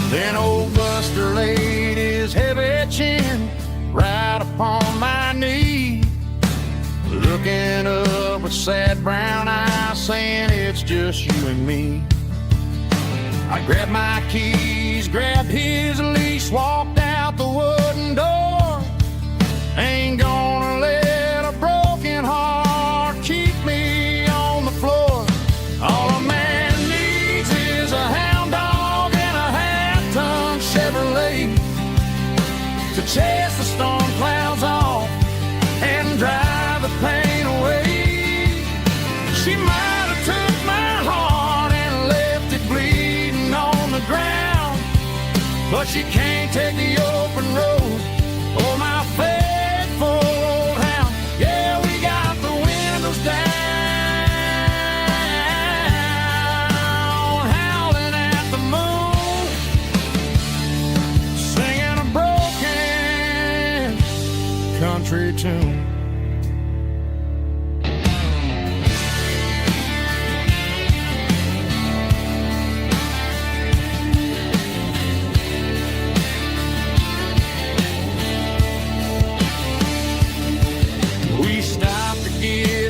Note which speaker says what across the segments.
Speaker 1: Then old Buster laid his heavy chin right upon my knee, looking up with sad brown eyes, saying it's just you and me. I grabbed my keys, grabbed his leash, walked out the wooden door. Ain't gonna let a broken heart keep me on the floor. All a man needs is a hound dog and a half-ton Chevrolet to chase the storm clouds off and drive the pain away. She might have took my heart and left it bleeding on the ground, but she can't take the open road or my faithful old hound. Yeah, we got the windows down, howling at the moon, singing a broken country tune.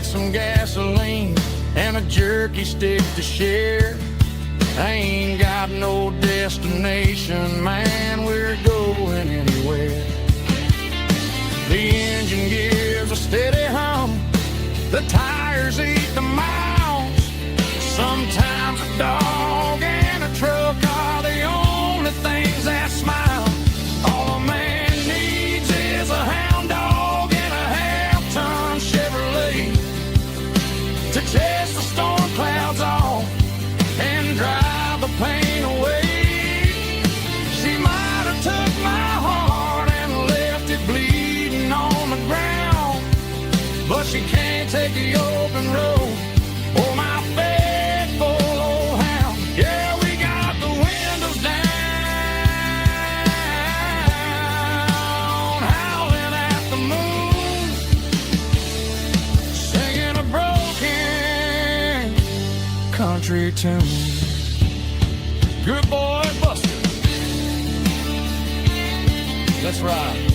Speaker 1: Some gasoline and a jerky stick to share. I ain't got no destination, man, we're going anywhere. The engine gives a steady hum, the tires eat the miles. Sometimes a dog and a truck are the only things that smile. All a man needs is a hound dog and a half-ton Chevrolet to chase the storm clouds off and drive the pain away. She might have took my heart and left it bleeding on the ground, but she can't take the open road or my faithful old hound. Yeah, we got the windows down, howling at the moon, singing a broken country tune. Good boy, Buster. Let's ride.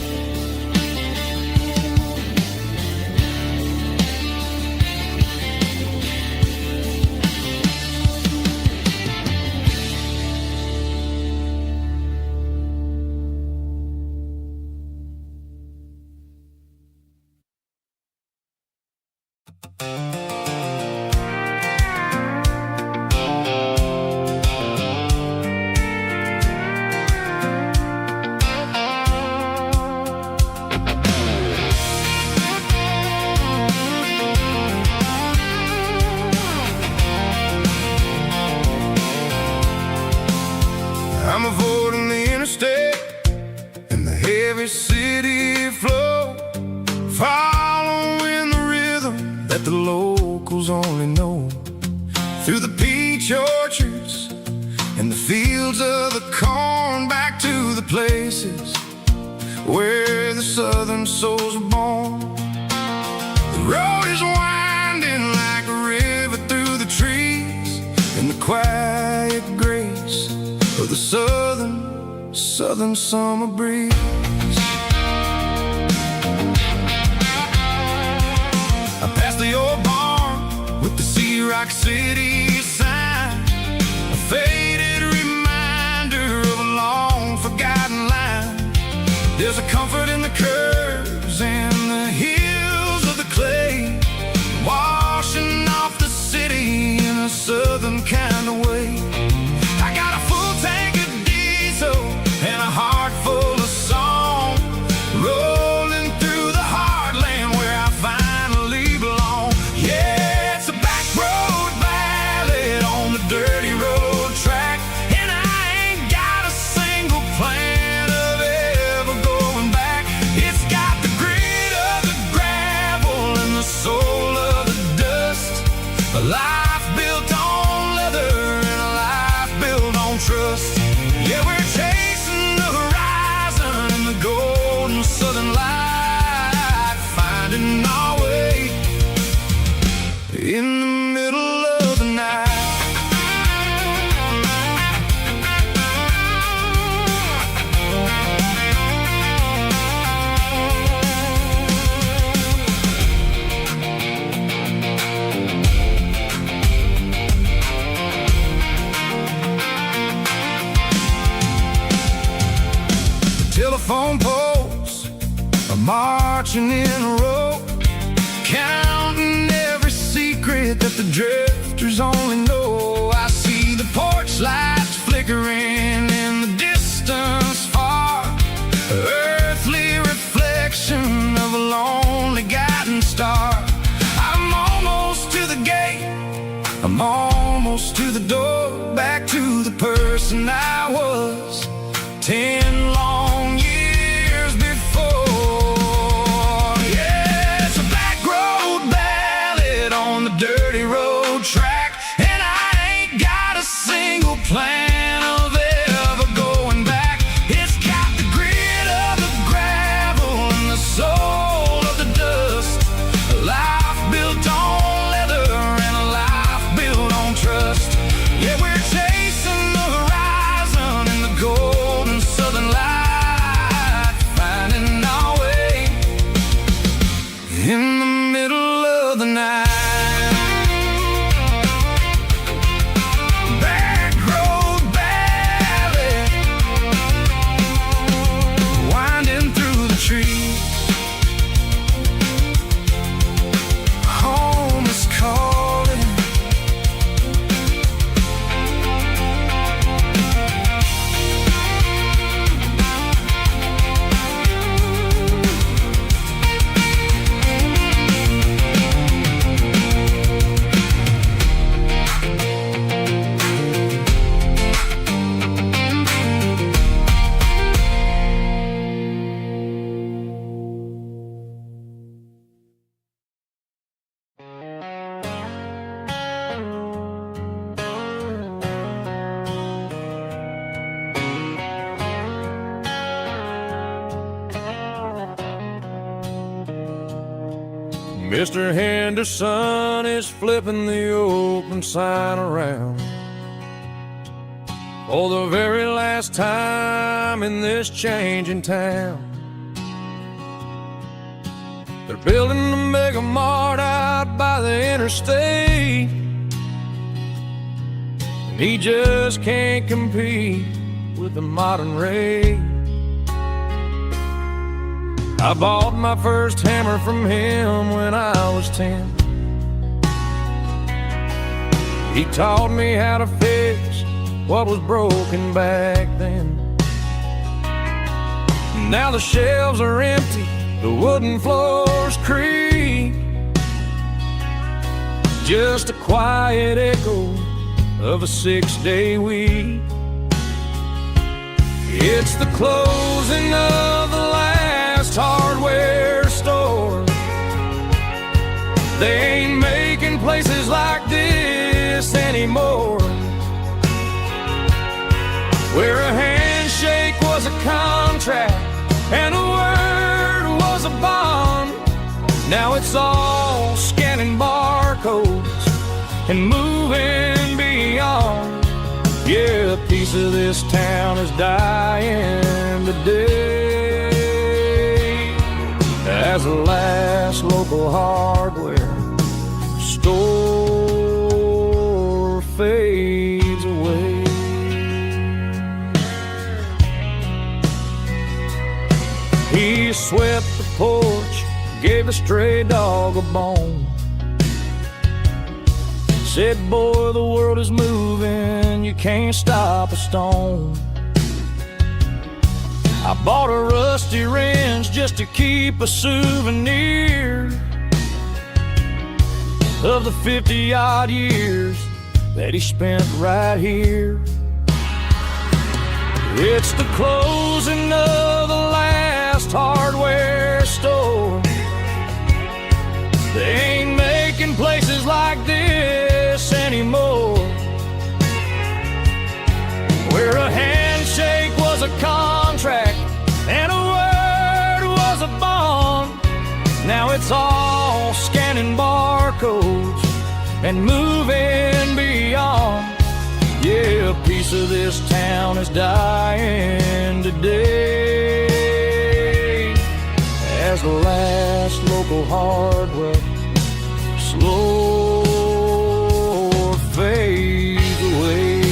Speaker 2: I'm avoiding the interstate and the heavy city flow, following the rhythm that the locals only know. Through the peach orchards and the fields of the corn, back to the places where the southern souls were born. The road is winding like a river through the trees, in the quiet grace of the southern summer breeze. I passed the old barn with the Sea Rock City sign, a faded reminder of a long forgotten line. There's a comfort in the curves and the hills of the clay, washing off the city in a southern kind of way. I got a full tank of diesel and a heart full of song, rolling through the heartland where I finally belong. Yeah, it's a back road valley in the middle of the night. Telephone poles are marching in a row, counting every secret that the drifters only know. I see the porch lights flickering in the distance far, earthly reflection of a lonely guiding star. I'm almost to the gate, I'm almost to the door, back to the person I was 10 long years before. Yeah, it's a back road ballad on the dirty road track, and I ain't got a single plan of ever going back. It's got the grit of the gravel and the soul of the dust, a life built on leather and a life built on trust. Yeah, we're chasing the horizon in the golden southern light, finding our way in the middle of the night. Back road ballad, winding through the trees. Home is calling.
Speaker 1: Mr. Henderson is flipping the open sign around for the very last time in this changing town. They're building a mega mart out by the interstate, and he just can't compete with the modern rate. I bought my first hammer from him when I was 10. He taught me how to fix what was broken back then. Now the shelves are empty, the wooden floors creak, just a quiet echo of a 6-day week. It's the closing of the last hardware store. They ain't making places like this anymore, where a handshake was a contract and a word was a bond. Now it's all scanning barcodes and moving beyond. Yeah, a piece of this town is dying today as the last local hardware store fades away. He swept the porch, gave a stray dog a bone, said, boy, the world is moving, you can't stop a stone. I bought a rusty wrench just to keep a souvenir of the 50-odd years that he spent right here. It's the closing of the last hardware store. They ain't making places like this anymore, where a handshake was a contract and a word was a bond. Now it's all scanning barcodes and moving beyond. Yeah, a piece of this town is dying today as the last local hardware slow fades away.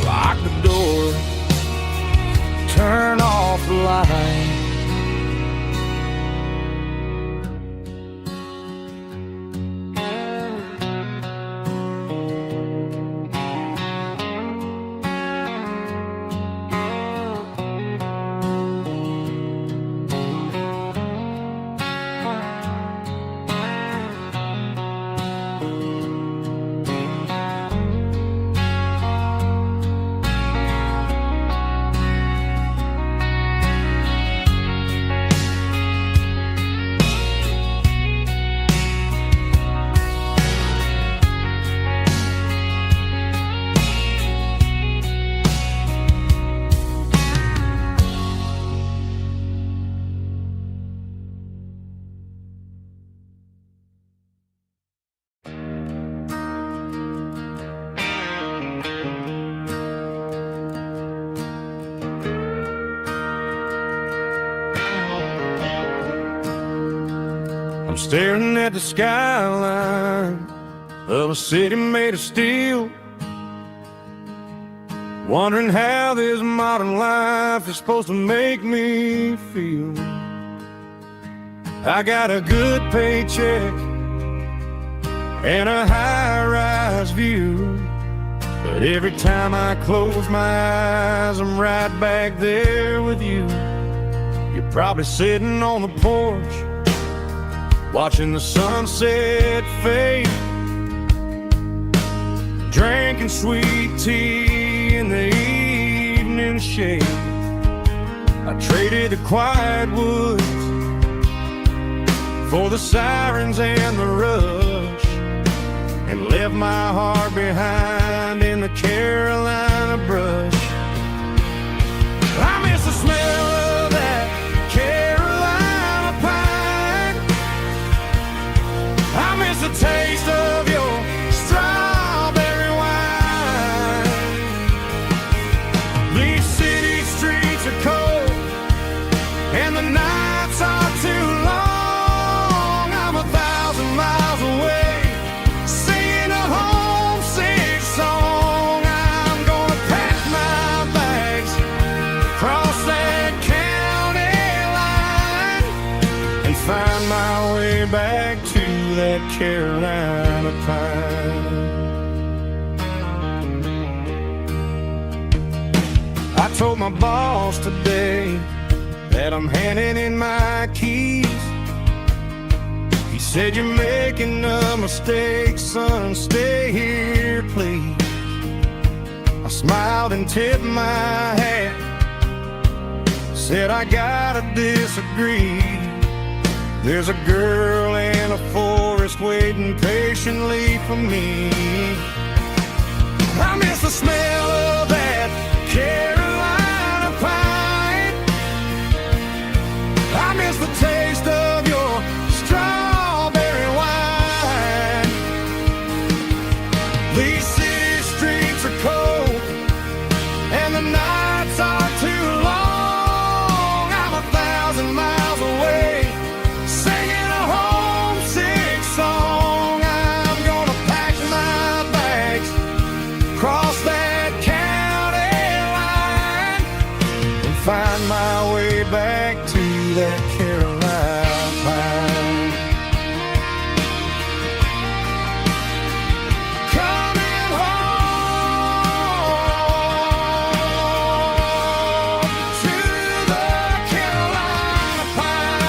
Speaker 1: Lock the door, turn off the light. I'm staring at the skyline of a city made of steel, wondering how this modern life is supposed to make me feel. I got a good paycheck and a high-rise view, but every time I close my eyes, I'm right back there with you. You're probably sitting on the porch, watching the sunset fade, drinking sweet tea in the evening shade. I traded the quiet woods for the sirens and the rush, and left my heart behind in the Carolina brush. I miss the smell of that Carolina pine. I miss the taste of your strawberry wine. These city streets are cold and the nights are too long. I'm 1,000 miles away, singing a homesick song. I'm gonna pack my bags, cross that county line, and find my way back to that Carolina pine. I told my boss today that I'm handing in my keys. He said, "You're making a mistake, son, stay here, please." I smiled and tipped my hat, said, "I gotta disagree. There's a girl in a forest waiting patiently for me." I miss the smell of that Carolina pine. I miss the taste of your strawberry wine. These city streets are cold and the nights are too long. I'm 1,000 miles away, singing a homesick song. I'm gonna pack my bags, cross that county line, and find my way back to that Carolina pine. Coming home to the Carolina pine.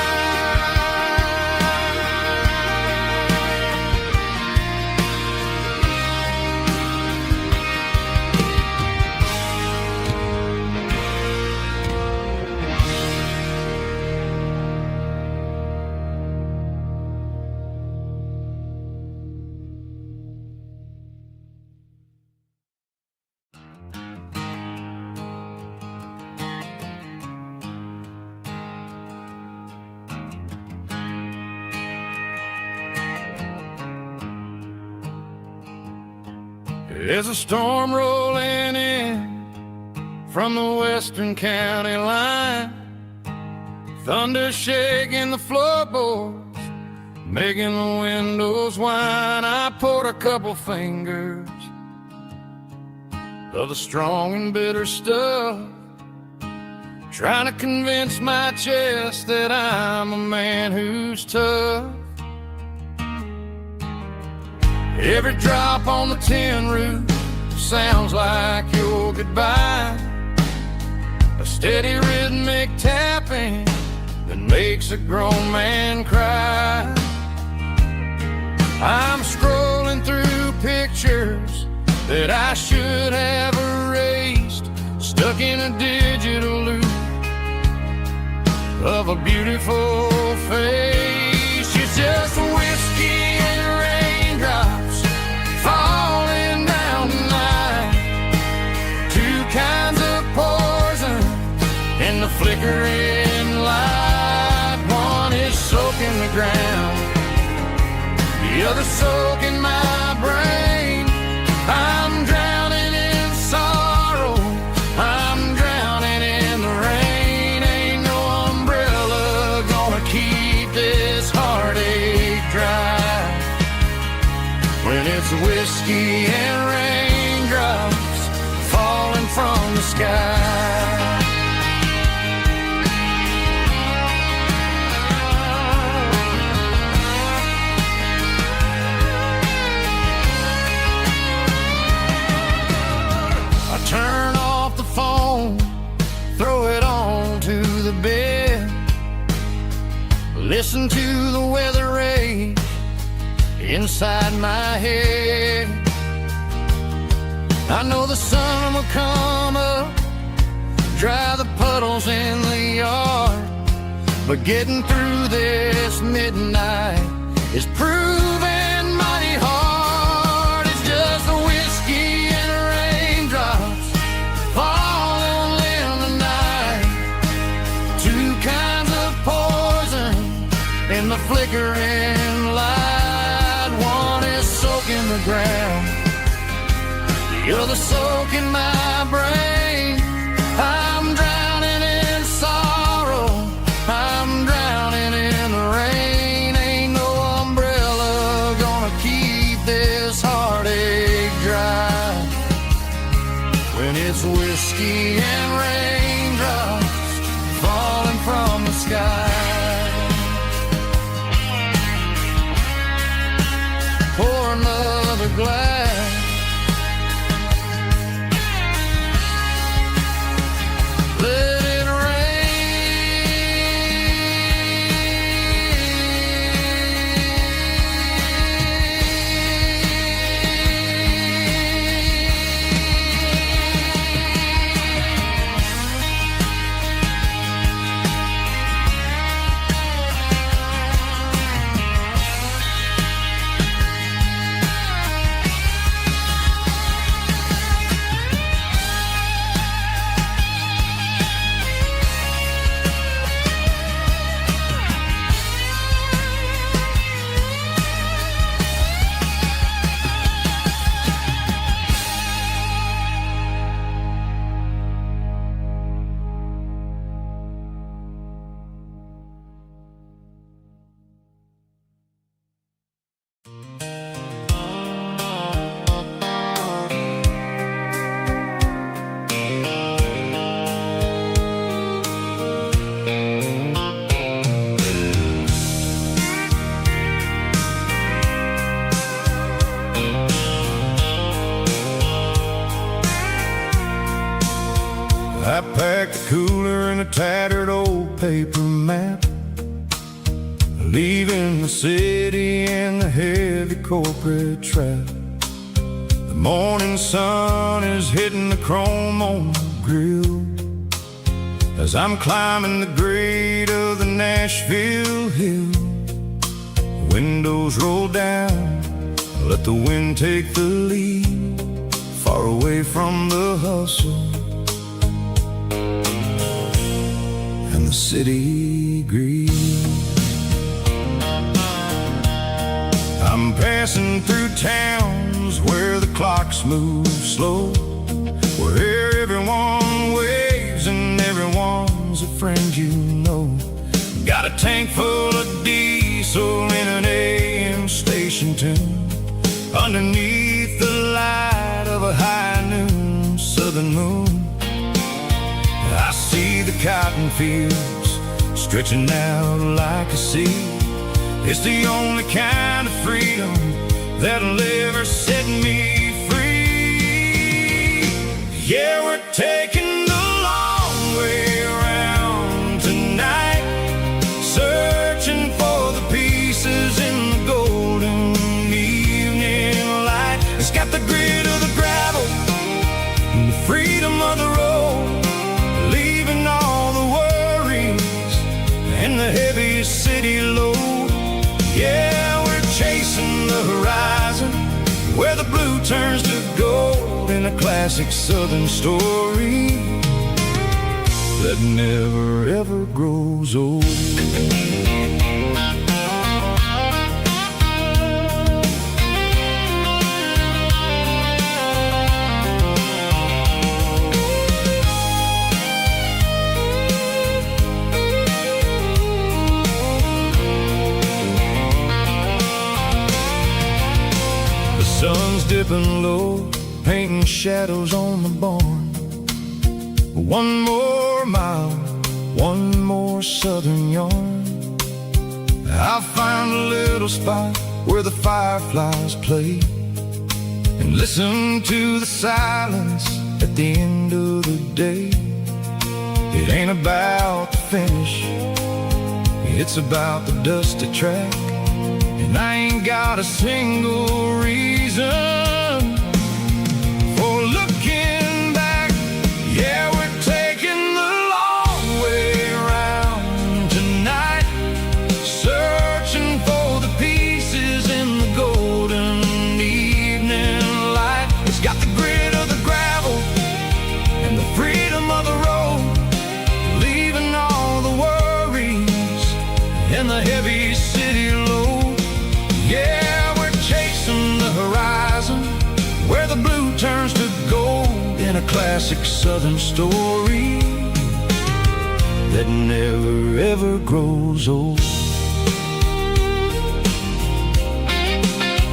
Speaker 1: There's a storm rolling in from the western county line, thunder shaking the floorboards, making the windows whine. I poured a couple fingers of the strong and bitter stuff, trying to convince my chest that I'm a man who's tough. Every drop on the tin roof sounds like your goodbye, a steady rhythmic tapping that makes a grown man cry. I'm scrolling through pictures that I should have erased, stuck in a digital loop of a beautiful face. It's just whiskey and raindrops falling down tonight, two kinds of poison in the flickering light. One is soaking the ground, the other soaking my brain. I'm drowning in sorrow, I'm drowning in the rain. Ain't no umbrella gonna keep this heartache dry when it's whiskey and raindrops falling from the sky. Turn off the phone, throw it on to the bed, listen to the weather rage inside my head. I know the sun will come up, dry the puddles in the yard, but getting through this midnight is proving mighty hard. It's just a whiskey and raindrops falling in the night, two kinds of poison in the flickering light. One is soaking the ground, the other soaking my brain. I'm drowning in sorrow, I'm drowning in the rain. Ain't no umbrella gonna keep this heartache dry when it's whiskey and raindrops falling from the sky. Pour another glass, let it
Speaker 2: I packed a cooler and a tattered old paper map, leaving the city and the heavy corporate trap. The morning sun is hitting the chrome on the grill as I'm climbing the grade of the Nashville hill. The windows roll down, let the wind take the lead, far away from the hustle and the city greed. I'm passing through towns where the clocks move slow, where everyone waves and everyone's a friend you know. Got a tank full of diesel in an AM station tune, underneath the light of a high noon southern moon. I see the cotton fields stretching out like a sea. It's the only kind of freedom that'll ever set me free. Yeah, we're taking the long way around tonight, searching for the pieces in the golden evening light. It's got the grit of the gravel and the freedom of the road, leaving all the worries and the heavy city load. Yeah, we're chasing the horizon, where the blue turns to gold, in a classic southern story that never ever grows old. Sun's dipping low, painting shadows on the barn. One more mile, one more southern yarn. I'll find a little spot where the fireflies play, and listen to the silence at the end of the day. It ain't about the finish, it's about the dusty track. And I ain't got a single reason for looking back. Yeah, we're taking the long way around tonight, searching for the pieces in the golden evening light. It's got the grit of the gravel and the freedom of the road, leaving all the worries and the heavy city load. Yeah, we're chasing the horizon, where the blue turns to gold, in a classic southern story that never ever grows old.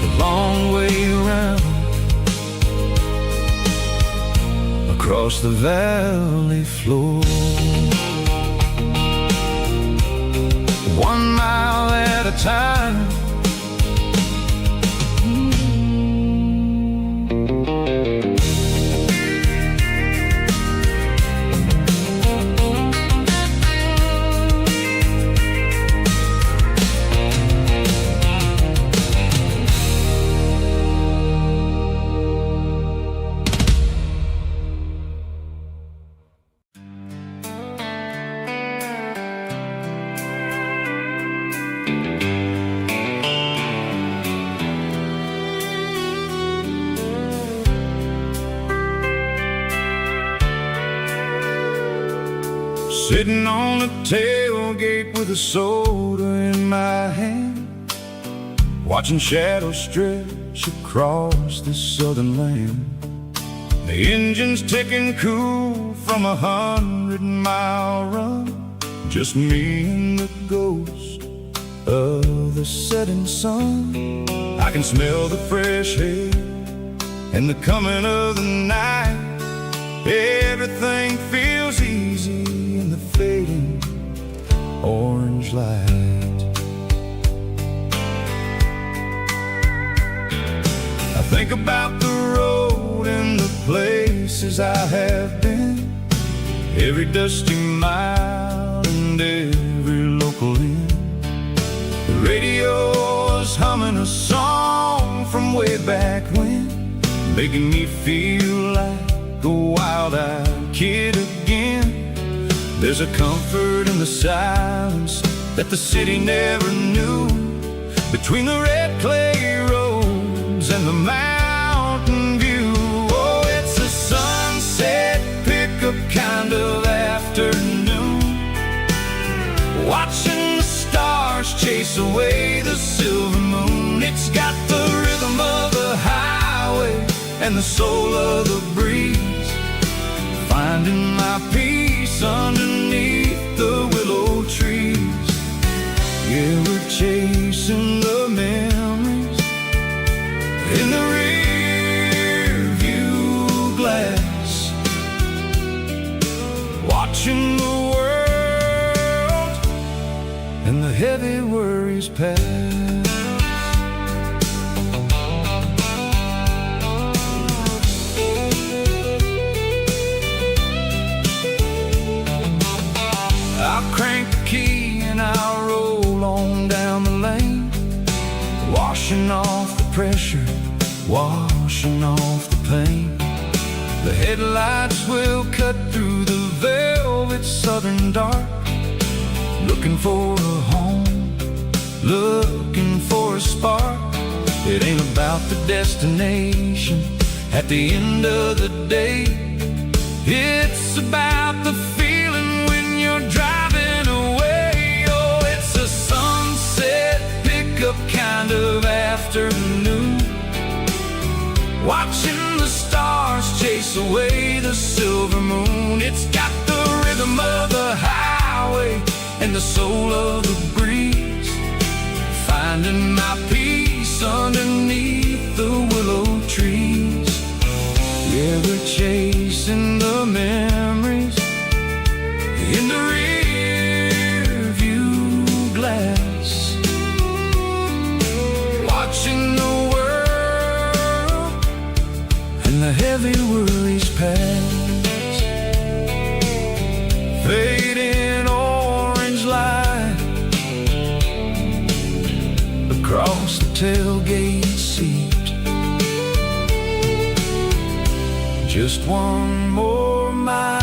Speaker 2: The long way around, across the valley floor, 1 mile at a time. Sitting on the tailgate with a soda in my hand, watching shadows stretch across this southern land. The engine's ticking cool from a 100-mile run, just me and the ghost of the setting sun. I can smell the fresh air and the coming of the night. Everything feels easy in the fading orange light. I think about the road and the places I have been, every dusty mile and every local inn. The radio is humming a song from way back when, making me feel like a wild-eyed kid again. There's a comfort in the silence that the city never knew, between the red clay roads and the mountain view. Oh, it's a sunset pickup kind of afternoon, watching the stars chase away the silver moon. It's got the rhythm of the highway and the soul of the breeze, finding my peace underneath the willow trees. Yeah, we're chasing the memories in the rear view glass, watching the world and the heavy worries pass. I'll crank the key and I'll roll on down the lane, washing off the pressure, washing off the pain. The headlights will cut through the velvet southern dark, looking for a home, looking for a spark. It ain't about the destination at the end of the day, it's about the feeling when you're driving away. Oh, it's a sunset pickup kind of afternoon, watching the stars chase away the silver moon. It's got the rhythm of the highway and the soul of the breeze, finding my peace underneath the willow trees. Yeah, we're chasing the memories in the rear view glass, watching the world and the heavy worries pass. Fading orange light across the tailgate seat, just one more mile.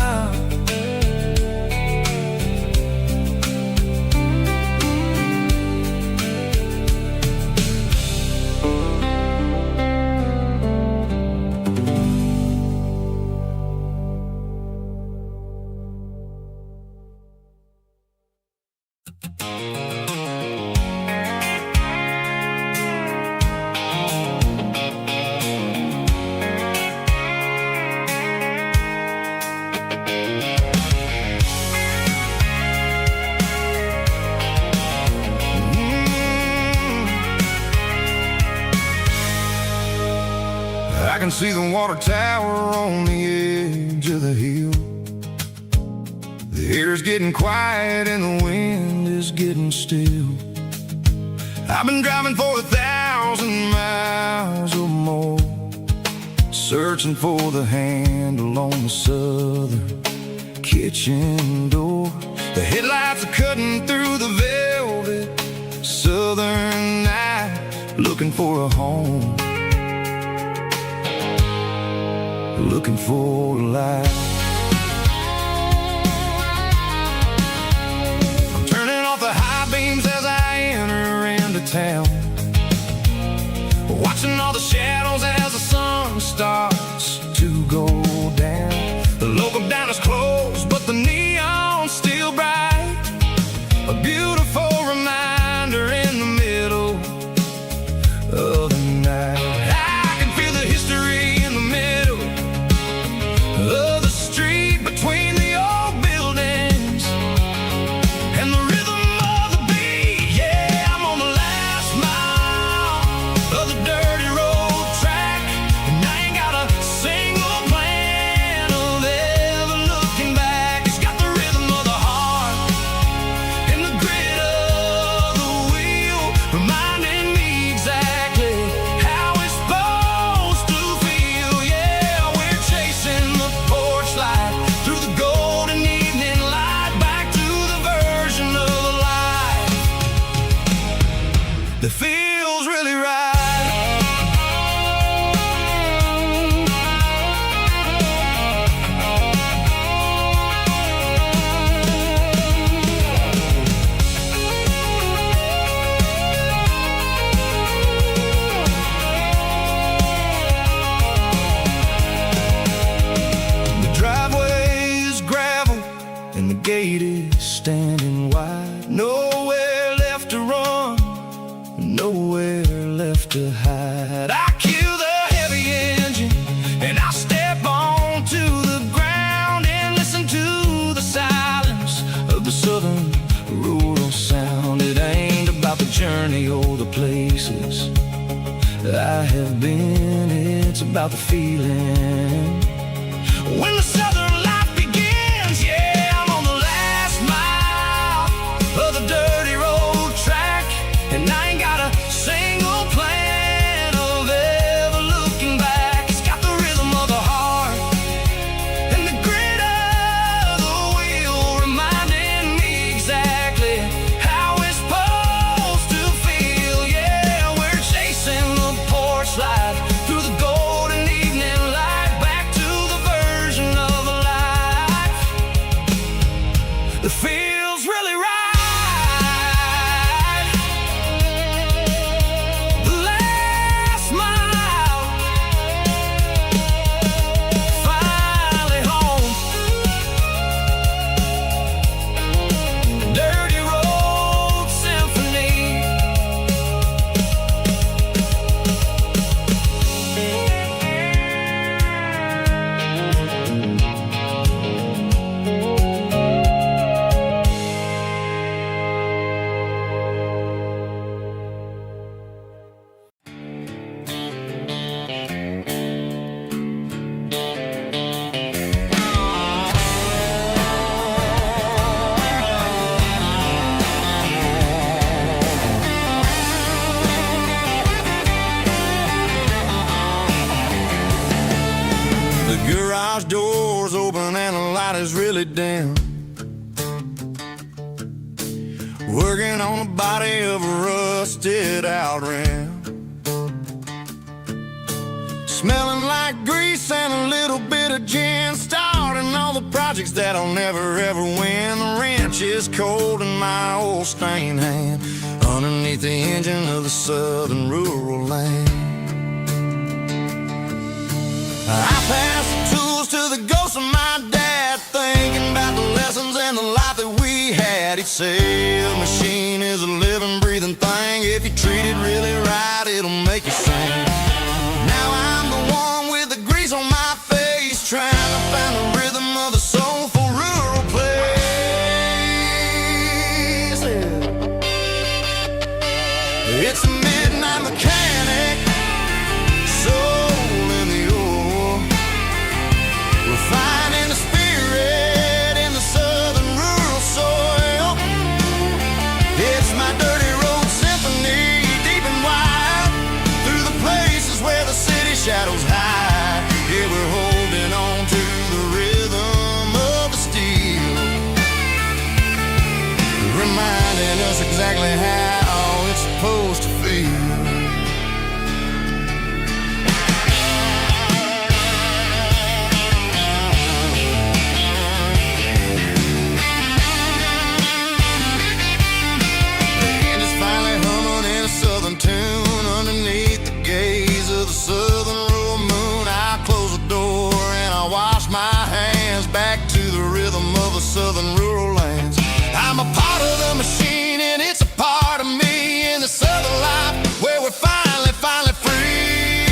Speaker 2: I can see the water tower on the edge of the hill. The air's getting quiet and the wind is getting still. I've been driving for 1,000 miles or more, searching for the handle on the southern kitchen door. The headlights are cutting through the velvet southern night, looking for a home, looking for a light. I'm turning off the high beams as I enter into town, watching all the shadows as the sun starts to go down. The local diner's closed, but the neon's still bright, a beautiful reminder in the middle of the night. I can feel the history in the middle of the street between the old buildings and the rhythm of the beat. Yeah, I'm on the last mile of the dirty road track, and I ain't got a single plan of ever looking back. It's got the rhythm of the heart and the grit of the wheel, reminding me exactly how it's supposed to feel. Yeah, we're chasing the porch light through the golden evening light, back to the version of life that feels really right. The driveway is gravel and the gate is standing wide. Nowhere left to run, nowhere left to hide. I kill the heavy engine journey or the places I have been. It's about the feeling when the southern life begins. Yeah, I'm on the last mile of the dirty road track, and I ain't got a single plan of ever looking back. It's got the rhythm of the heart and the grit of the wheel, reminding me exactly how it's supposed to feel. Yeah, we're chasing the porch light through the golden evening light, back to the version of a life that feels really right. The last mile, finally home. Dirty Road Symphony. The garage door's open and the light is really dim. Working on the body of a rusted out rim. Smelling like grease and a little bit of gin. Starting all the projects that I'll never ever win. The wrench is cold in my old stained hand, underneath the engine of the southern rural land. I pass the tools to the ghost of my dad, thinking about the lessons and the life that we had. He'd say a machine is a living, breathing thing. If you treat it really right, it'll make you sing. Now I'm the one with the grease on my face, trying to find the rhythm of the soulful rural place. It's a midnight mechanic, soul in the ore, refining the spirit in the southern rural soil. It's my dirty road symphony, deep and wide, through the places where the city shadows hide. Yeah, we're holding on to the rhythm of the steel, reminding us exactly how it's supposed to feel. Tune underneath the gaze of the southern rural moon. I close the door and I wash my hands, back to the rhythm of the southern rural lands. I'm a part of the machine and it's a part of me, in the southern life where we're finally free.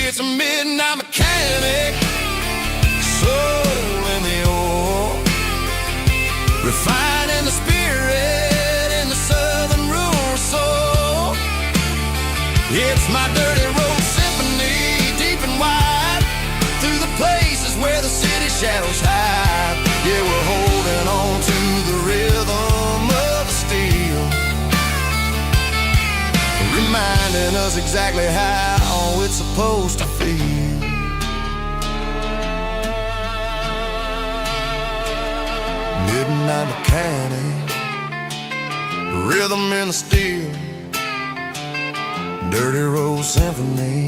Speaker 2: It's a midnight mechanic, soul in the ore, refining the spirit in the southern rural soul. It's my dirty road symphony, deep and wide, through the places where the city shadows hide. Yeah, we're holding on to the rhythm of the steel, reminding us exactly how it's supposed to feel. Midnight mechanic, rhythm in the steel, dirty road symphony.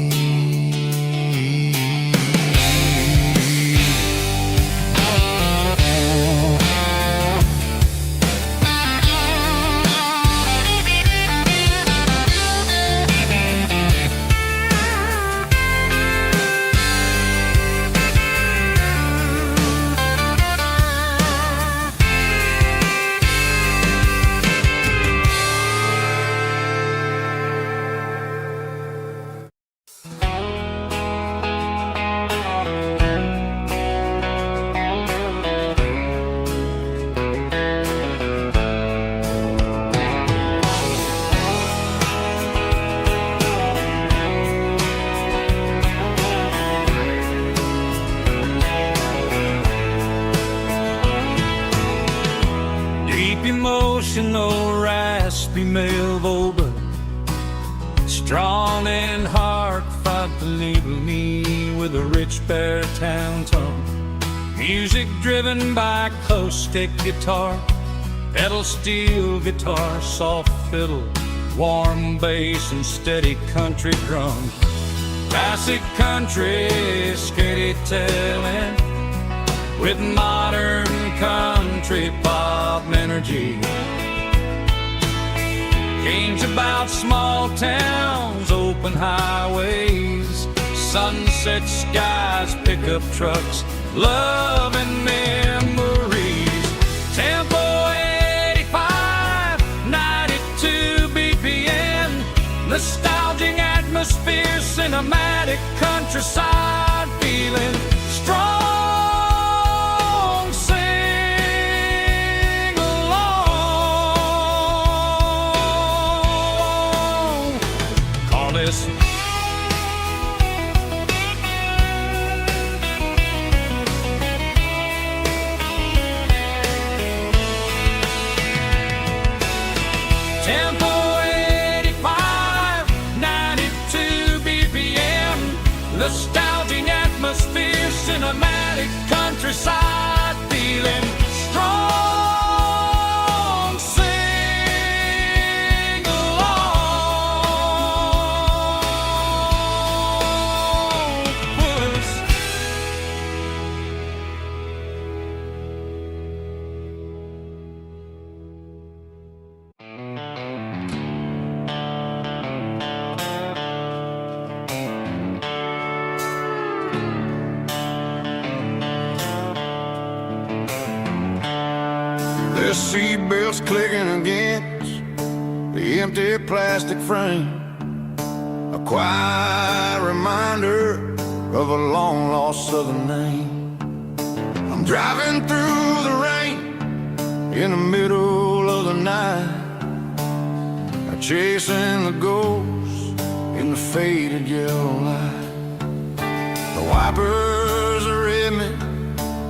Speaker 3: traditional raspy male boba, strong and heartfelt, believe me, with a rich baritone tone. Music driven by acoustic guitar, pedal steel guitar, soft fiddle, warm bass and steady country drum. Classic country storytelling with modern country pop energy. Games about small towns, open highways, sunset skies, pickup trucks, love and memories. Tempo 85, 92 BPM, nostalgic atmosphere, cinematic countryside feeling strong. Sing along. Call this Tempo 85, 92 BPM, nostalgic atmosphere, cinematic countryside feeling strong. Sing along. Puss.
Speaker 1: The seatbelt's clicking against the empty plastic frame, a quiet reminder of a long-lost southern name. I'm driving through the rain in the middle of the night, chasing the ghosts in the faded yellow light. The wipers are in me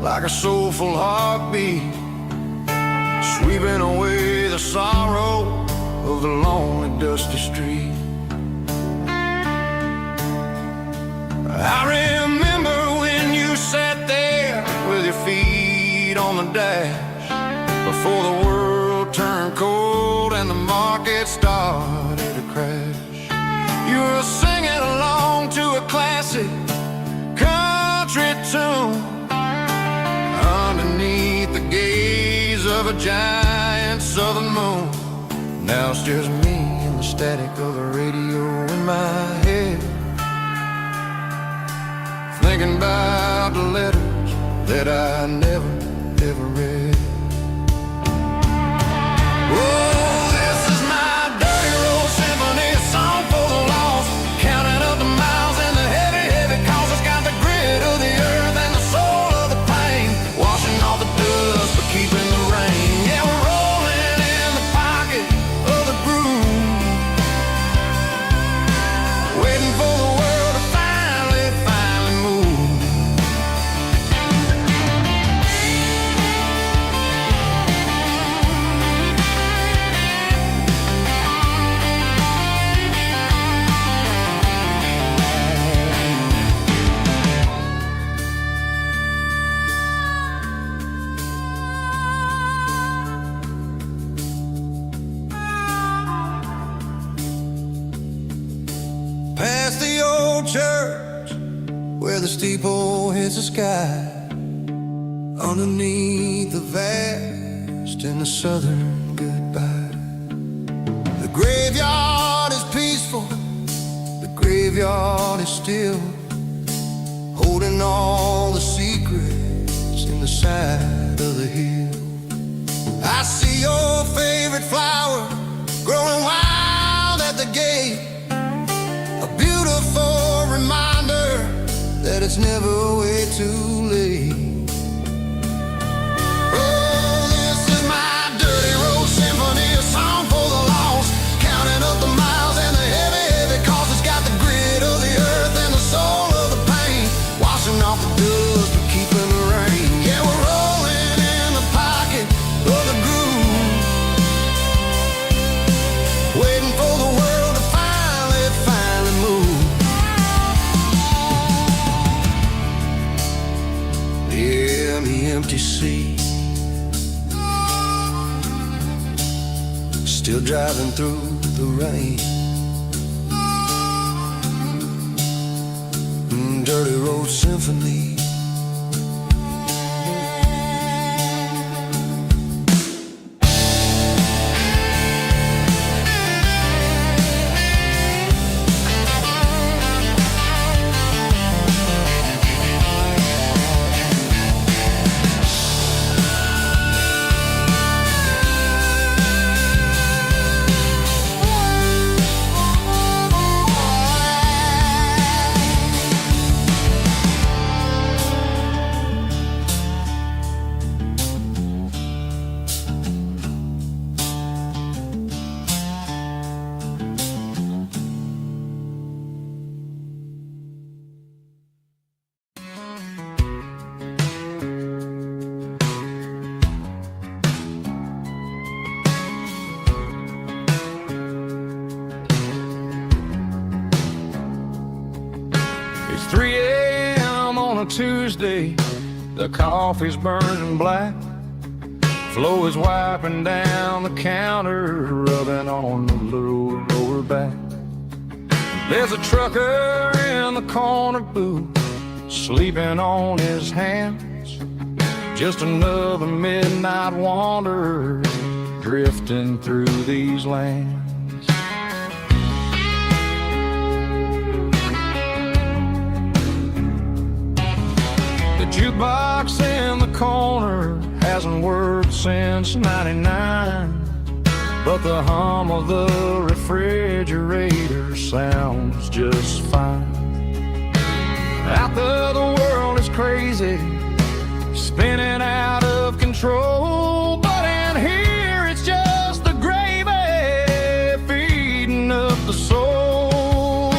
Speaker 1: like a soulful heartbeat, sweeping away the sorrow of the lonely, dusty street. I remember when you sat there with your feet on the dash, before the world turned cold and the market started to crash. You were singing along to a classic country tune underneath the gaze of a giant southern moon. Now it's just me and the static of the radio in my head, thinking about the letters that I never, ever read. Oh, this is my dirty road symphony, a song for the lost, counting up the miles and the heavy, heavy calls. It's got the grit of the earth and the soul of the pain, washing off the dust but keeping the rain. Yeah, we're rolling in the pocket of the groove, waiting for the world to finally move. Past the old church where the steeple hits the sky, underneath the vast and the southern goodbye. The graveyard is peaceful, the graveyard is still, holding all the secrets in the side of the hill. I see your favorite flower growing wild at the gate, a beautiful reminder that it's never way too late. Oh, this is my dirty road symphony, a song for the lost, counting up the miles and the heavy, heavy calls. It's got the grit of the earth and the soul of the pain, washing off the dust but keeping the rain. Yeah, we're rolling in the pocket of the groove,
Speaker 4: empty sea. Still driving through the rain. Dirty road symphony.
Speaker 1: It's 3 a.m. on a Tuesday. The coffee's burning black. Flo is wiping down the counter, rubbing on the little lower back. There's a trucker in the corner booth, sleeping on his hands. Just another midnight wanderer, drifting through these lands. The jukebox in the corner hasn't worked since '99, but the hum of the refrigerator sounds just fine. Out there the world is crazy, spinning out of control, but in here it's just the gravy feeding up the soul.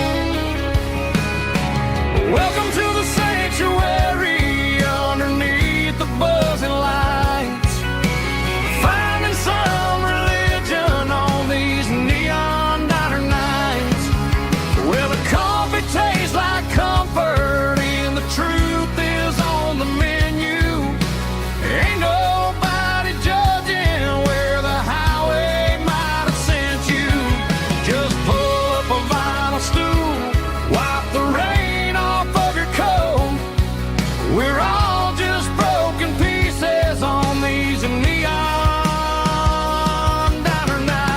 Speaker 1: Welcome to the sanctuary underneath the buzzing lights, finding some religion on these neon diner nights, where the coffee tastes like comfort and the truth is on the menu. Ain't nobody judging where the highway might have sent you. Just pull up a vinyl stool, wipe the rain off of your coat. We're all just broken pieces on these neon diner nights.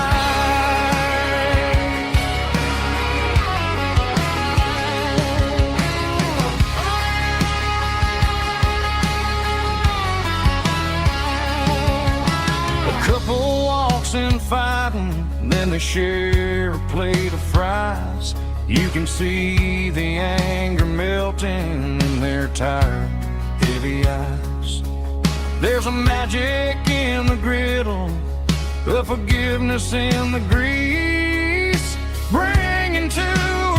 Speaker 1: A couple walks in fighting, then they share a plate of fries. You can see the anger melting in their tired, heavy eyes. There's a magic in the griddle, a forgiveness in the grease, bringing to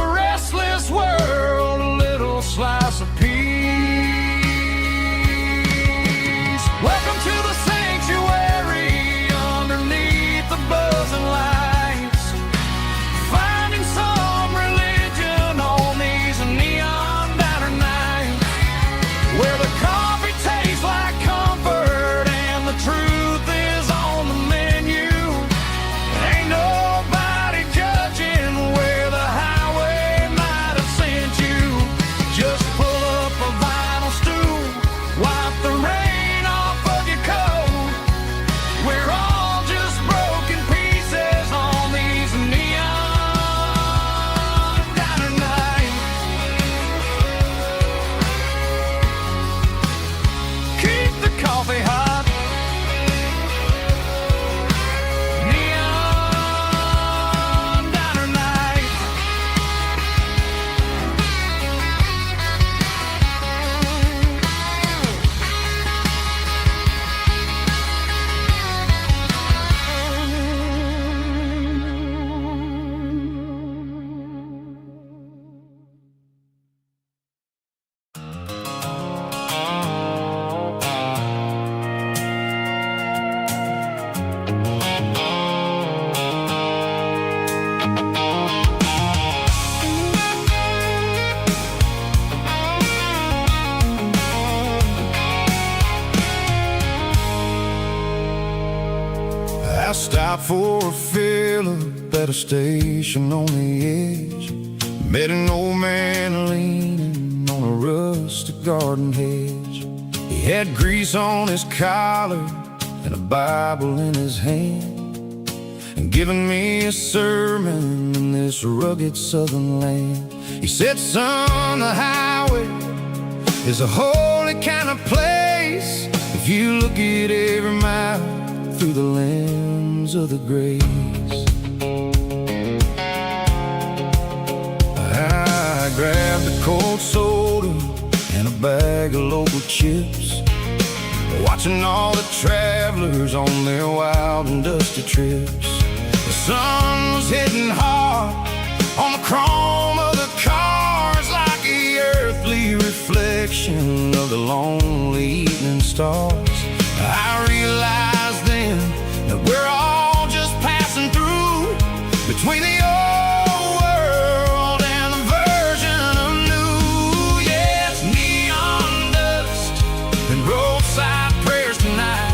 Speaker 1: a restless world a little slice of peace. Welcome to the sanctuary underneath the buzzing lights, finding some religion on these neon diner nights, where the coffee tastes like comfort and the truth is on the menu. Ain't nobody judging where the highway might have sent you. Just pull
Speaker 2: for a fill-up at a station on the edge. Met an old man leaning on a rustic garden hedge. He had grease on his collar and a Bible in his hand, and giving me a sermon in this rugged southern land. He said, son, the highway is a holy kind of place if you look at every mile through the lens of the grace. I grabbed a cold soda and a bag of local chips, watching all the travelers on their wild and dusty trips. The sun was hitting hard on the chrome of the cars, like the earthly reflection of the lonely evening stars. I realized then that we're all just passing through between the old world and the version of new. Yeah, it's neon dust and roadside prayers tonight.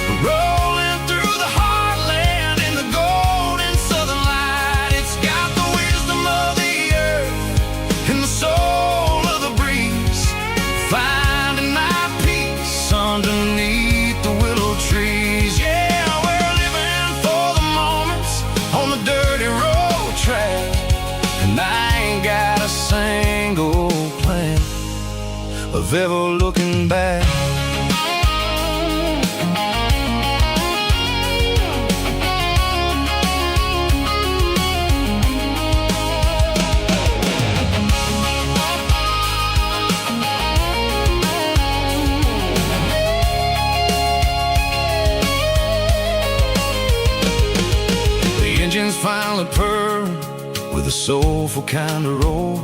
Speaker 2: We're rolling through the heartland in the golden southern light. It's got the wisdom of the earth and the soul of the breeze, finding my peace underneath the willow trees. Yeah, we're living for the moments on the dirty road track, and I ain't got a single plan of ever looking back. Engines finally purr with a soulful kind of roar,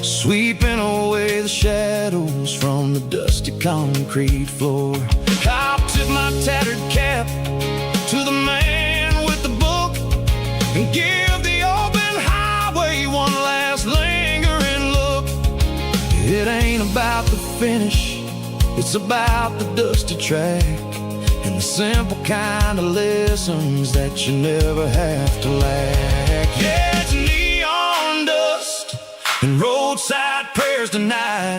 Speaker 2: sweeping away the shadows from the dusty concrete floor. I'll tip my tattered cap to the man with the book and give the open highway one last lingering look. It ain't about the finish, it's about the dusty track and the simple kind of lessons that you never have to lack. Yeah, it's neon dust and roadside prayers tonight,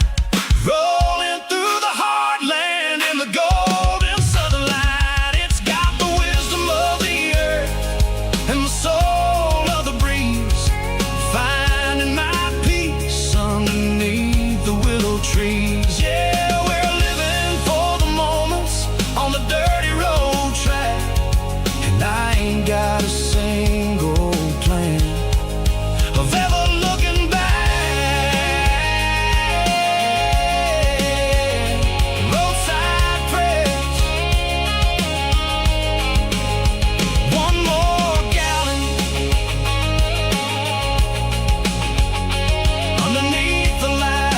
Speaker 2: rolling through the heartland in the golden southern light. It's got the wisdom of the earth and the soul of the breeze, finding my peace underneath the willow trees. Yeah, we're living for the moments on the dirty road track, and I ain't got a single plan of ever looking back. Roadside prayers, one more gallon underneath the light.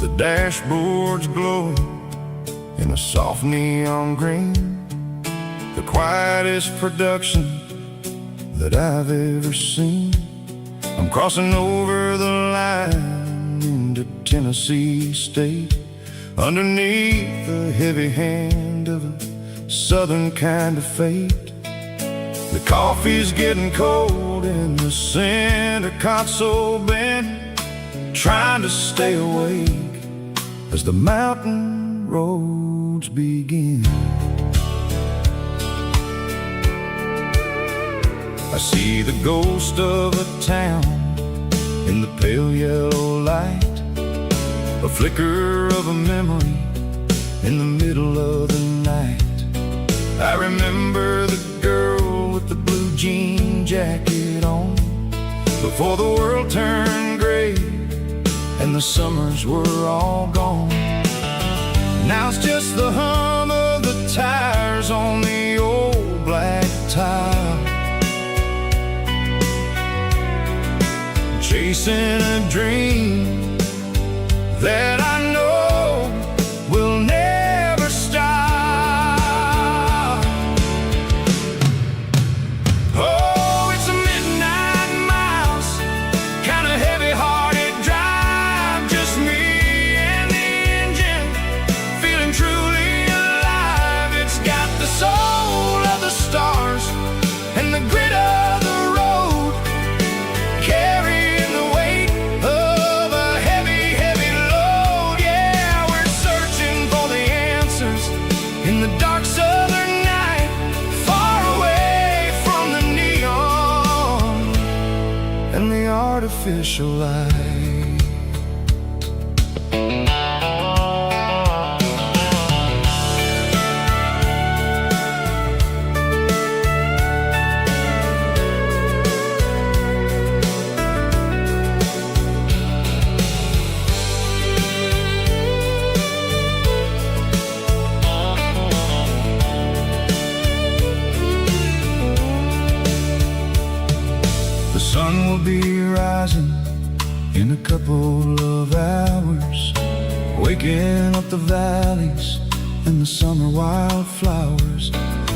Speaker 2: The dashboard's glowing in a soft neon green, the quietest production that I've ever seen. I'm crossing over the line into Tennessee State, underneath the heavy hand of a southern kind of fate. The coffee's getting cold in the center console bin, trying to stay awake as the mountain roads begin. I see the ghost of a town in the pale yellow light, a flicker of a memory in the middle of the night. I remember the girl with the blue jean jacket on, before the world turned gray and the summers were all gone. Now it's just the hum of the tires on the old black tile, chasing a dream that I know will never stop. Oh, it's a midnight mouse, kind of heavy-hearted drive, just me and the engine, feeling truly alive. It's got the soul of the stars and the grit of the road, carrying the weight of a heavy, heavy load. Yeah, we're searching for the answers in the dark southern night, far away from the neon and the artificial light. The sun will be rising in a couple of hours, waking up the valleys and the summer wildflowers.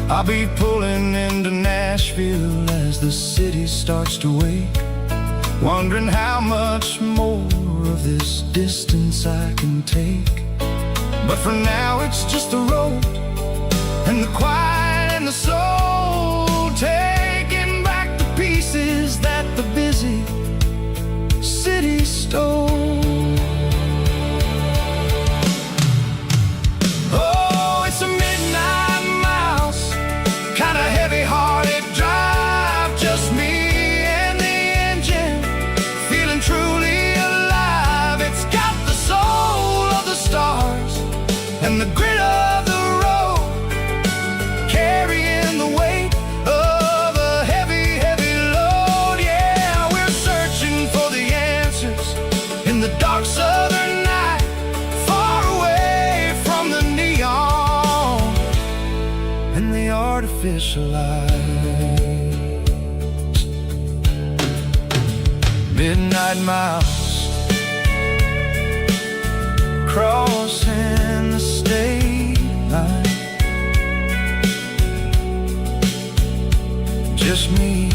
Speaker 2: I'll be pulling into Nashville as the city starts to wake, wondering how much more of this distance I can take. But for now it's just the road and the quiet and the soul, taking back the pieces that the busy city stole. Oh, it's a midnight mouse, kind of heavy-hearted drive, just me and the engine, feeling truly alive. It's got the soul of the stars and the grit of the road, carrying the weight of a heavy, heavy load. Yeah, we're searching for the answers in the dark southern night, far away from the neon and the artificial lights. Midnight mouse, crossing the state line, just me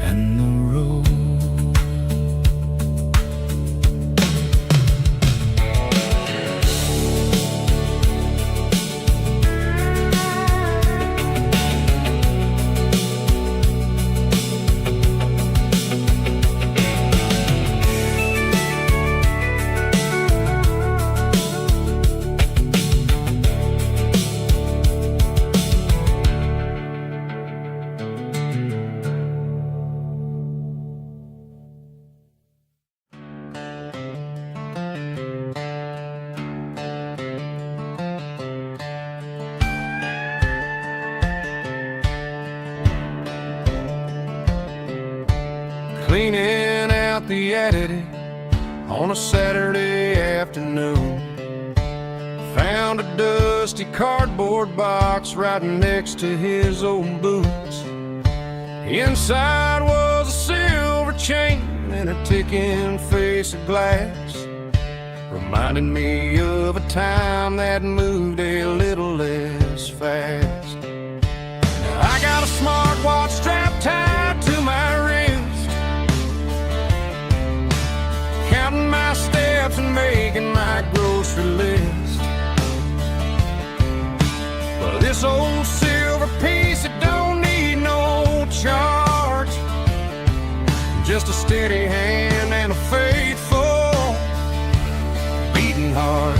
Speaker 2: and the road.
Speaker 1: Cleaning out the attic on a Saturday afternoon, found a dusty cardboard box right next to his old boots. Inside was a silver chain and a ticking face of glass, reminding me of a time that moved a little less fast. Now I got a smartwatch strapped tied to my wrist, counting my steps and making my grocery list. But this old silver piece, it don't need no charge, just a steady hand and a faithful beating heart.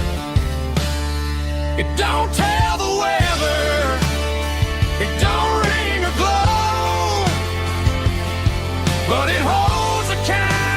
Speaker 1: It don't tell the weather, it don't ring or glow, but it holds the kind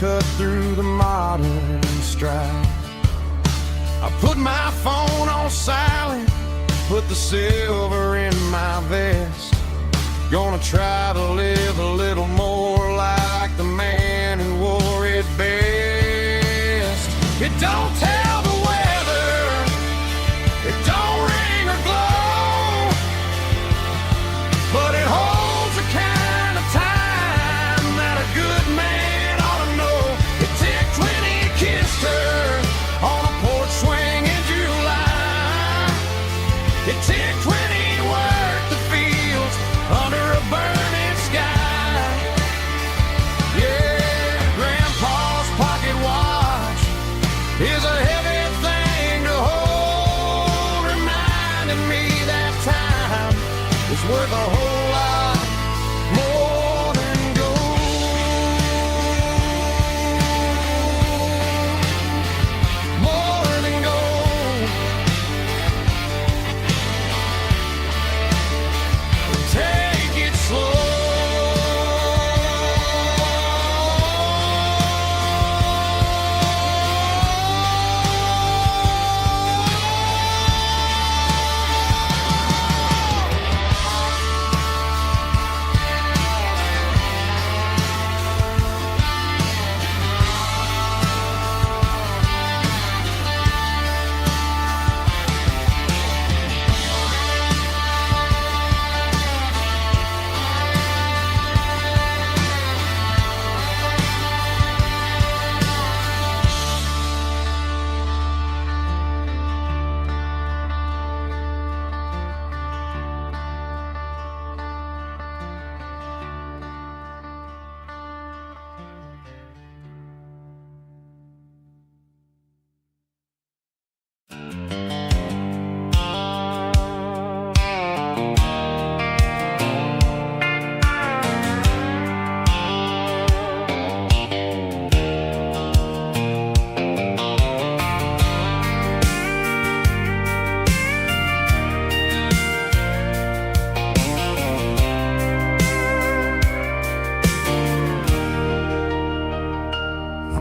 Speaker 1: cut through the modern strife. I put my phone on silent, put the silver in my vest. Gonna try to live a little more like the man who wore it best. It don't tell the weather, it don't ring or glow, but it holds the kind of time that a good man ought to know. It ticked when he kissed her on a porch swing in July. It ticked when he worked the fields under a burning sky. Yeah, Grandpa's pocket watch is a heavy thing to hold, reminding me that time is worth a whole lot more than gold. More than gold. Take it slow.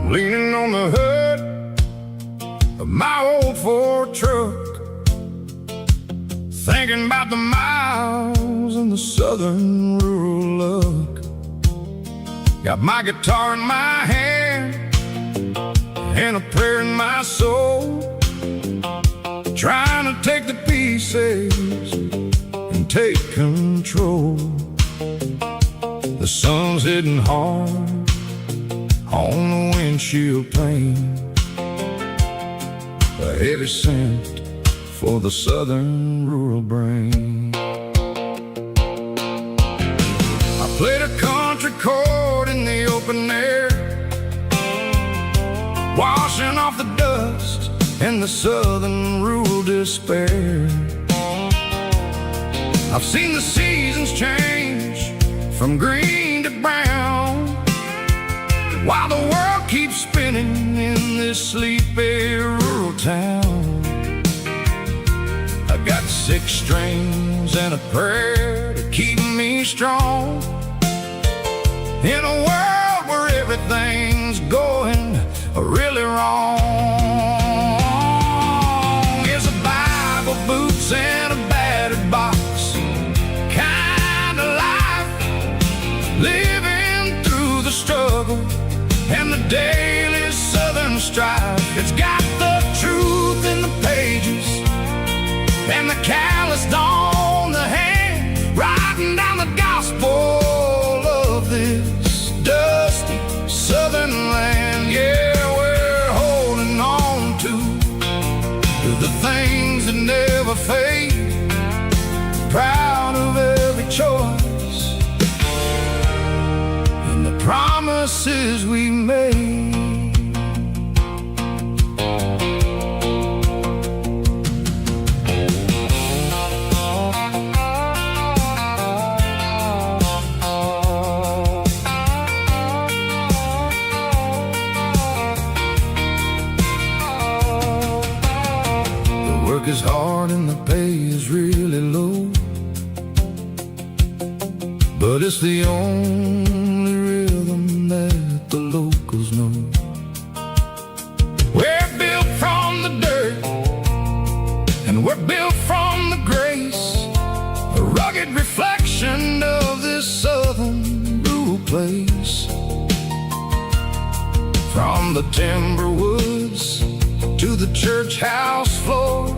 Speaker 1: Leaning on the hood of my old Ford truck, thinking about the miles and the southern rural look. Got my guitar in my hand and a prayer in my soul, trying to take the pieces and take control. The sun's hitting hard on the windshield pane, a heavy scent for the southern rural brain. I played a country chord in the open air, washing off the dust and the southern rural despair. I've seen the seasons change from green to brown, while the world keeps spinning in this sleepy rural town. I got 6 strings and a prayer to keep me strong, in a world where everything's going really wrong. It's a Bible, boots, and a battered box kind of life, living through the struggle and the daily southern strife. It's got the truth in the pages and the calloused on the hand, writing down the gospel of this dusty southern land. Yeah, we're holding on to the things that never fade, proud of every choice and the promises we made. The work is hard and the pay is really low, but it's the only rhythm that the locals know.
Speaker 2: From the timber woods to the church house floor,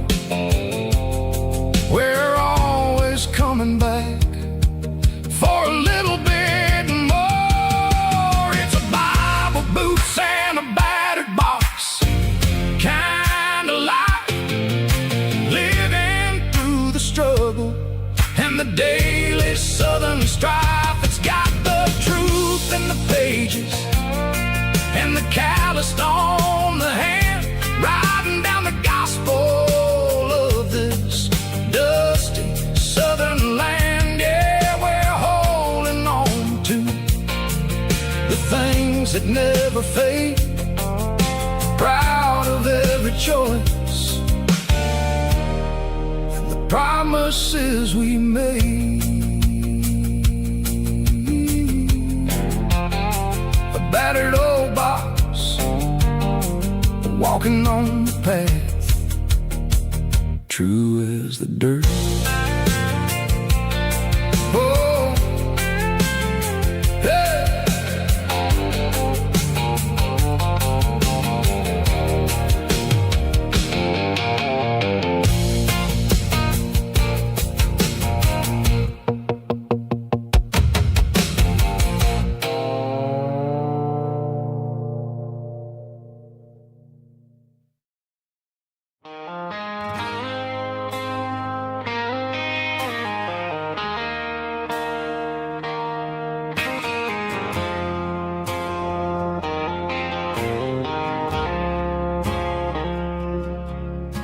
Speaker 2: we're always coming back for a little bit more. It's a Bible, boots, and a battered box kind of life, living through the struggle and the daily southern strife. It's got the truth in the pages and the calloused on the hand, riding down the gospel of this dusty southern land. Yeah, we're holding on to the things that never fade, proud of every choice and the promises we made. A battered old box, walking on the path, true as the dirt. Oh, hey.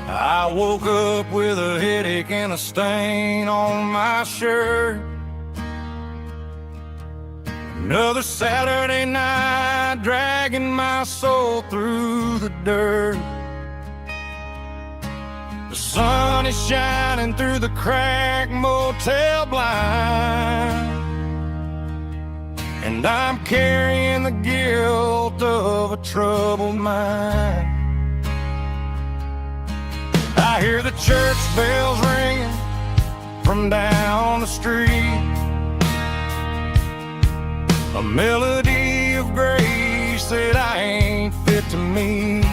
Speaker 2: I woke up with a headache and a stain on my shirt. Another Saturday night, dragging my soul through the dirt. The sun is shining through the cracked motel blind, and I'm carrying the guilt of a troubled mind. I hear the church bells ringing from down the street, a melody of grace that I ain't fit to meet.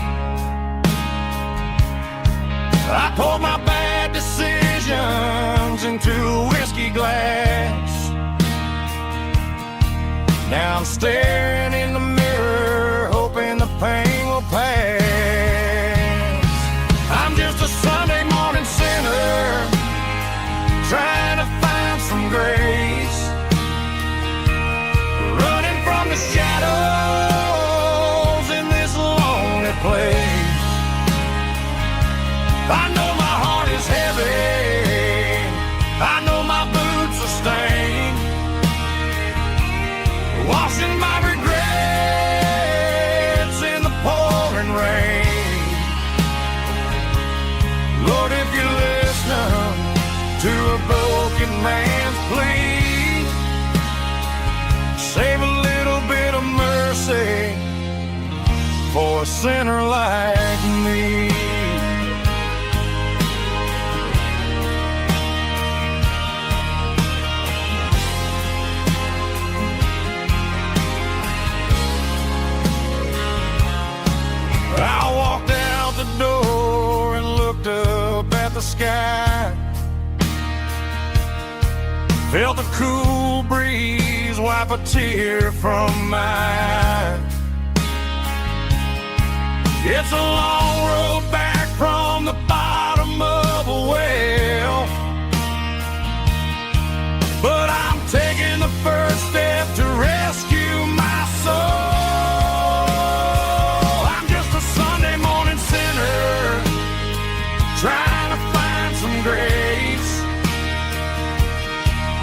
Speaker 2: I poured my bad decisions into a whiskey glass. Now I'm staring in the mirror, hoping the pain will pass. I'm just a Sunday morning sinner, trying to find some grace, running from the shadows in this lonely place. I know my heart is heavy, I know my boots are stained, washing my regrets in the pouring rain. Lord, if you're listening to a broken man's plea, save a little bit of mercy for a sinner like me. I walked out the door and looked up at the sky, felt the cool breeze wipe a tear from my eye. It's a long road back from the bottom of a well, but I'm taking the first step to rescue my soul. Trying to find some grace,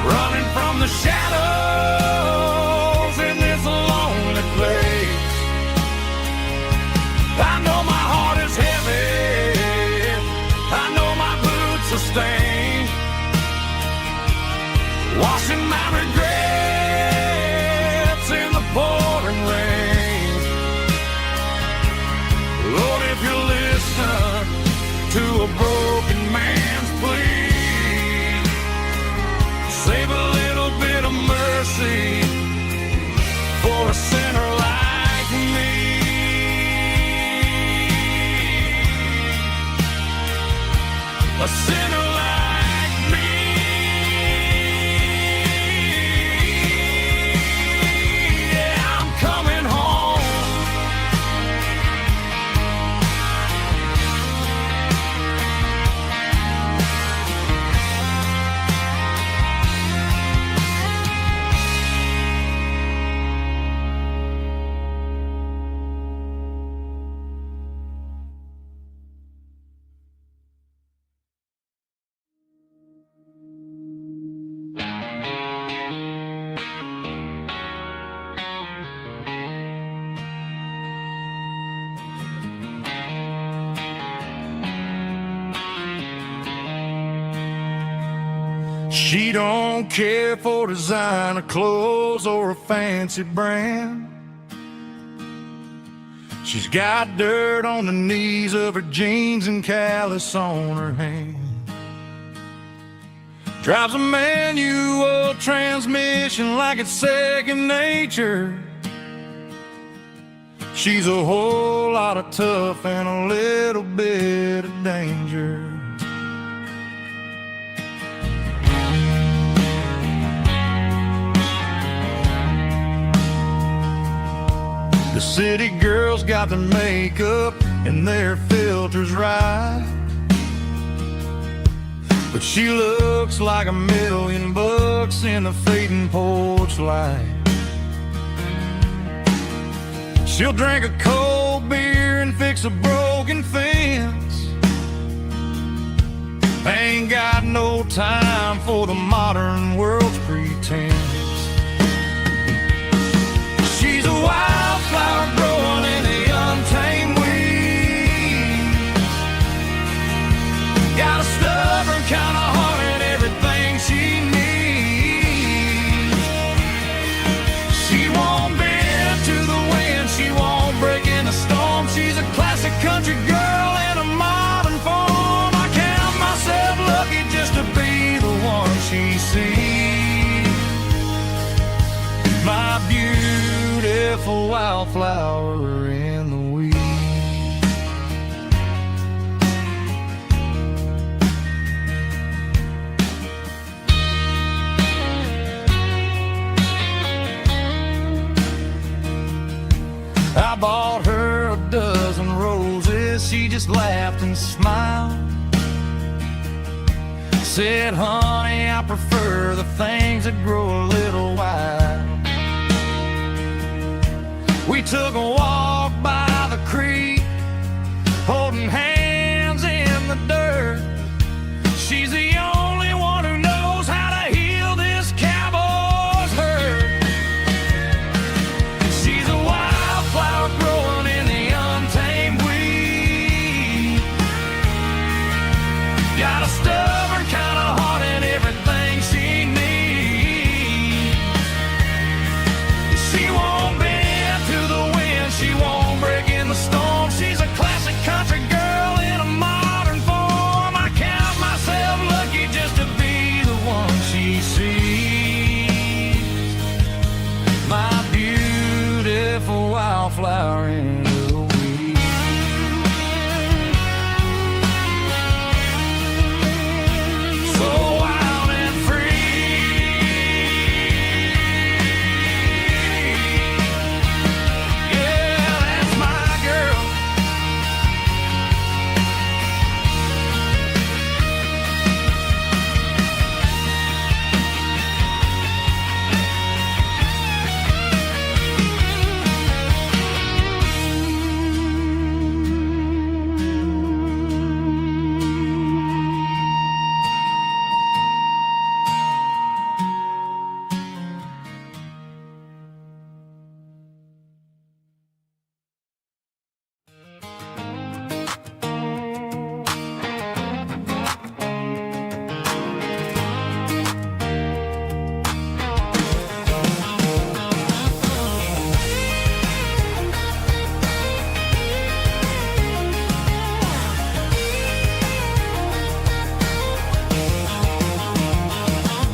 Speaker 2: running from the shadows in this lonely place. I know my heart is heavy, I know my boots are stained, washing my regrets in the pouring rain. Lord, if you're listening to a broken man's plea, save a little bit of mercy for a sinner like me. a sinner like me. Yeah, I'm coming home. She don't care for designer clothes or a fancy brand. She's got dirt on the knees of her jeans and callus on her hand. Drives a manual transmission like it's second nature. She's a whole lot of tough and a little bit of danger. The city girls got their makeup and their filters right, but she looks like $1,000,000 in the fading porch light. She'll drink a cold beer and fix a broken fence. Ain't got no time for the modern world's pretense. She's a wildflower growing in the untamed weeds. Got a stubborn kind of heart and everything she needs. She won't bend to the wind, she won't break in the storm. She's a classic country girl in a modern form. I count myself lucky just to be the one she sees. My beautiful wildflower in the weeds. I bought her a dozen roses, she just laughed and smiled. Said, honey, I prefer the things that grow a little wild. We took a walk by the creek, holding hands in the dirt. She's the only one who knows how to heal this cowboy's hurt. She's a wildflower growing in the untamed weed. Got a stubborn kind of heart and everything she needs. She won't bend to the wind, she won't break in the storm. She's a classic country girl in a modern form. I count myself lucky just to be the one she sees. My beautiful wildflower in the weeds. So wild and free. Yeah, that's my girl.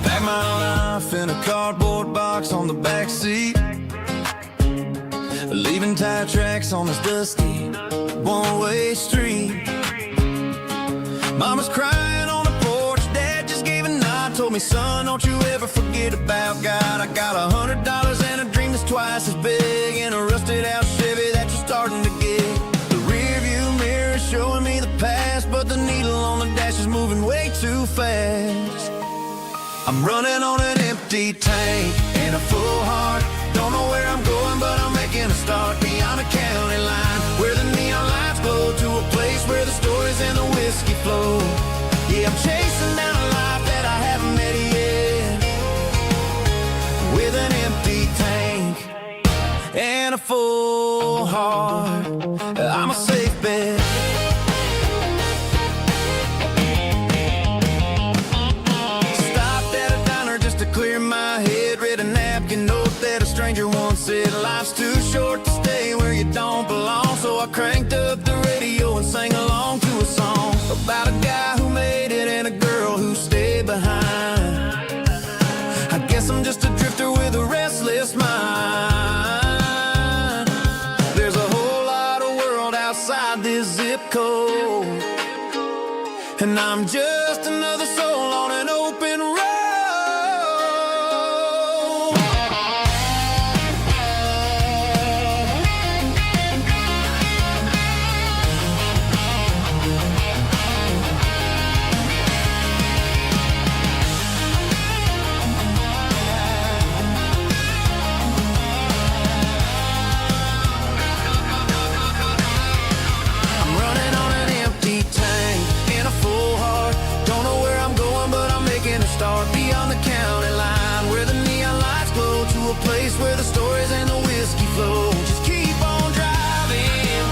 Speaker 2: Pack my life in a cardboard box on the back seat, leaving tire tracks on this dusty one-way street. Mama's crying on the porch, Dad just gave a nod. Told me, son, don't you ever forget about God. I got $100 and a dream that's twice as big, and a rusted out Chevy that you're starting to get. The rear view mirror is showing me the past, but the needle on the dash is moving way too fast. I'm running on an empty tank and a full heart. Don't know where I'm going, but I'm making a start. Beyond the county line, where the neon lights glow, to a place where the stories and the whiskey flow. Yeah, I'm chasing down a life that I haven't met yet, with an empty tank and a full heart. I'm a safe bet. Clear my head, read a napkin note that a stranger once said. Life's too short to stay where you don't belong. So I cranked up the radio and sang along to a song about a guy who made it and a girl who stayed behind. I guess I'm just a drifter with a restless mind. There's a whole lot of world outside this zip code, and I'm just another soul on an open road. Start beyond the county line, where the neon lights glow, to a place where the stories and the whiskey flow. Just keep on driving,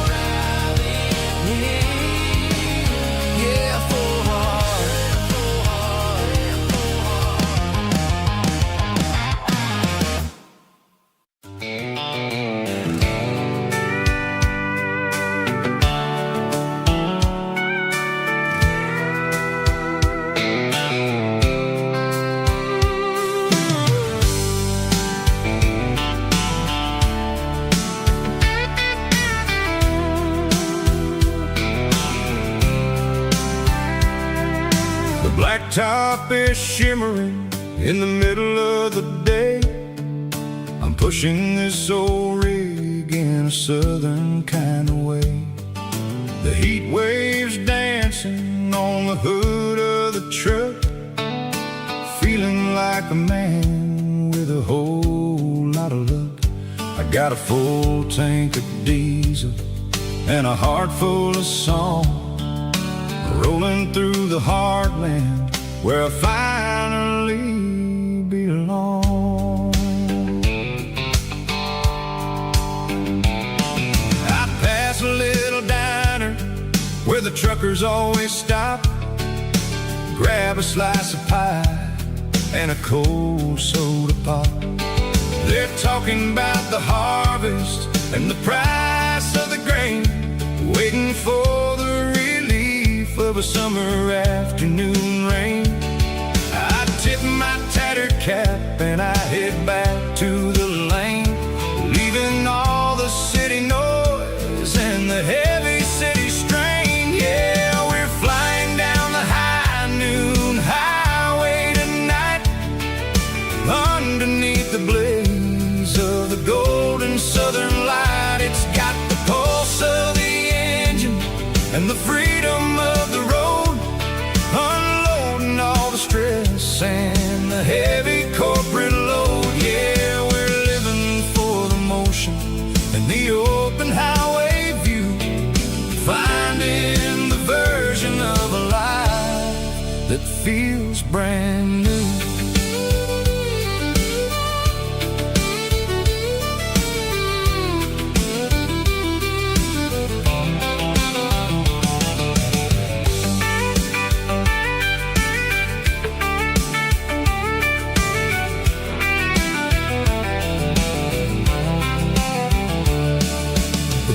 Speaker 2: yeah, full heart, full heart, full
Speaker 3: Blacktop is shimmering in the middle of the day. I'm pushing this old rig in a southern kind of way. The heat waves dancing on the hood of the truck, feeling like a man with a whole lot of luck. I got a full tank of diesel and a heart full of song, rolling through the heartland where I finally belong. I pass a little diner where the truckers always stop, grab a slice of pie and a cold soda pop. They're talking about the harvest and the price of the grain, waiting for the relief of a summer afternoon rain. I tip my tattered cap and I head back to the lane, leaving all the city noise and the heavy city strain. Yeah, we're flying down the high noon highway tonight, underneath the blaze of the golden southern light. It's got the pulse of the engine and the freedom of the road, unloading all the stress and the heavy corporate load. Yeah, we're living for the motion and the open highway view, finding the version of a life that feels brand new.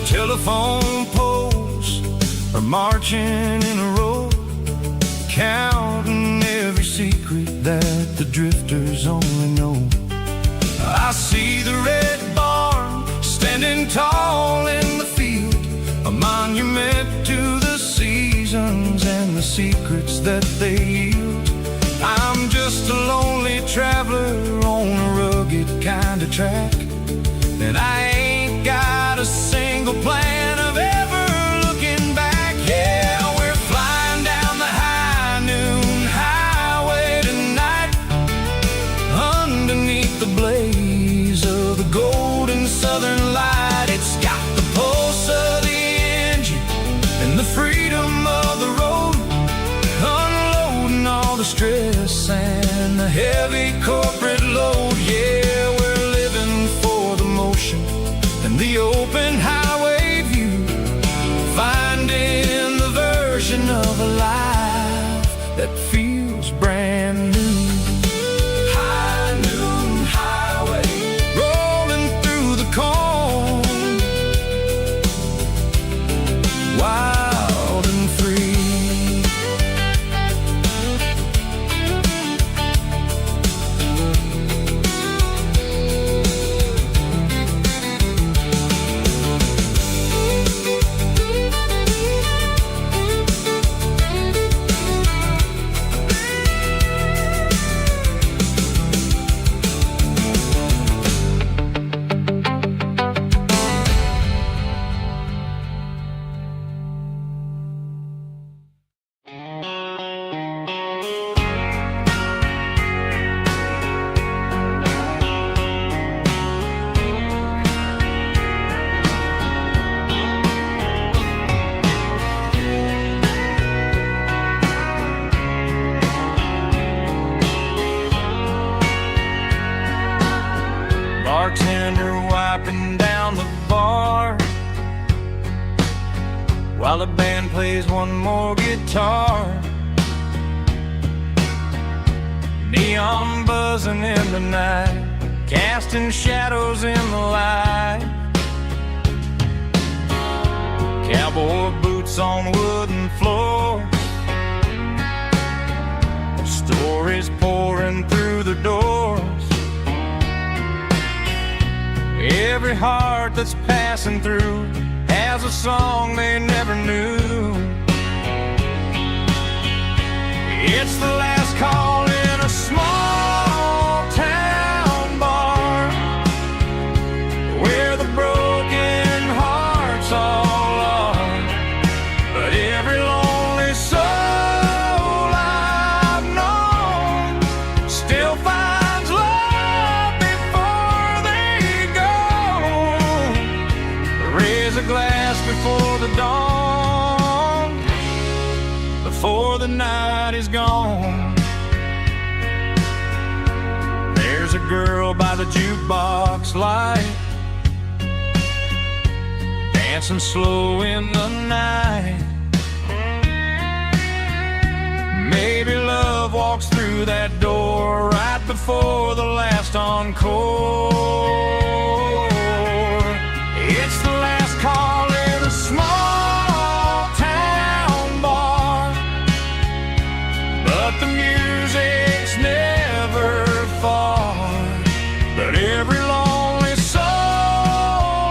Speaker 3: Telephone poles are marching in a row, counting every secret that the drifters only know. I see the red barn standing tall in the field, a monument to the seasons and the
Speaker 2: secrets that they yield. I'm just a lonely traveler on a rugged kind of track, and I ain't got a single plan of ever looking back. Yeah, we're flying down the high noon highway tonight, underneath the blaze of the golden southern light. It's got the pulse of the engine and the freedom of the road, unloading all the stress and the heavy corporate load. Yeah, we're living for the motion and the open highway view, finding the version of a life that feels brand new. High noon highway, rolling through the corn, wild and free. Bartender wiping down the bar while the band plays one more guitar. Neon buzzing in the night, casting shadows in the light. Cowboy boots on wooden floors, stories pouring through the doors. Every heart that's passing through has a song they never knew. It's the last call in a small town bar, where the broken hearts all are. But every lonely soul I've known still finds love before they go. Raise a glass before the dawn, before the night is gone. There's a girl by the jukebox light, dancing slow in the night. Maybe love walks through that door right before the last encore. It's the last call in a small town bar, but the music's never far. But every lonely soul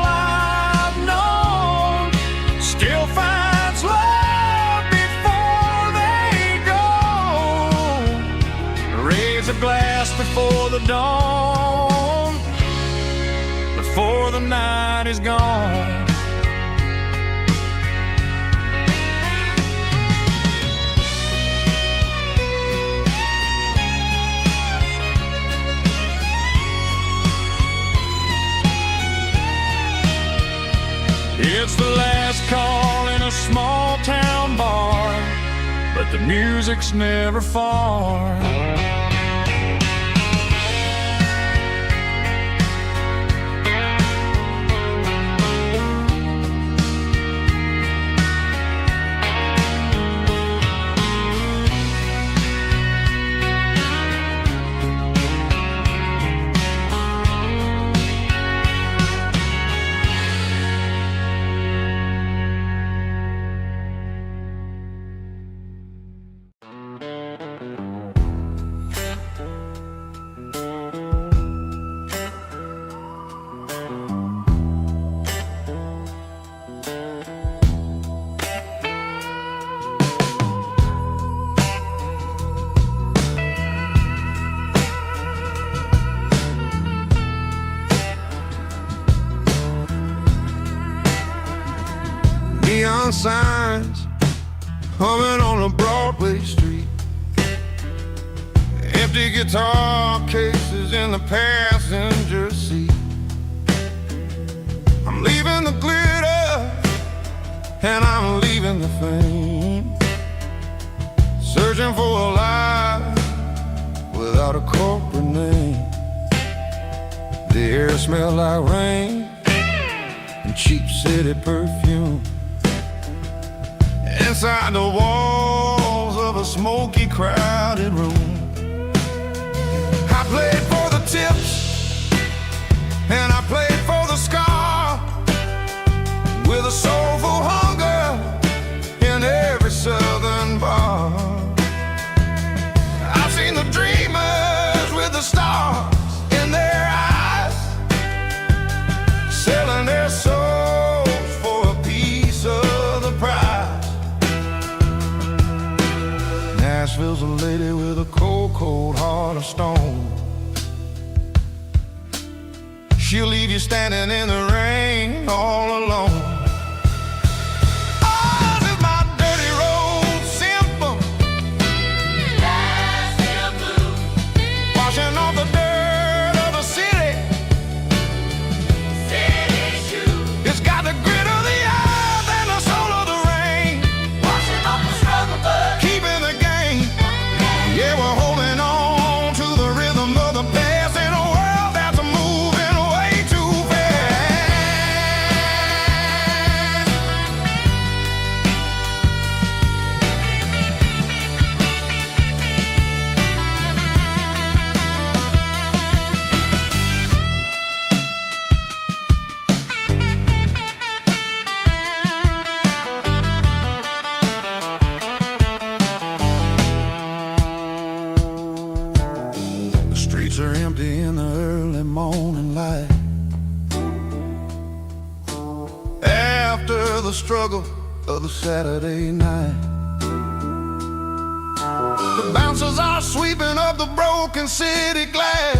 Speaker 2: I've known still finds love before they go. Raise a glass before the dawn, before the night is gone. It's the last call in a small town bar, but the music's never far. neon signs humming on a Broadway street. Empty guitar cases in the passenger seat. I'm leaving the glitter and I'm leaving the fame, searching for a life without a corporate name. The air smells like rain and cheap city perfume. Inside the walls of a smoky, crowded room, I played for the tips and I played for the scar, with a soulful hunger in every southern bar. I've seen the dreamers with the stars in their eyes, selling their souls for a piece of the prize. Nashville's a lady with a cold, cold heart of stone. She'll leave you standing in the rain all alone. Oh, this is my dirty road symphony, Nashville blues, washing off the dirt of the city, city shoes. It's got the grit of the earth and the soul of the rain, washing off the struggle but keeping the game. Yeah, we're holding on to the rhythm of the past in a world that's moving way too fast. The streets are empty in the early morning light, after the struggle of the Saturday night. The bouncers are sweeping up the broken city glass,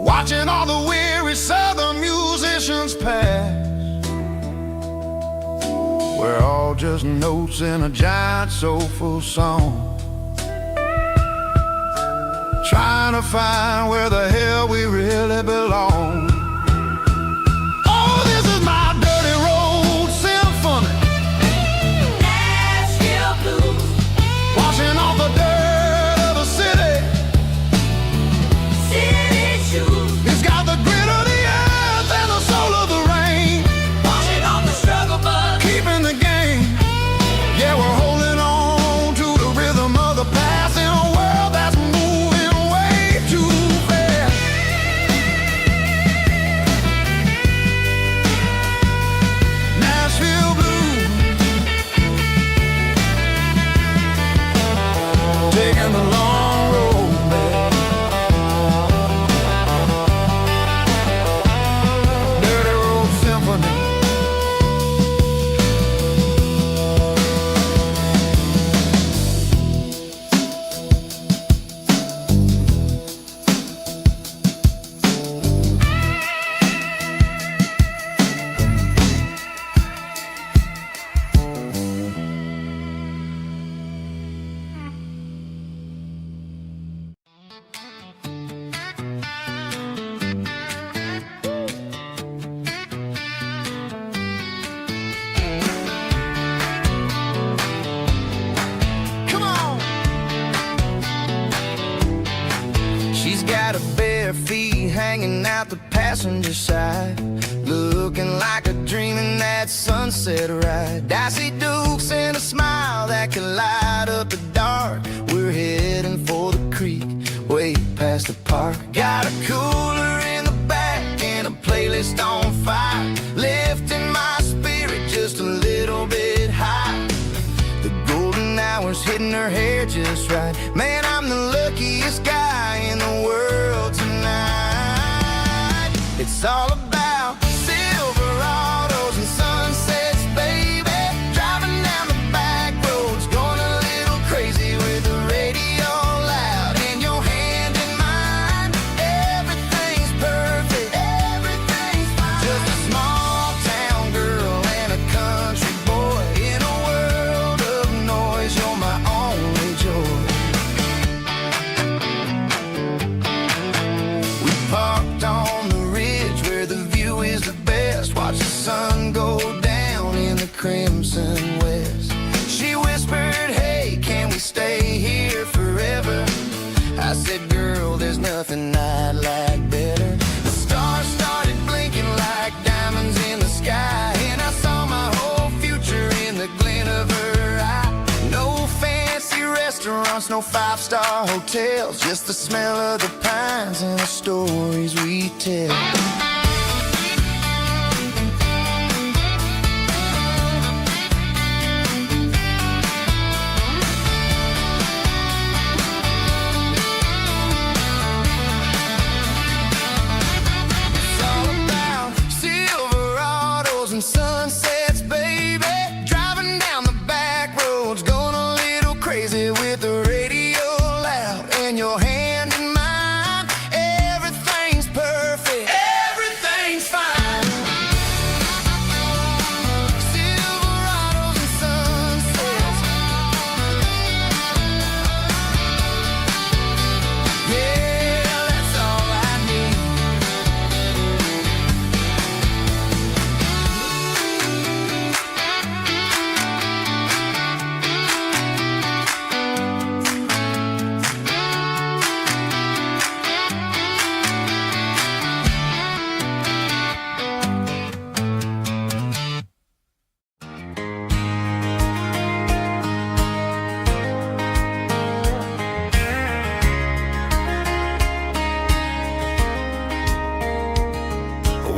Speaker 2: watching all the weary southern musicians pass. We're all just notes in a giant soulful song, trying to find where the hell we really belong. Oh, this is my dirty road symphony, Nashville blues, washing off the dirt of the city, city shoes. It's got the grit of the earth and the soul of the rain, washing off the struggle but keeping the game. Yeah, we're holding on to the rhythm of the past in a world that's moving way too fast. Nashville blues, taking the long road back. Dirty road symphony. Come on. She's got her bare feet hanging out the passenger side, looking like a dream in that sunset ride. Dicey dukes and a smile that can light up the dark. We're heading for the creek, way past the park. Got a cooler in the back and a playlist on fire, lifting my spirit just a little bit high. The golden hours hitting her hair just right. Man, I'm the luckiest guy in the world tonight. It's all about Silverados and sunsets, baby. Driving down the back roads, going a little crazy with the radio loud and your hand in mine. Everything's perfect, everything's fine. Just a small town girl house, no five-star hotels, just the smell of the pines and the stories we tell. It's all about Silverados and sunsets, baby. Driving down the back roads, going a little crazy with the radio loud and your hand in mine. Everything's perfect, everything's fine. Silverados and sunsets, yeah, that's all I need.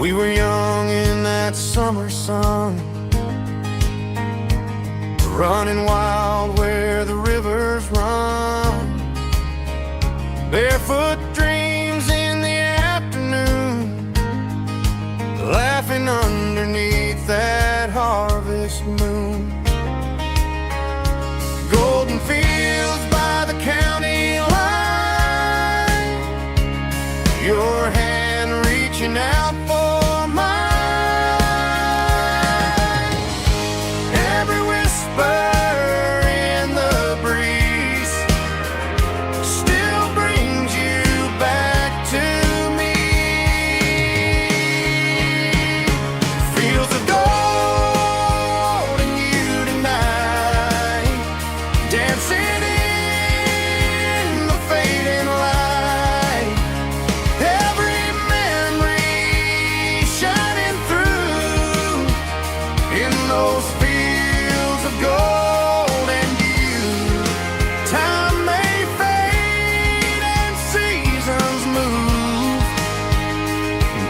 Speaker 2: We were young in that summer sun, running wild where the rivers run. Barefoot dreams in the afternoon, laughing underneath that harvest moon. Golden fields by the county line, your hand reaching out for mine. Every whisper in the breeze still brings you back to me. Fields of gold and you tonight, dancing in the fading light. Every memory shining through in those fields of gold and you. Time may fade and seasons move,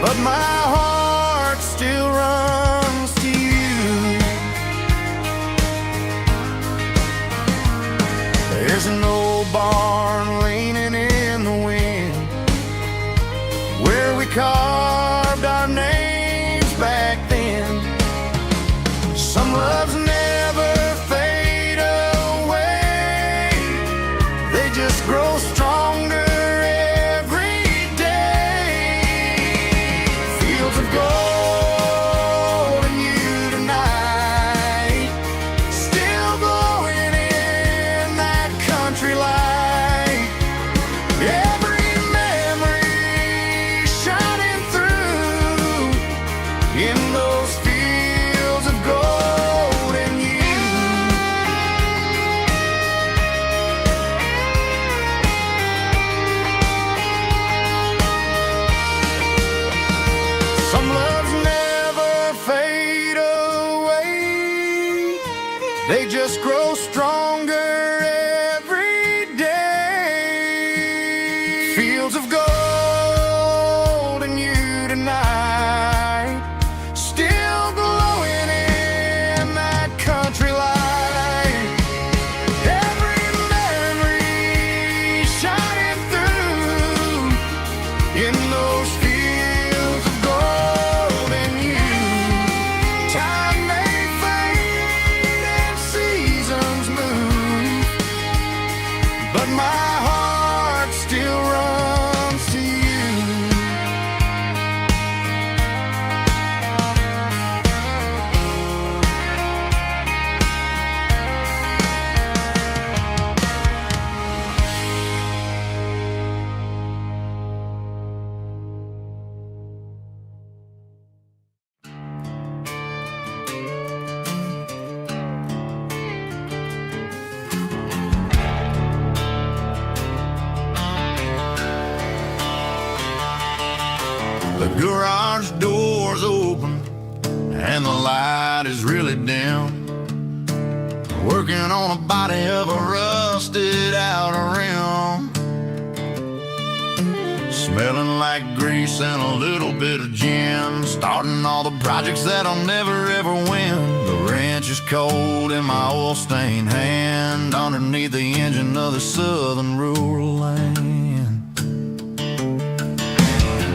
Speaker 2: but my heart still runs to you. There's an old barn leaning in the wind where we carved our names back then. Some loves never fade away, they just grow stronger every day. Fields of gold and you tonight, still glowing in that country light. Every memory shining through in those fields of gold and you. Some loves never fade away, they just grow stronger every day. Fields of gold and you tonight, still glowing in that country light. Every memory shining through in those fields of gold and you. Time may fade and seasons move, but my heart still runs to you. The garage door's open and the light is really dim. Working on a body of a rust rusted out rim, smelling like grease and a little bit of gin, starting all the projects that I'll never ever win. The wrench is cold in my oil-stained hand, underneath the engine of the southern rural land.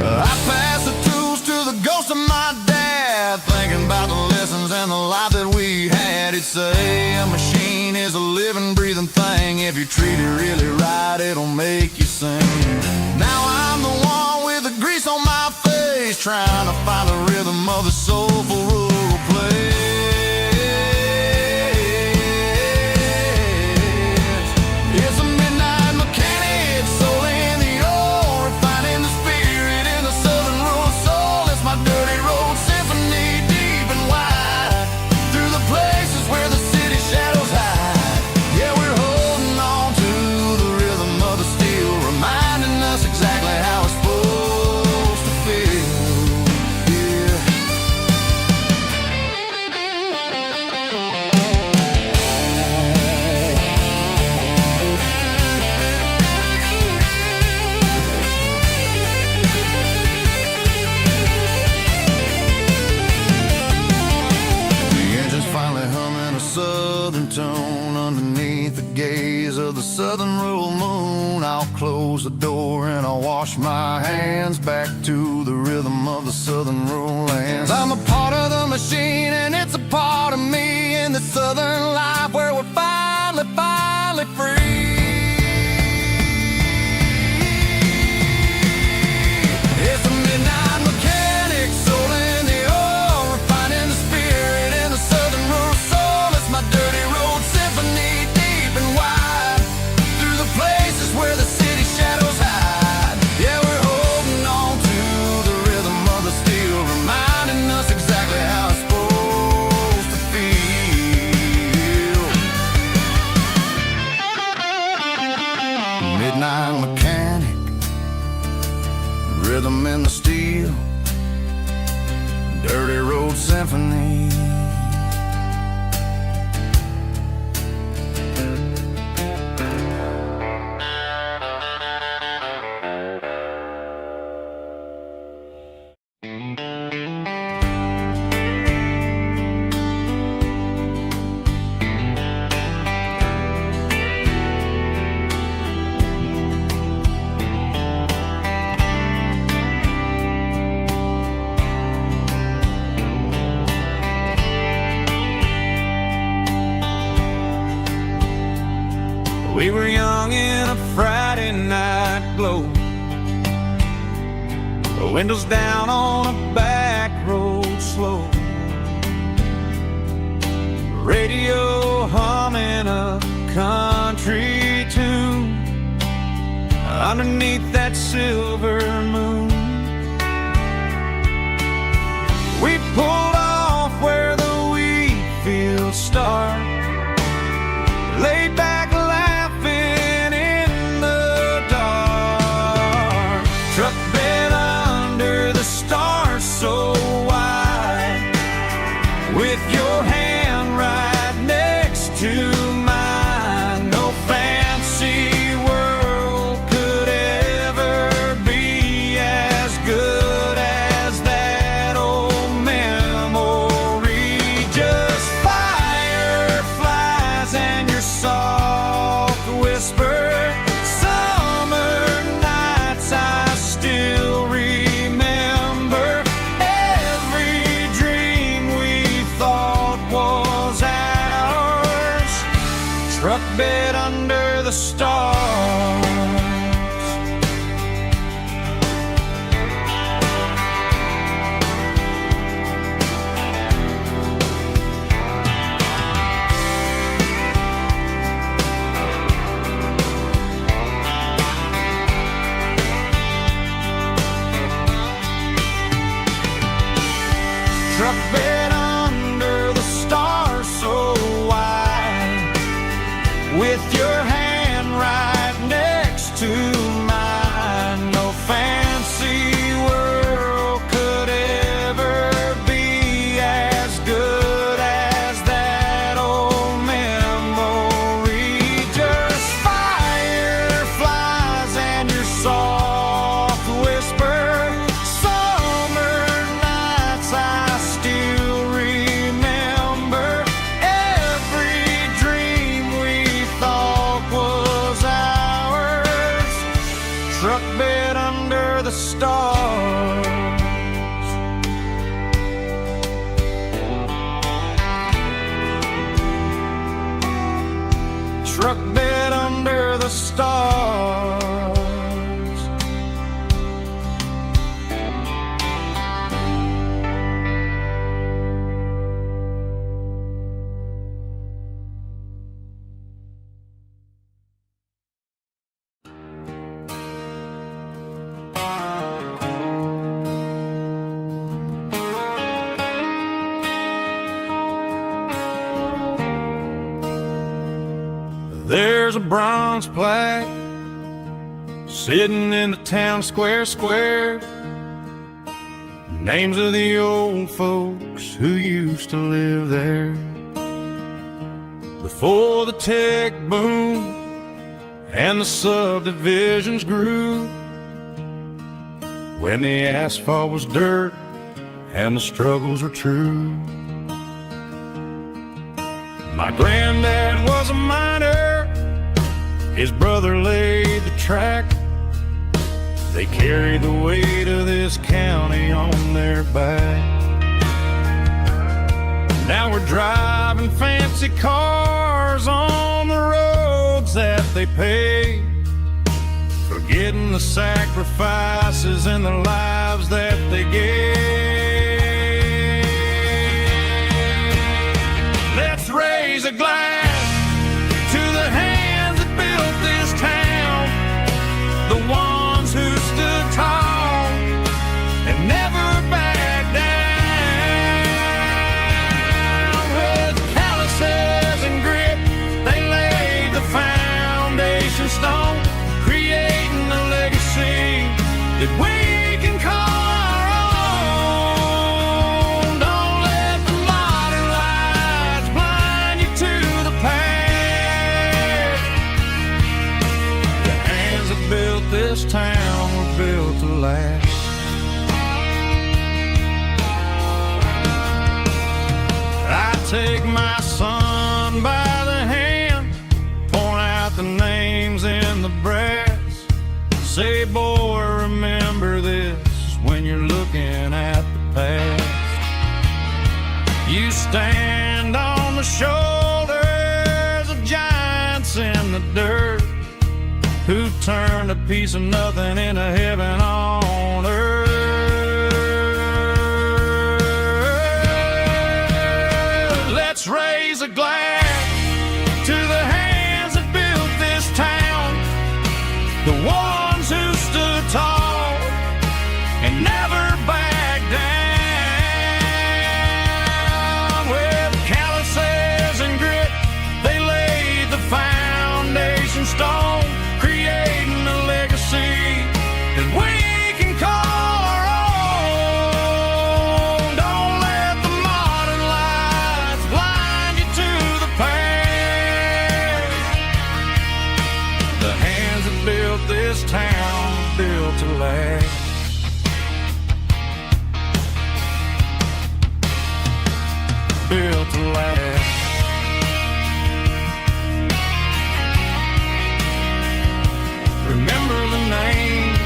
Speaker 2: I pass the tools to the ghost of my dad, thinking about the lessons and the life that we had. He'd say a machine is a living, breathing thing. If you treat it really right, it'll make you sing. Now I'm the one with the grease on my face, trying to find the rhythm of the soulful rural place. It's a midnight mechanic, soul in the ore, refining the spirit in the southern rural soul. It's my dirty road symphony, deep and wide, through the places where the city shadows hide. Yeah, we're holding on to the rhythm of the steel, reminding us exactly how it's supposed to feel. Yeah. The engine's finally humming a southern tone underneath the gaze of the southern rural moon. I'll close the door and I'll wash my hands back to the rhythm of the southern rural lands. I'm a part of the machine and it's a part of me in the southern life where we're finally free. It's a midnight mechanic, soul in the ore, refining the spirit in the southern rural soul. It's my dirty road symphony, deep and wide, through the places where the city shadows hide. Yeah, we're holding on to the rhythm of the steel, reminding us exactly how it's supposed to feel. Midnight mechanic, rhythm in the steel, dirty road symphony.
Speaker 3: We were young in a Friday night glow, the windows down on a back road slow, radio humming a country tune underneath that silver moon. We pulled off where the wheat fields start, laid back laughing in the dark, truck bed under the stars so wide, with your hand right next to mine. No fancy world could ever be as good as that old memory. Just fireflies and your soft whisper. Summer nights I still remember. Every dream we thought was ours, truck bed under the stars. Truck bed under the stars so wide, with your hand right next to mine. No fancy world could ever be as good as that old memory. Just truck bed under the stars. There's a bronze plaque sitting in the town square. Names of the old folks who used to live there. Before the tech boom and the subdivisions grew, when the asphalt was dirt and the struggles were true. My granddad was a miner, his brother laid the track. They carried the weight of this county on their back. Now we're driving fancy cars on the roads that they paved, forgetting the sacrifices and the lives that they gave. Let's raise a glass to the hands that built this town, the ones who stood tall and never backed down. With calluses and grit, they laid the foundation stone, creating a legacy that we can call our own. Don't let the modern lights blind you to the past. The hands that built this town were built to last. I take my son by the hand, point out the names in the brass. Say, boy, remember this when you're looking at the past. You stand on the shoulders of giants in the dirt, who turned a piece of nothing into heaven on earth. Let's raise a glass to the hands that built this town, the ones who stood tall and never backed down. With calluses and grit, they laid the foundation stone, creating a legacy that we can call our own. Don't let the modern lights blind you to the past. The hands that built this town built to last. Built to last. Remember the names.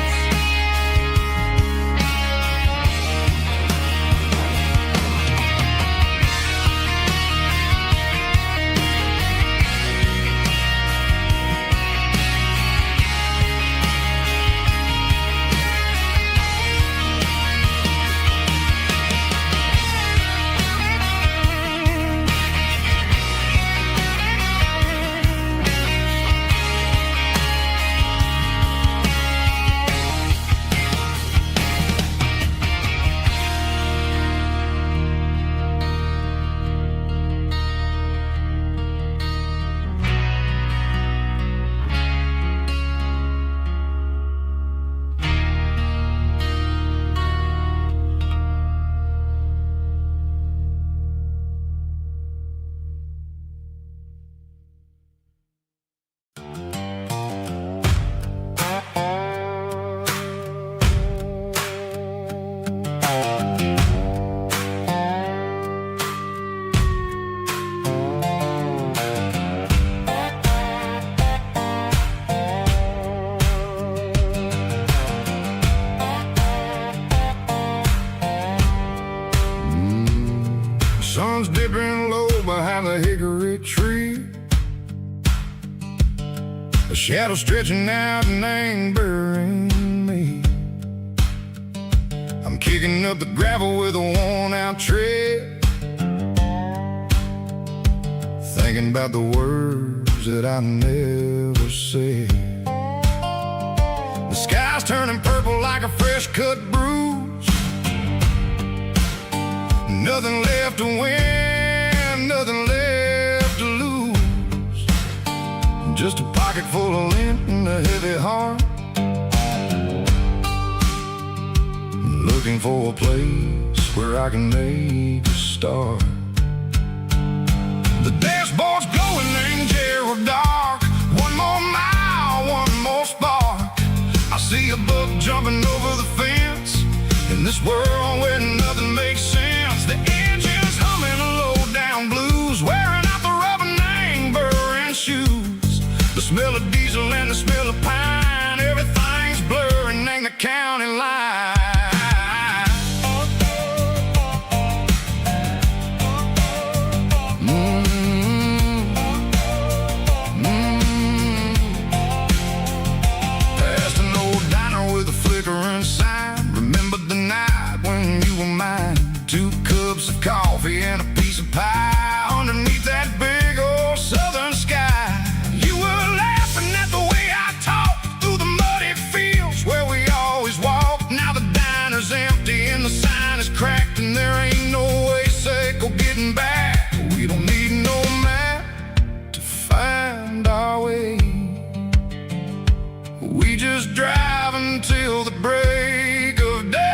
Speaker 3: Sun's dipping low behind the hickory tree.
Speaker 2: A shadow stretching out and ain't burying me. I'm kicking up the gravel with a worn-out tread, thinking about the words that I never said. The sky's turning purple like a fresh-cut bruise. Nothing left to win, nothing left to lose. Just a pocket full of lint and a heavy heart, looking for a place where I can make a start. The dashboard's glowing, ain't Gerald dark. One more mile, one more spark. I see a buck jumping over the fence in this world where nothing makes sense. The engine's humming a low-down blues, wearing out the rubber name, burring shoes. The smell of diesel and the smell of pine, everything's blurring, ain't the county line. Coffee and a piece of pie underneath that big old southern sky. You were laughing at the way I talked through the muddy fields where we always walked. Now the diner's empty and the sign is cracked, and there ain't no way safe or getting back. We don't need no map to find our way. We just drive until the break of day.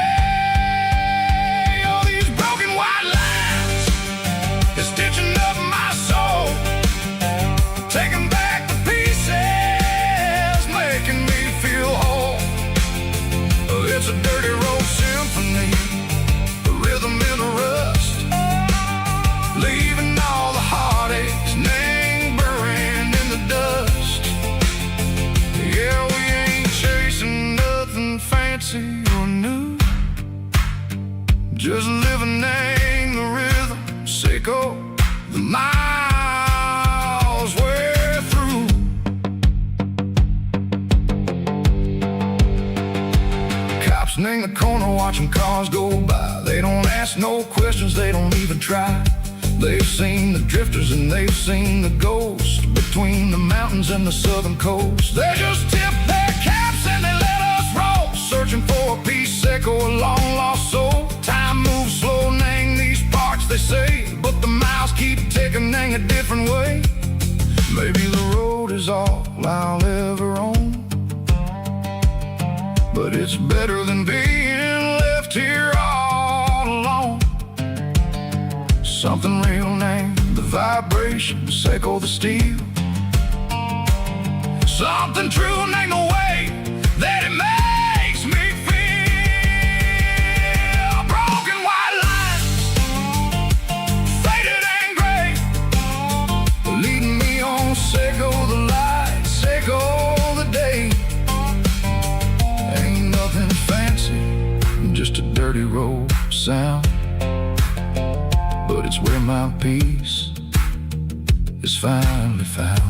Speaker 2: It's a dirty road symphony, the rhythm in the rust, leaving all the heartaches, name burning in the dust. Yeah, we ain't chasing nothing fancy or new, just living in the rhythm, sicko, the miles we're through. In the corner watching cars go by, they don't ask no questions, they don't even try. They've seen the drifters and they've seen the ghosts between the mountains and the southern coast. They just tip their caps and they let us roll, searching for a piece sick or a long lost soul. Time moves slow, nang these parts they say, but the miles keep ticking, nang a different way. Maybe the road is all I'll ever own, but it's better than being left here all alone. Something real named the vibration, echo the steel. Something true named the way that it makes me feel. Broken white lines, faded and gray, leading me on, echo the light, echo the day. Just a dirty road sound, but it's where my peace is finally found.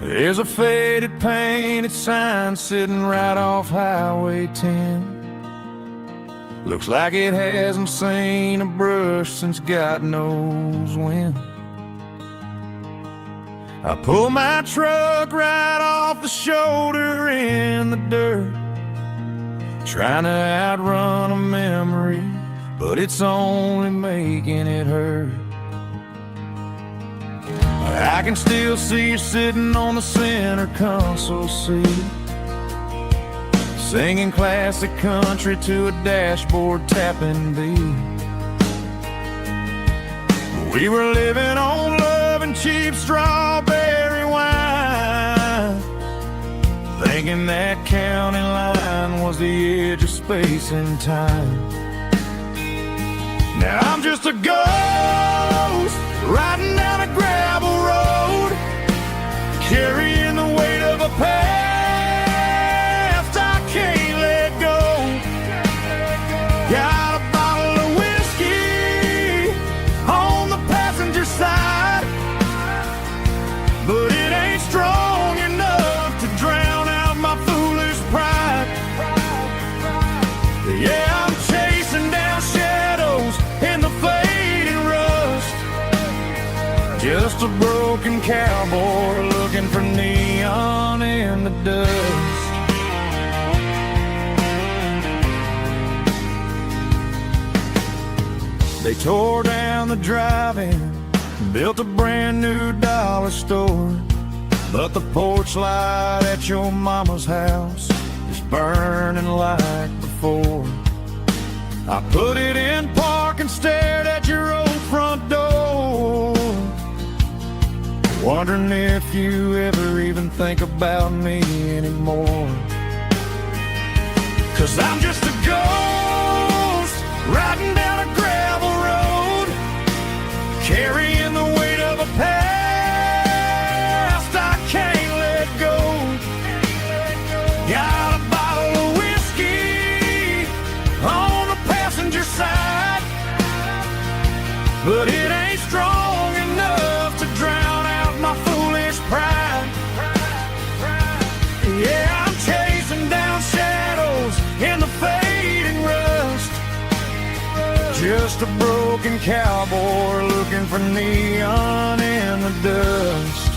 Speaker 3: There's a faded painted sign sitting right off Highway 10. Looks like it hasn't seen a brush since God knows when. I pull my truck right off the shoulder in the dirt, trying to outrun a memory, but it's only making it hurt. I can still see you sitting on the center console seat,
Speaker 1: singing classic country to a dashboard tapping beat. We were living on love and cheap strawberry wine, thinking that county line was the edge of space and time. Now I'm just a ghost riding down a gravel road, carrying the weight of a past I can't let go. Got a bottle of whiskey on the passenger side, but it ain't strong enough to drown out my foolish pride. Yeah, I'm chasing down shadows in the fading rust, just a broken cowboy looking for neon in the dust. They tore down the drive-in, built a brand new dollar store, but the porch light at your mama's house is burning like before. I put it in park and stared at your old front door, wondering if you ever even think about me anymore. 'Cause I'm just a ghost riding down a gravel road, carrying the weight of a past I can't let go. Got a bottle of whiskey on the passenger side, but it ain't strong enough to drown out my foolish pride. Yeah, I'm chasing down shadows in the fading rust, just a broken cowboy looking for neon in the dust.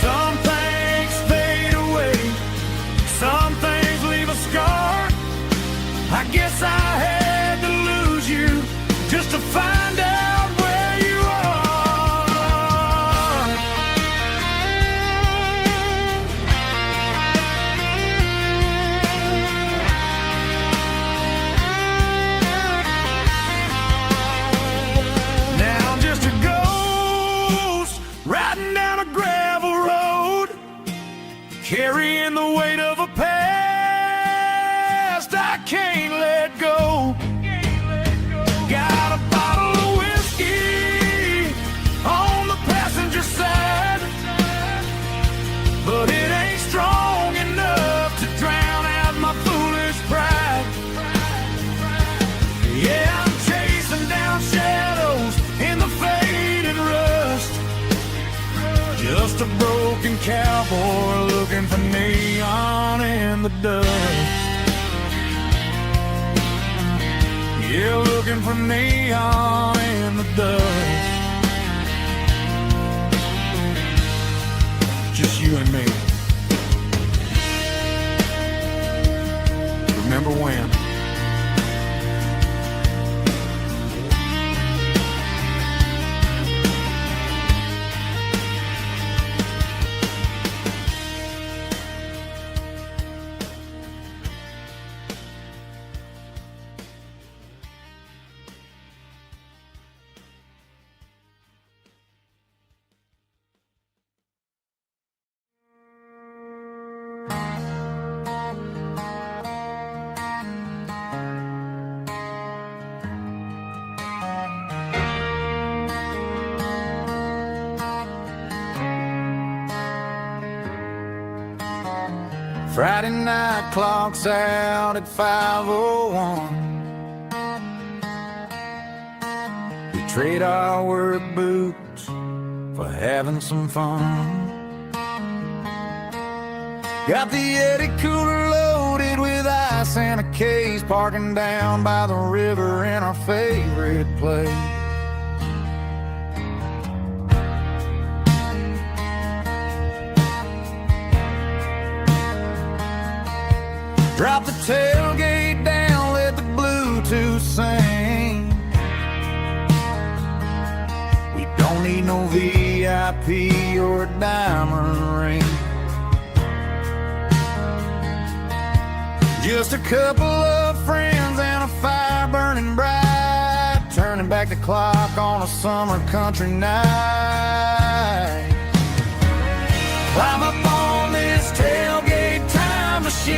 Speaker 1: Some things fade away, some things leave a scar. I guess I had to lose you just to find out where you are. Now I'm just a ghost riding down a gravel road, carrying the weight of a past I can't let go. Got a bottle of whiskey on the passenger side, but it ain't strong enough to drown out my foolish pride. Yeah, I'm chasing down shadows in the faded rust, just a broken cowboy looking for neon in the dust. Yeah, looking for neon in the dust. Just you and me. Remember when? Friday night clock's out at 5:01. We trade our work boots for having some fun. Got the Yeti cooler loaded with ice and a case, parking down by the river in our favorite place. Drop the tailgate down, let the Bluetooth sing. We don't need no VIP or a diamond ring. Just a couple of friends and a fire burning bright, turning back the clock on a summer country night. Climb up on this tailgate time machine,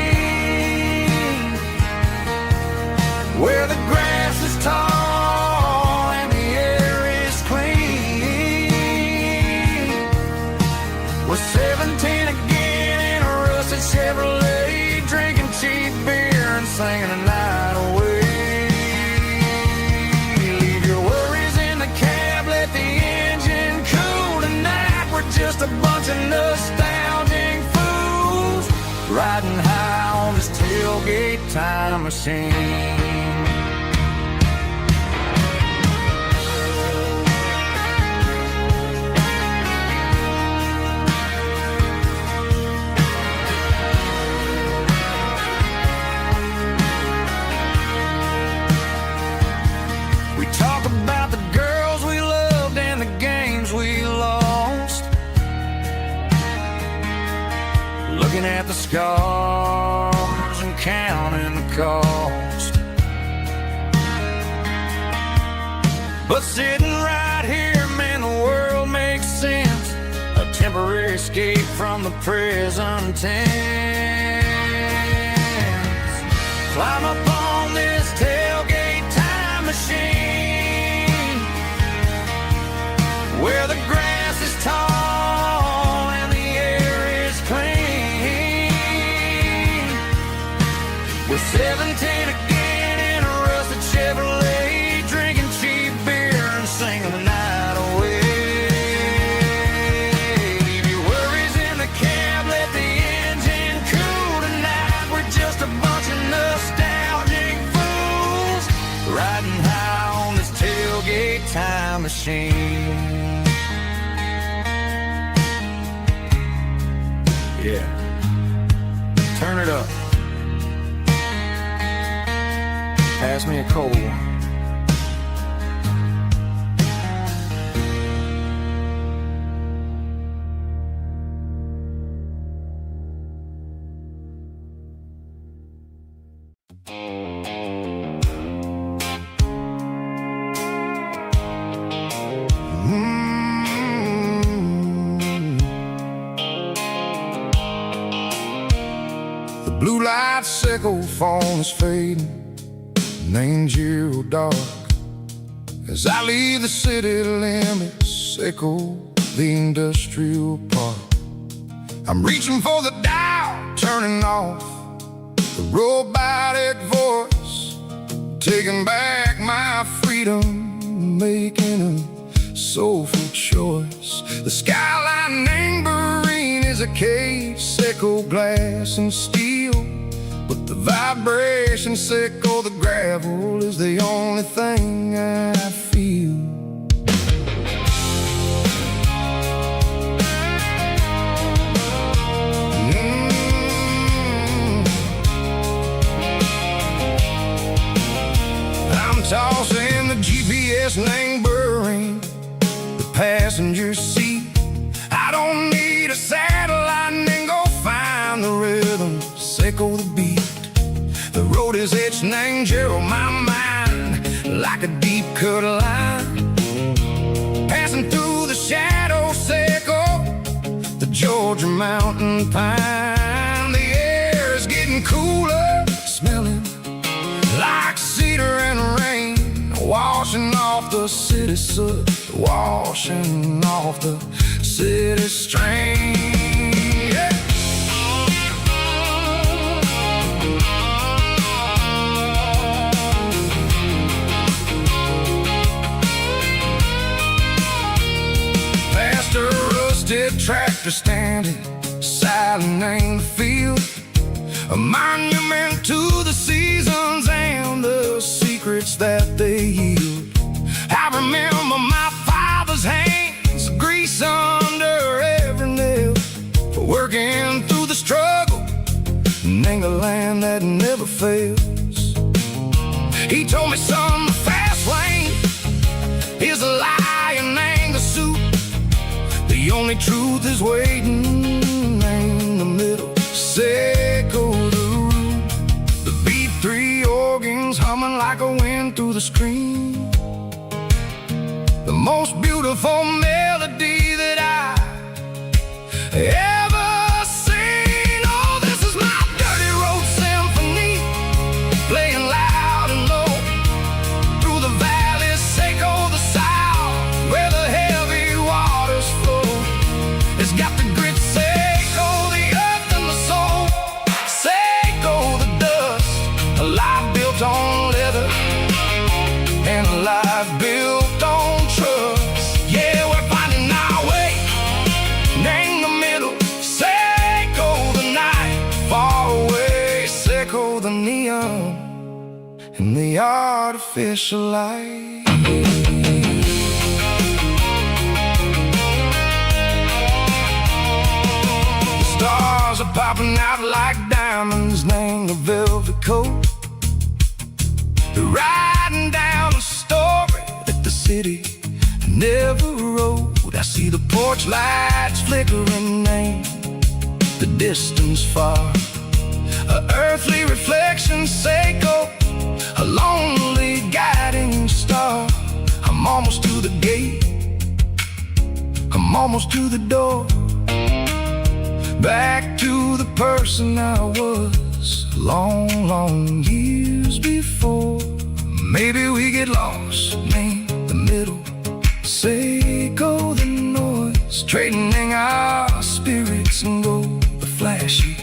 Speaker 1: where the grass is tall and the air is clean. We're 17 again in a rusted Chevrolet, drinking cheap beer and singing the night away. Leave your worries in the cab, let the engine cool tonight. We're just a bunch of nostalgic fools, riding high on this tailgate time machine. Talk about the girls we loved and the games we lost, looking at the scars and counting the cost. But sitting right here, man, the world makes sense, a temporary escape from the present tense. Climb up on this tailgate time machine, where the grass is tall and the air is clean. We're 17 again in a rusted Chevrolet, drinking cheap beer and singing the night away. Leave your worries in the cab, let the engine cool tonight. We're just a bunch of nostalgic fools, riding high on this tailgate time machine. Yeah, turn it up. Pass me a cold one.
Speaker 2: Blue light sickle phone is fading, name's you dark. As I leave the city limits, sickle the industrial park. I'm reaching for the dial, turning off the robotic voice, taking back my freedom, making a soulful choice. The skyline neighboring is a cave, sickle glass and steel, but the vibration sickle, the gravel is the only thing I feel. I'm tossing the GPS neighboring the passenger seat. I don't need a satellite and go find the rhythm, sickle the beat. The road is etched and angel on my mind like a deep cut line, passing through the shadow sickle, the Georgia mountain pine. The air is getting cooler, smelling like cedar and rain, washing off the city soot, washing off the city strain. Yeah. Past a rusted tractor standing silent in the field, a monument to the seasons and the secrets that they yield. I remember my father's hands, grease under every nail, for working through the struggle and the land that never fails. He told me, son, the fast lane is a lie and ain't the suit. The only truth is waiting in the middle, sickle the root. The through the screen. The most beautiful melody that I ever seen. Oh, this is my dirty road symphony, playing loud and low through the valleys, Seiko the south, where the heavy waters flow. It's got the grit, Seiko the earth and the soul, Seiko the dust, a life built on leather and a life built on trust. Yeah, we're finding our way in the middle, Seiko the night, far away, Seiko the neon and the artificial light. The stars are popping out like diamonds, laying a velvet coat. They're riding down a story that the city never wrote. I see the porch lights flickering in the distance far, a earthly reflection, Seiko, a lonely guiding star. I'm almost to the gate, I'm almost to the door, back to the person I was long, long years before. Maybe we get lost in the middle, Seiko the noise, trading our spirits and go the flashy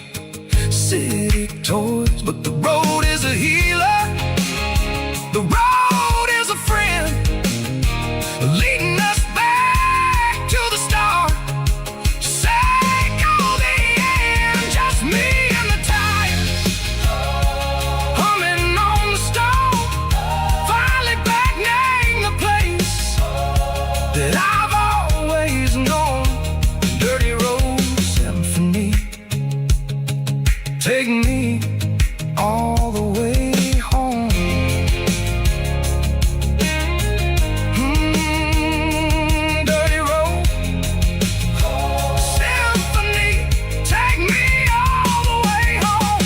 Speaker 2: city toys. But the road is a healer, the road is a friend, leading us back to the start, Seiko the end. Just me and the tires, humming on the stove, finally back near the place that I've always known. Dirty road symphony, take me all the way home. Dirty road symphony, take me all the way home.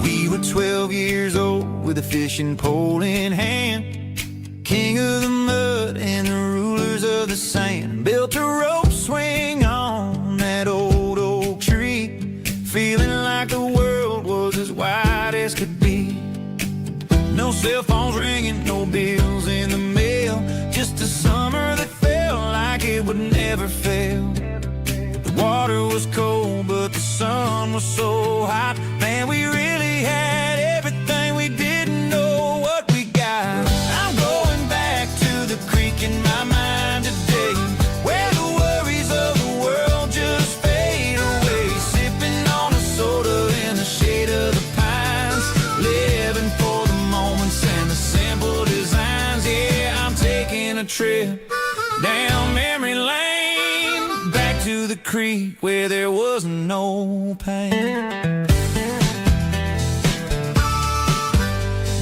Speaker 5: We were 12 years old with a fishing pole in hand, king of the mud and the rulers of the sand. Built a rope swing on that old oak tree, feeling like the world was as wide as could be. No cell phones ringing, no bills in the mail, just a summer that felt like it would never fail. The water was cold, but the sun was so hot. Man, we really had everything, we didn't know what we got. I'm going back to the creek in my mind today, where the worries of the world just fade away. Sipping on a soda in the shade of the pines, living for the moments and the simple designs. Yeah, I'm taking a trip down memory lane, back to the creek where there was no pain.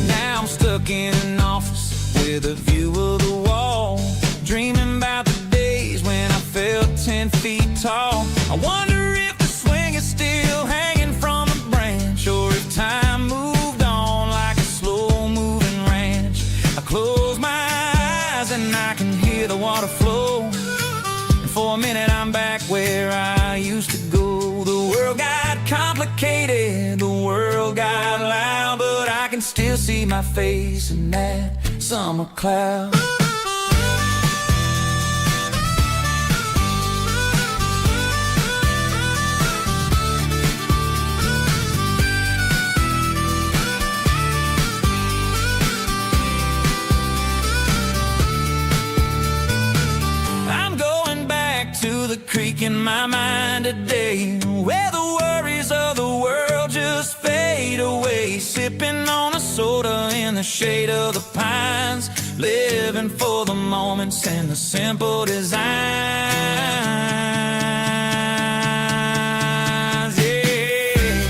Speaker 5: Now I'm stuck in an office with a view of the wall, dreaming about the days when I felt 10 feet tall. I wonder if the swing is still hanging from a branch, or if time moved on like a slow-moving ranch. I close my eyes and I can hear the water flow, and for a minute I'm back where I used to go. The world got complicated, the world got loud, but I can still see my face in that summer cloud. I'm going back to the creek in my mind today, where the worries of the world just fade away. Sipping on a soda soda in the shade of the pines, living for the moments and the simple designs. Yeah.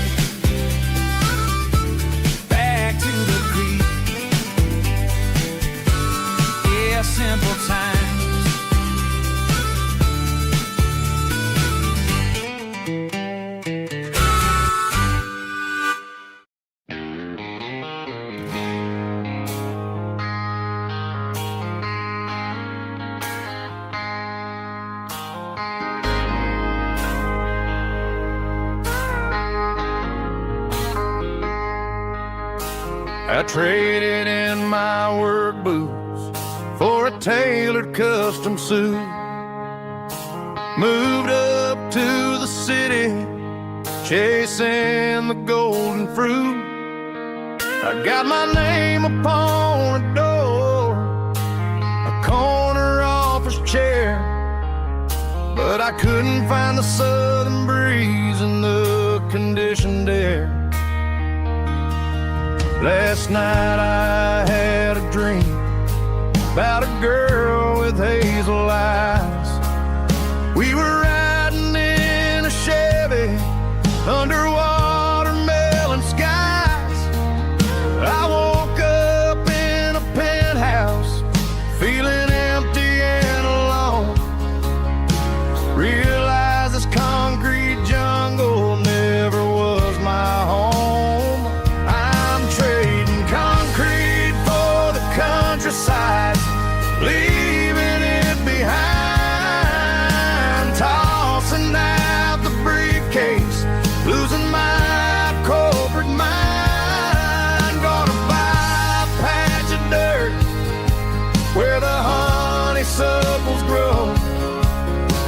Speaker 5: Back to the creek. Yeah, simple times.
Speaker 1: I traded in my work boots for a tailored custom suit. Moved up to the city, chasing the golden fruit. I got my name upon a door, a corner office chair, but I couldn't find the southern breeze in the conditioned air. Last night I had a dream about a girl with hazel eyes. We were riding in a Chevy under watermelon skies. I woke up in a penthouse feeling empty and alone. Realized this concrete jungle never was my home. Countryside, leaving it behind, tossing out the briefcase, losing my corporate mind. Gonna buy a patch of dirt where the honeysuckles grow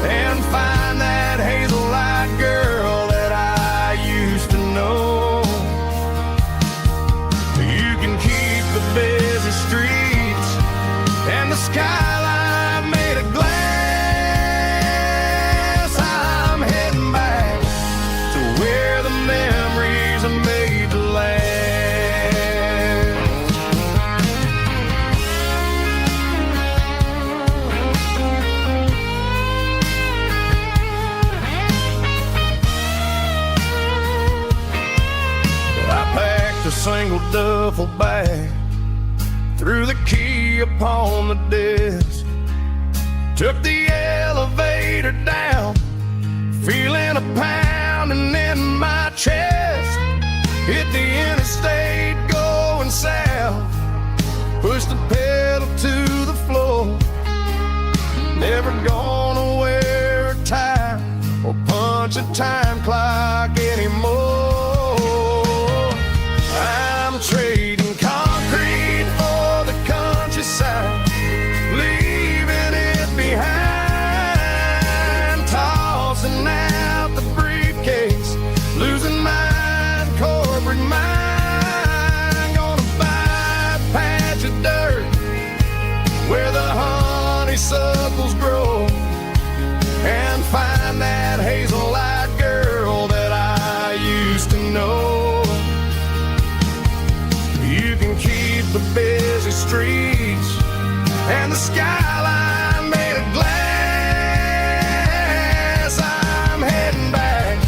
Speaker 1: and find that hazel-eyed girl that I used to know. You can keep the busy streets and the skyline made of glass. I'm heading back to where the memories are made to last. I packed a single duffel bag, threw the key upon the desk, took the elevator down, feeling a pounding in my chest. Hit the interstate going south, pushed the pedal to the floor. Never gonna wear a tie or punch a time clock anymore. I'm trading concrete for the countryside, leaving it behind, tossing out the briefcase, losing my corporate mind. Gonna buy a patch of dirt where the honeysuckles grow and find that hazel-eyed girl that I used to know. You can keep the busy streets and the skyline made of glass. I'm heading back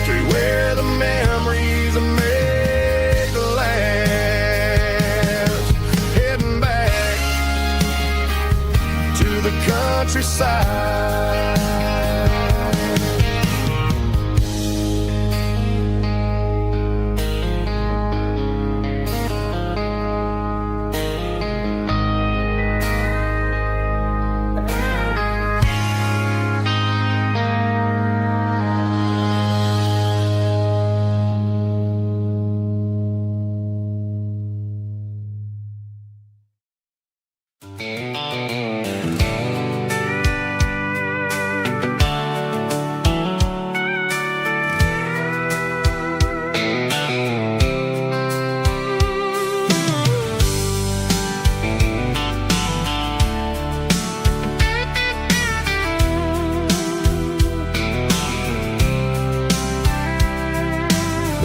Speaker 1: to where the memories are made to last. Heading back to the countryside.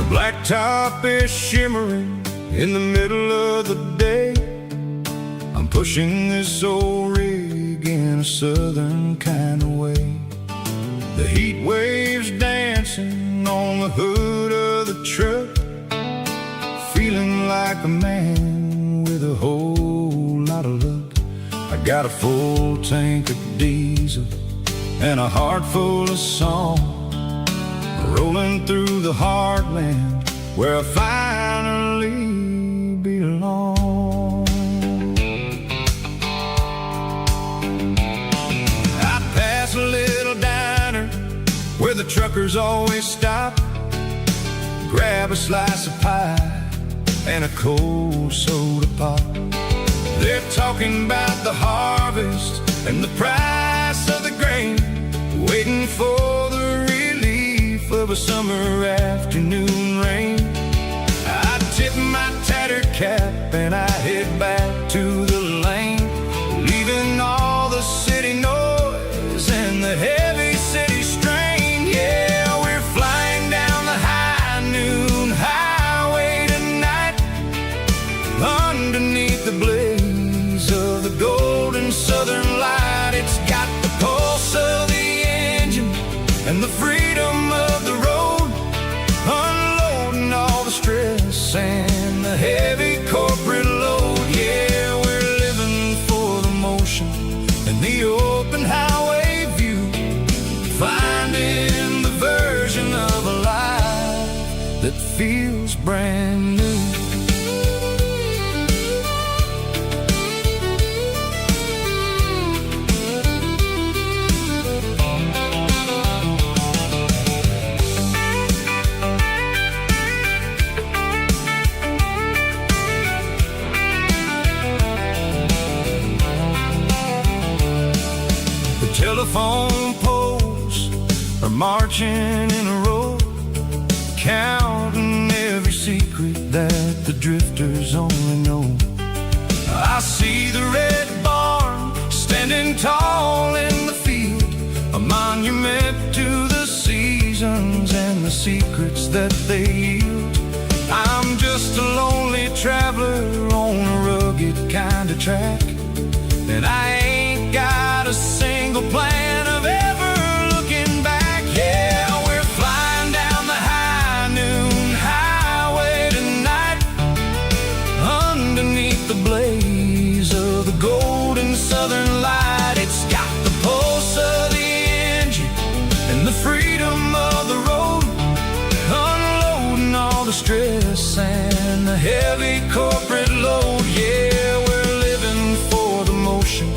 Speaker 2: Blacktop is shimmering In the middle of the day, I'm pushing this old rig in a southern kind of way. The heat waves dancing on the hood of the truck, feeling like a man with a whole lot of luck. I got a full tank of diesel and a heart full of song, rolling through the heartland where I finally belong. I pass a little diner where the truckers always stop, grab a slice of pie and a cold soda pop. They're talking about the harvest and the price of the grain, waiting for the relief of a summer afternoon rain. I tip my tattered cap and I head back to the lane, leaving all the city noise and the heavy city strain. Yeah, we're flying down the high noon highway tonight, underneath the blaze of the golden southern light. It's got the pulse of the engine and the freedom of the road, unloading all the stress and the heavy corporate load. Yeah, we're living for the motion and the open highway view, finding the version of a life that feels brand new. Telephone poles are marching in a row, counting every secret that the drifters only know. I see the red barn standing tall in the field, a monument to the seasons and the secrets that they yield. I'm just a lonely traveler on a rugged kind of track, and I ain't got a single plan of ever looking back. Yeah, we're flying down the high noon highway tonight, underneath the blaze of the golden southern light. It's got the pulse of the engine and the freedom of the road, unloading all the stress and the heavy corporate load. Yeah, we're living for the motion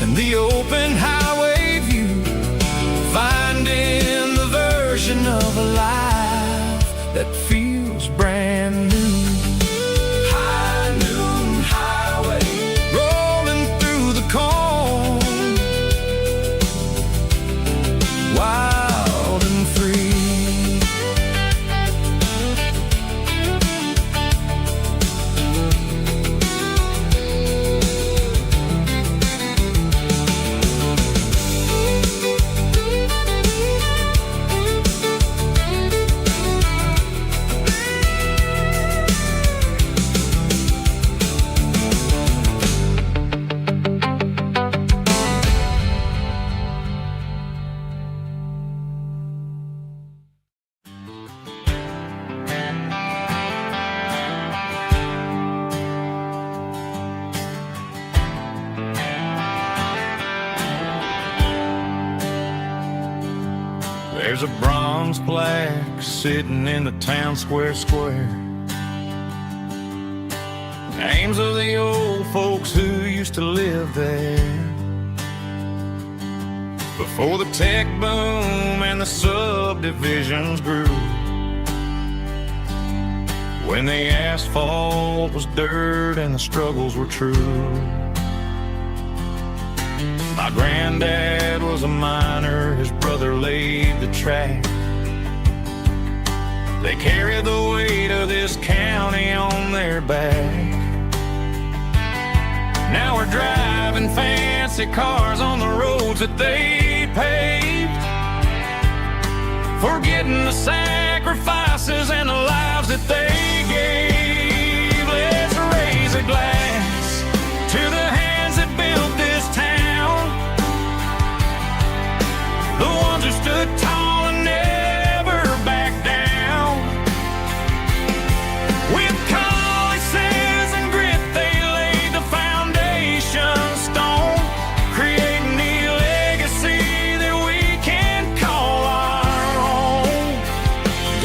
Speaker 2: and the open highway view, finding the version of a life that feels brand new. High noon highway, rolling through the corn, wild and free. There's a bronze plaque sitting in the town square. Names of the old folks who used to live there before the tech boom and the subdivisions grew, when the asphalt was dirt and the struggles were true. My granddad was a miner, his brother laid the track. They carried the weight of this county on their back. Now we're driving fancy cars on the roads that they paved, forgetting the sacrifices and the lives that they gave.
Speaker 3: glass to the hands that built this town, the ones who stood tall and never backed down. With calluses and grit, they laid the foundation stone, creating the legacy that we can call our own.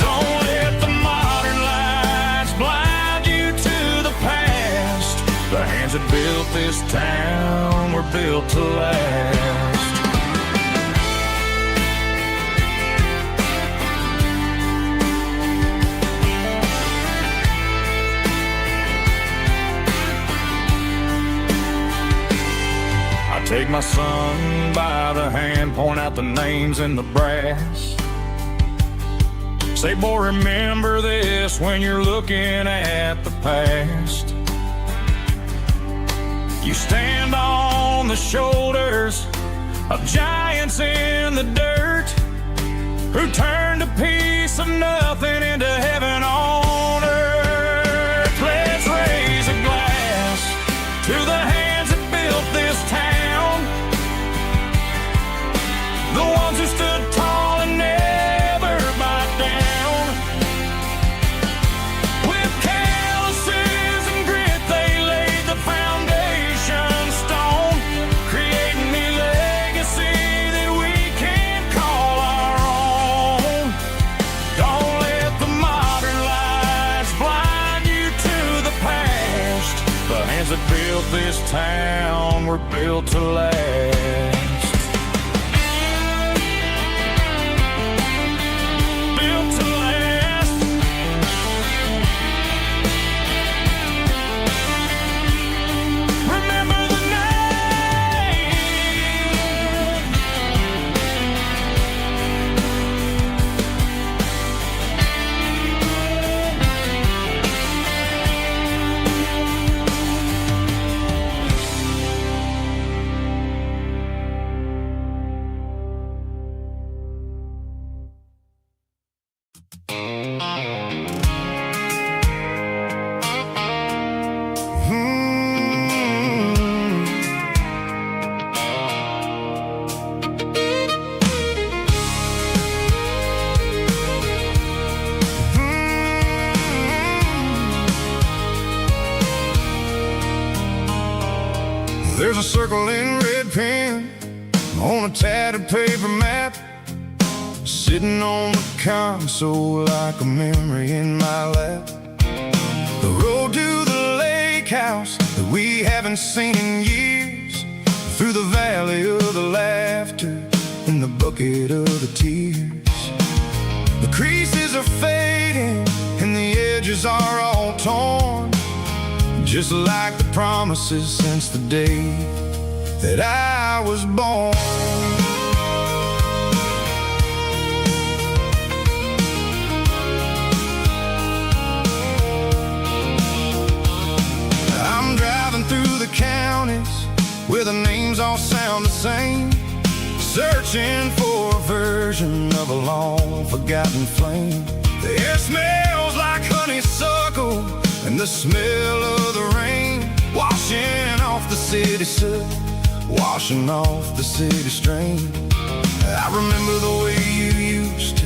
Speaker 3: Don't let the modern lights blind you to the past. The hands that built this town were built to last. Take my son by the hand, point out the names in the brass. Say, boy, remember this when you're looking at the past. You stand on the shoulders of giants in the dirt, who turned a piece of nothing into heaven on earth. Let's raise a glass to the hands that built this town, the ones who stood tall and never backed down. With calluses and grit, they laid the foundation stone, creating the legacy that we can call our own. Don't let the modern lights blind you to the past. The hands that built this town were built to last.
Speaker 2: There's a circle in red pen on a tattered paper map, sitting on the console like a memory in my lap. The road to the lake house that we haven't seen in years, through the valley of the laughter and the bucket of the tears. The creases are fading and the edges are all torn, just like the promises since the day that I was born. I'm driving through the counties where the names all sound the same, searching for a version of a long forgotten flame. The air smells like honeysuckle and the smell of the rain, washing off the city soot, washing off the city strain. I remember the way you used to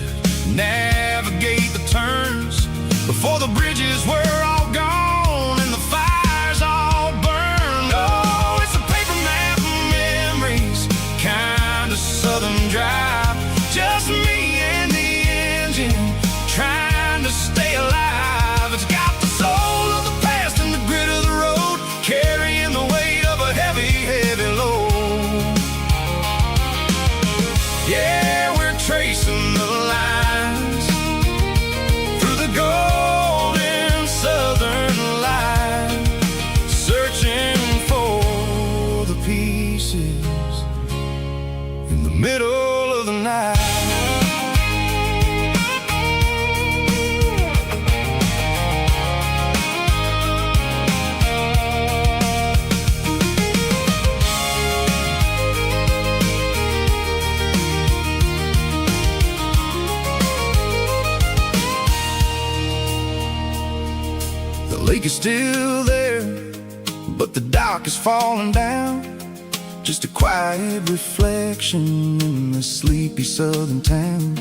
Speaker 2: navigate the turns before the bridges were all gone and the fires all burned. Oh, it's a paper map of memories, kind of southern drive, just me and the engine trying to stay alive. It's got the soul of the past and the grit of the road, carrying the weight of a heavy, heavy load. Yeah, we're tracing the lines through the golden southern light, searching for the pieces in the middle of the night. The lake is still there, but the dock is falling down. Just a quiet reflection in the sleepy southern town.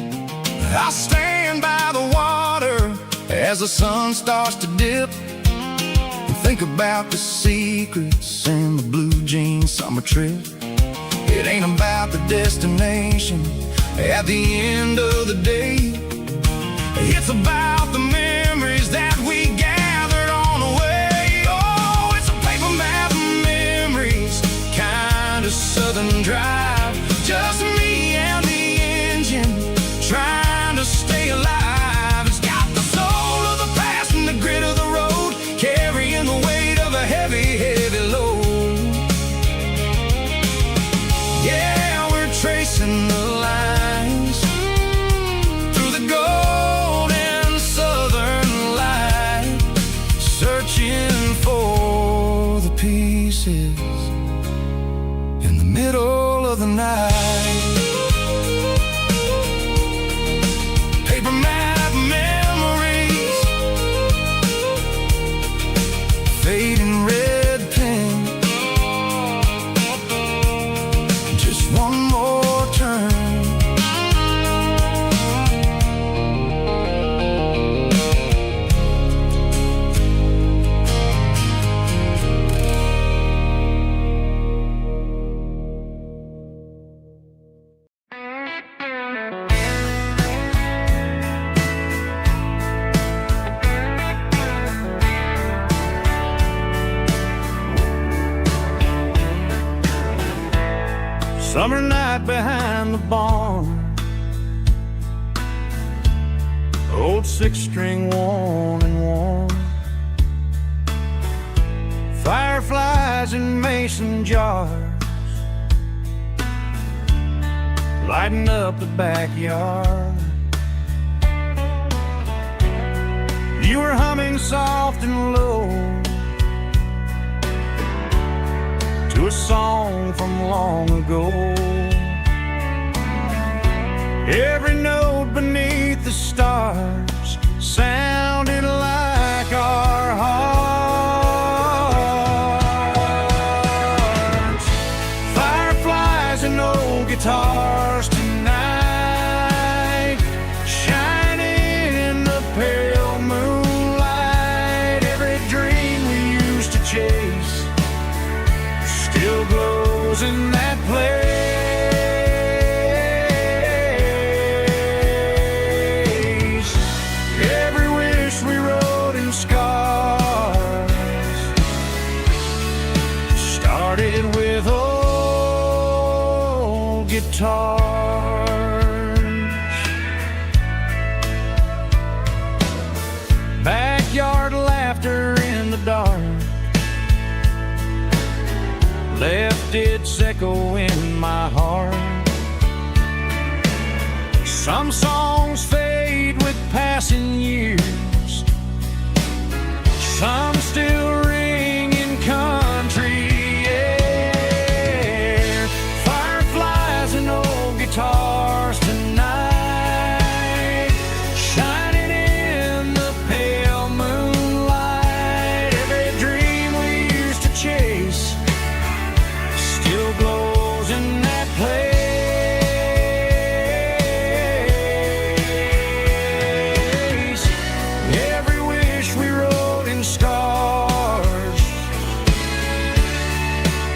Speaker 2: I stand by the water as the sun starts to dip, and think about the secrets and the blue jean summer trip. It ain't about the destination at the end of the day. It's about the memories that we gathered on the way. Oh, it's a paper map of memories, kind of southern drive. Just me and the engine, trying to stay alive. It's got the soul of the past and the grit of the road, carrying the weight of a heavy, heavy load. Yeah, we're tracing the lines through the golden southern light, searching for the pieces in the middle of the night. Paper map memories, fading red pen, just one more turn.
Speaker 3: Summer night behind the barn, old six-string worn and worn, fireflies in mason jars, lighting up the backyard. You were humming soft and low to a song from long ago. Every note beneath the stars sounded like our hearts. Fireflies and old guitars tonight, shining in the pale moonlight. Every dream we used to chase still glows in that place. Every wish we wrote in scars started with old guitars. Backyard laughter in the dark left its echo in my heart. Some songs fade with passing years, some still ring in country air. Fireflies and old guitars tonight, shining in the pale moonlight. Every dream we used to chase still glows in that place. Every wish we wrote in scars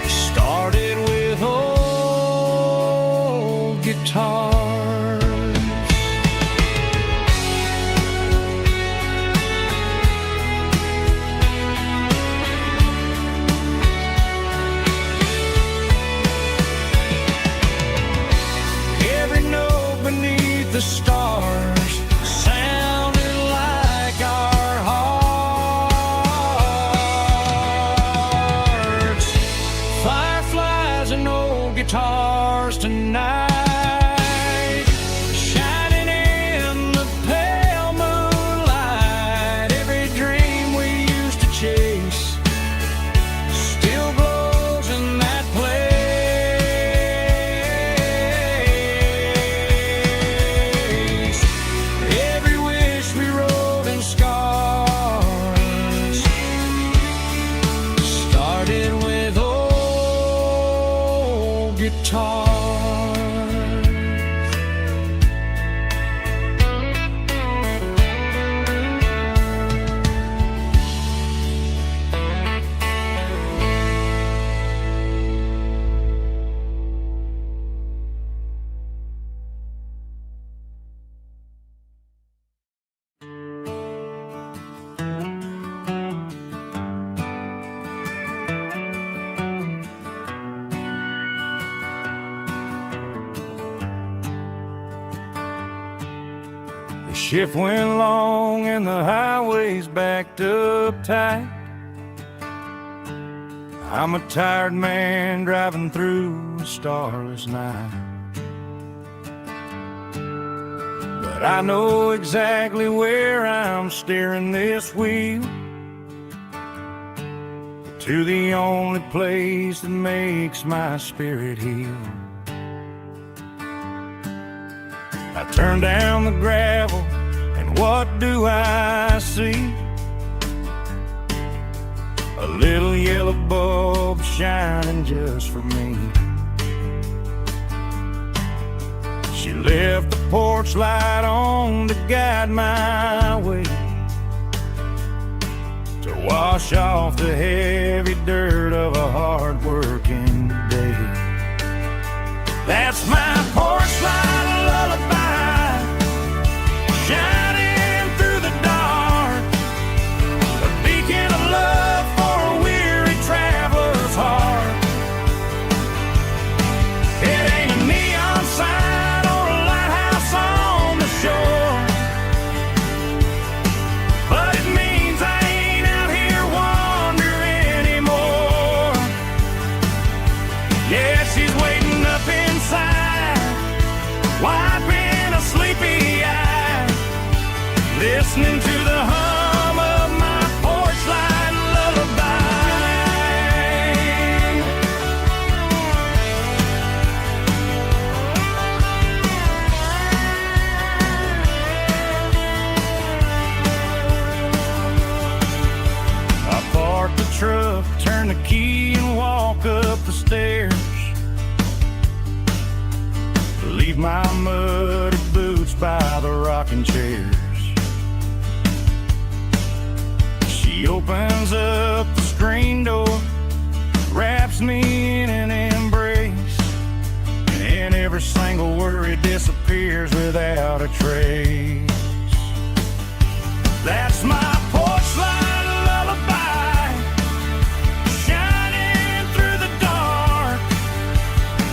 Speaker 3: started with old guitars. Every note beneath the stars sounded like our hearts. Fireflies and old guitars tonight, shining in the pale moonlight. Every dream we used to chase still glows in that place. Every wish we wrote in scars started guitars. The shift went long and the highway's backed up tight. I'm a tired man driving through a starless night. But I know exactly where I'm steering this wheel, to the only place that makes my spirit heal. I turn down the gravel, and what do I see? A little yellow bulb shining just for me. She left the porch light on to guide my way, to wash off the heavy dirt of a hard-working day. That's my porch light lullaby, shining through the dark, a beacon of love for a weary traveler's heart. It ain't a neon sign or a lighthouse on the shore, but it means I ain't out here wandering anymore. Yeah, she's waiting up inside, wiping a sleepy eye, listening to the hum of my porch light lullaby. I park the truck, turn the key and walk up the stairs, leave my muddy boots by the rocking chairs. She opens up the screen door, wraps me in an embrace, and every single worry disappears without a trace. That's my porch light lullaby, shining through the dark,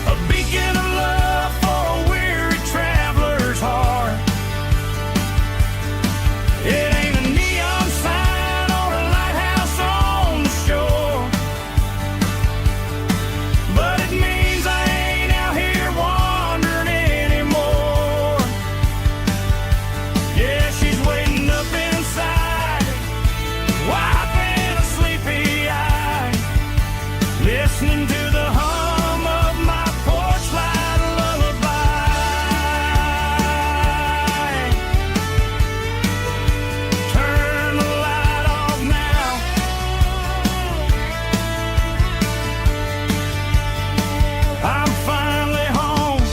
Speaker 3: a beacon of love for a weary traveler's heart. It ain't a neon sign or a lighthouse on the shore, but it means I ain't out here wandering anymore. Yeah, she's waiting up inside, wiping a sleepy eye, listening to the hum of my porch light lullaby. Turn the light off now, I'm finally home.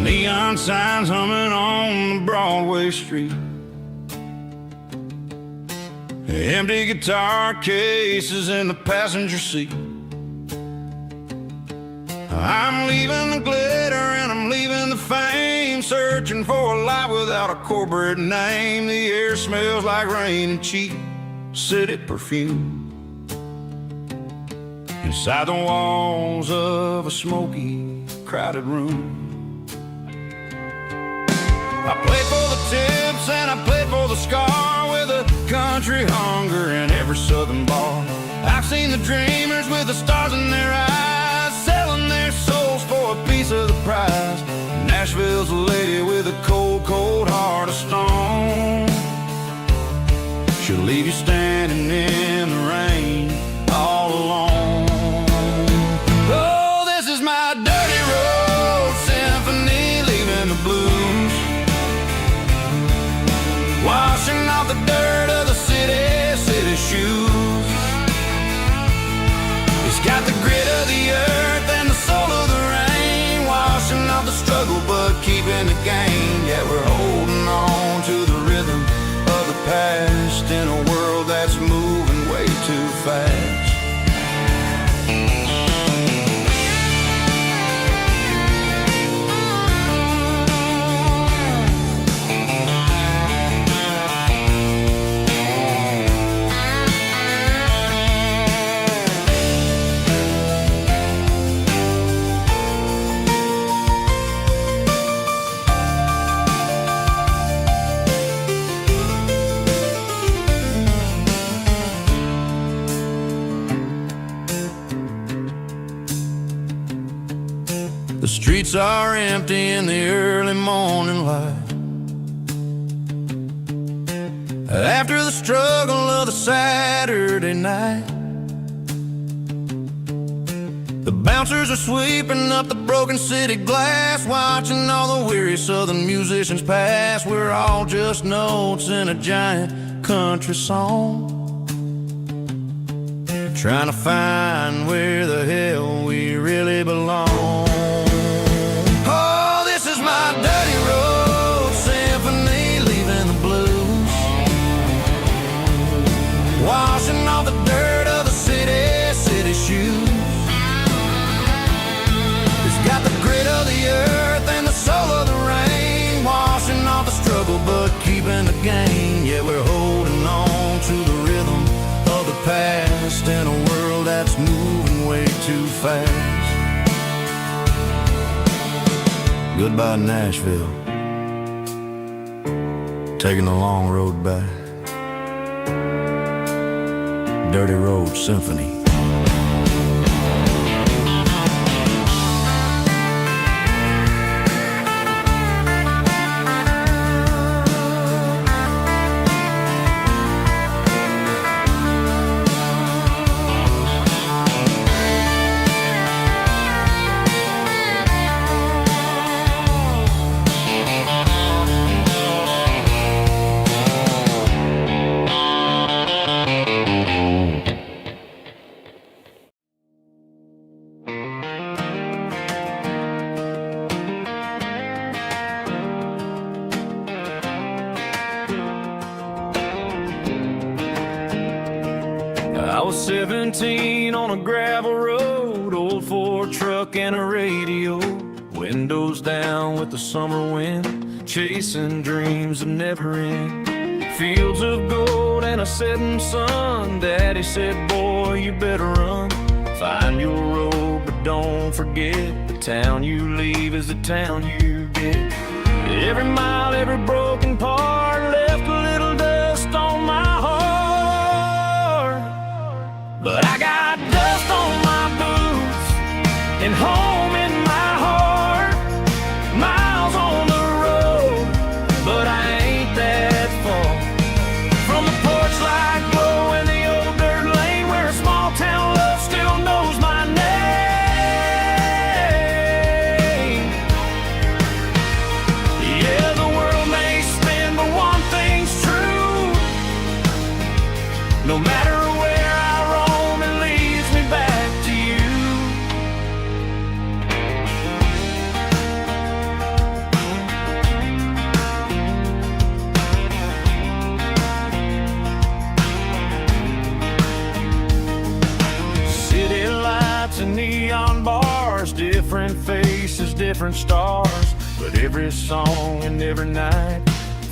Speaker 3: Neon signs humming on the Broadway street, empty guitar cases in the passenger seat. I'm leaving the glitter and I'm leaving the fame, searching for a life without a corporate name. The air smells like rain and cheap city perfume, inside the walls of a smoky, crowded room. I played for the tips and I played for the scar, with a country hunger in every southern bar. I've seen the dreamers with
Speaker 2: the stars in their eyes, selling their souls for a piece of the prize. Nashville's a lady with a cold, cold heart of stone. She'll leave you standing in the rain all alone. Oh, this is my dirty road symphony, leaving the blues, washing off the dirt of the city shoes. It's got the grit of the earth and the soul of the rain, washing off the struggle but keeping the gain. Yeah, we're holding on to the rhythm of the past in a world that's moving way too fast. The streets are empty in the early morning light, after the struggle of the Saturday night. The bouncers are sweeping up the broken city glass, watching all the weary southern musicians pass. We're all just notes in a giant country song, trying to find where the hell we really belong. My dirty road symphony, leaving the blues, washing off the dirt of the city shoes. It's got the grit of the earth and the soul of the rain, washing off the struggle but keeping the gain. Yeah, we're holding on to the rhythm of the past in a world that's moving way too fast. Goodbye, Nashville, taking the long road back. Dirty Road Symphony.
Speaker 3: I was 17 on a gravel road, old Ford truck and a radio, windows down with the summer wind, chasing dreams that never end. Fields of gold and a setting sun, Daddy said, boy, you better run. Find your road, but don't forget, the town you leave is the town you get. Every mile, every broken part left a little dust on my heart, but I got dust on my boots and home in my heart. Miles on the road, but I ain't that far from the porch light glow in the old dirt lane where a small town love still knows my name. Yeah, the world may spin, but one thing's true. No matter where I roam, it leads me back to you. City lights and neon bars, different faces, different stars, but every song and every night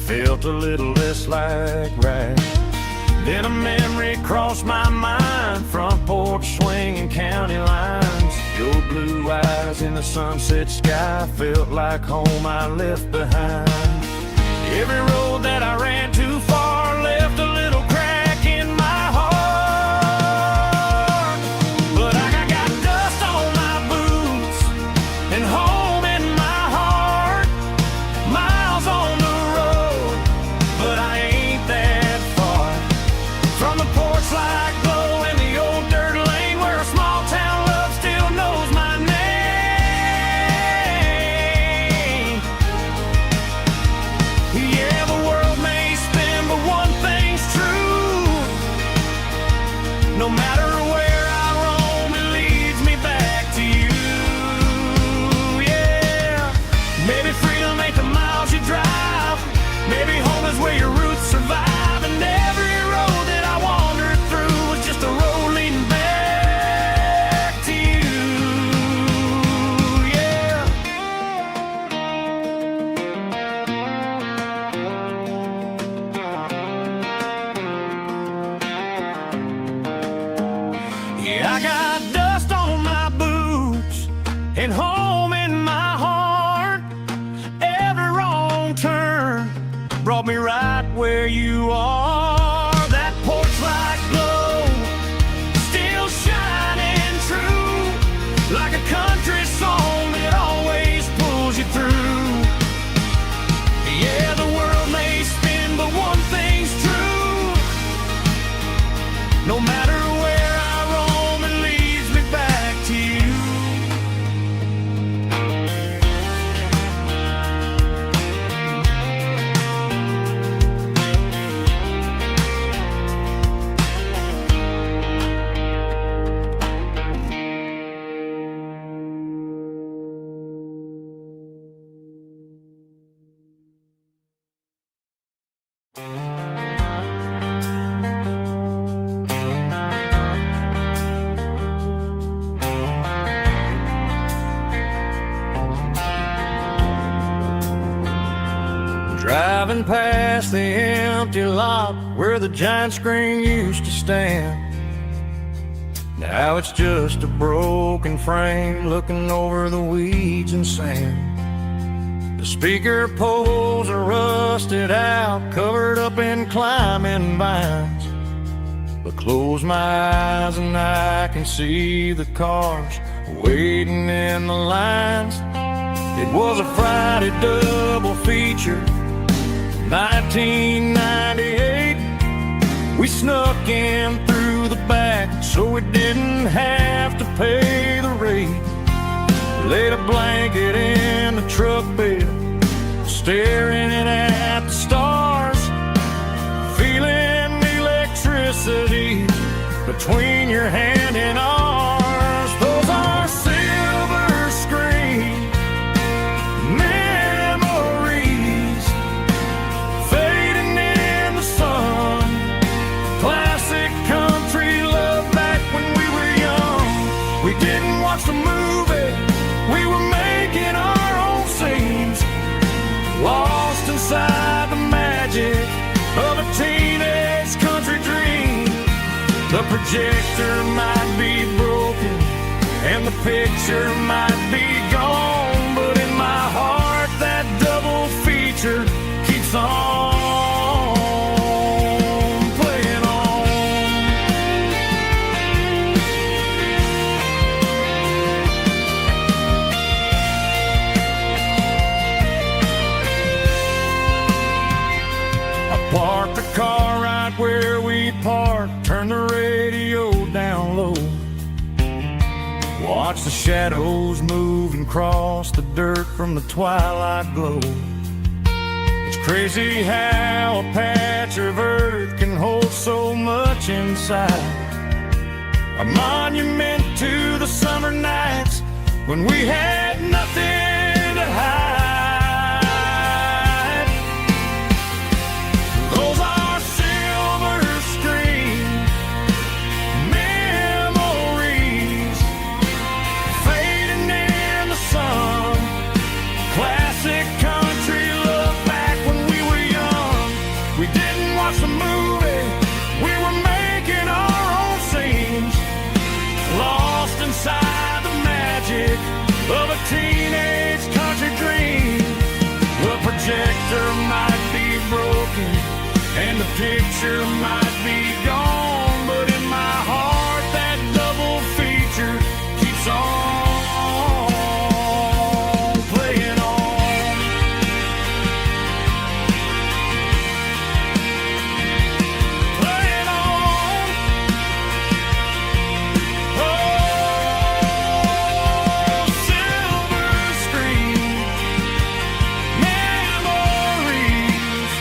Speaker 3: felt a little less like right. Then a memory crossed my mind, front porch swinging county lines. Your blue eyes in the sunset sky felt like home I left behind. Every road that I ran too far left a little crack in my heart, but I got Yeah, I got dust on my boots and home in my heart. Every wrong turn brought me right where you are. That porch light glow still shining true, like a country song that always pulls you through. Yeah, the world may spin, but one thing's true. No matter where I roam, it leads me back to you. Driving past the empty lot where the giant screen used to stand. Now it's just a broken frame looking over the weeds and sand. The speaker poles are rusted out, covered up in climbing vines. But close my eyes and I can see the cars waiting in the lines. It was a Friday double feature, 1998. We snuck in through the back so we didn't have to pay the rate. Laid a blanket in the truck bed, staring at the stars, feeling the electricity between your hand and ours. Those are silver screen memories fading in the sun. Classic country love back when we were young. We didn't watch the movie, we were making our own scenes, lost inside the magic of a teenage country dream. The projector might be broken and the picture might be gone, but in my heart that double feature keeps on playing on. I parked the car right where we parked, turned the radio down low, watch the shadows move and cross the dirt from the twilight glow. It's crazy how a patch of earth can hold so much inside. A monument to the summer nights when we had nothing to hide. Those are silver screen memories fading in the sun. Classic country love back when we were young. We didn't watch the movie, we were making our own scenes, lost inside the magic of a teenage country dream. The projector might be broken and the picture might be gone, but in my heart that double feature keeps on playing on. Playing on. Oh, silver screen memories.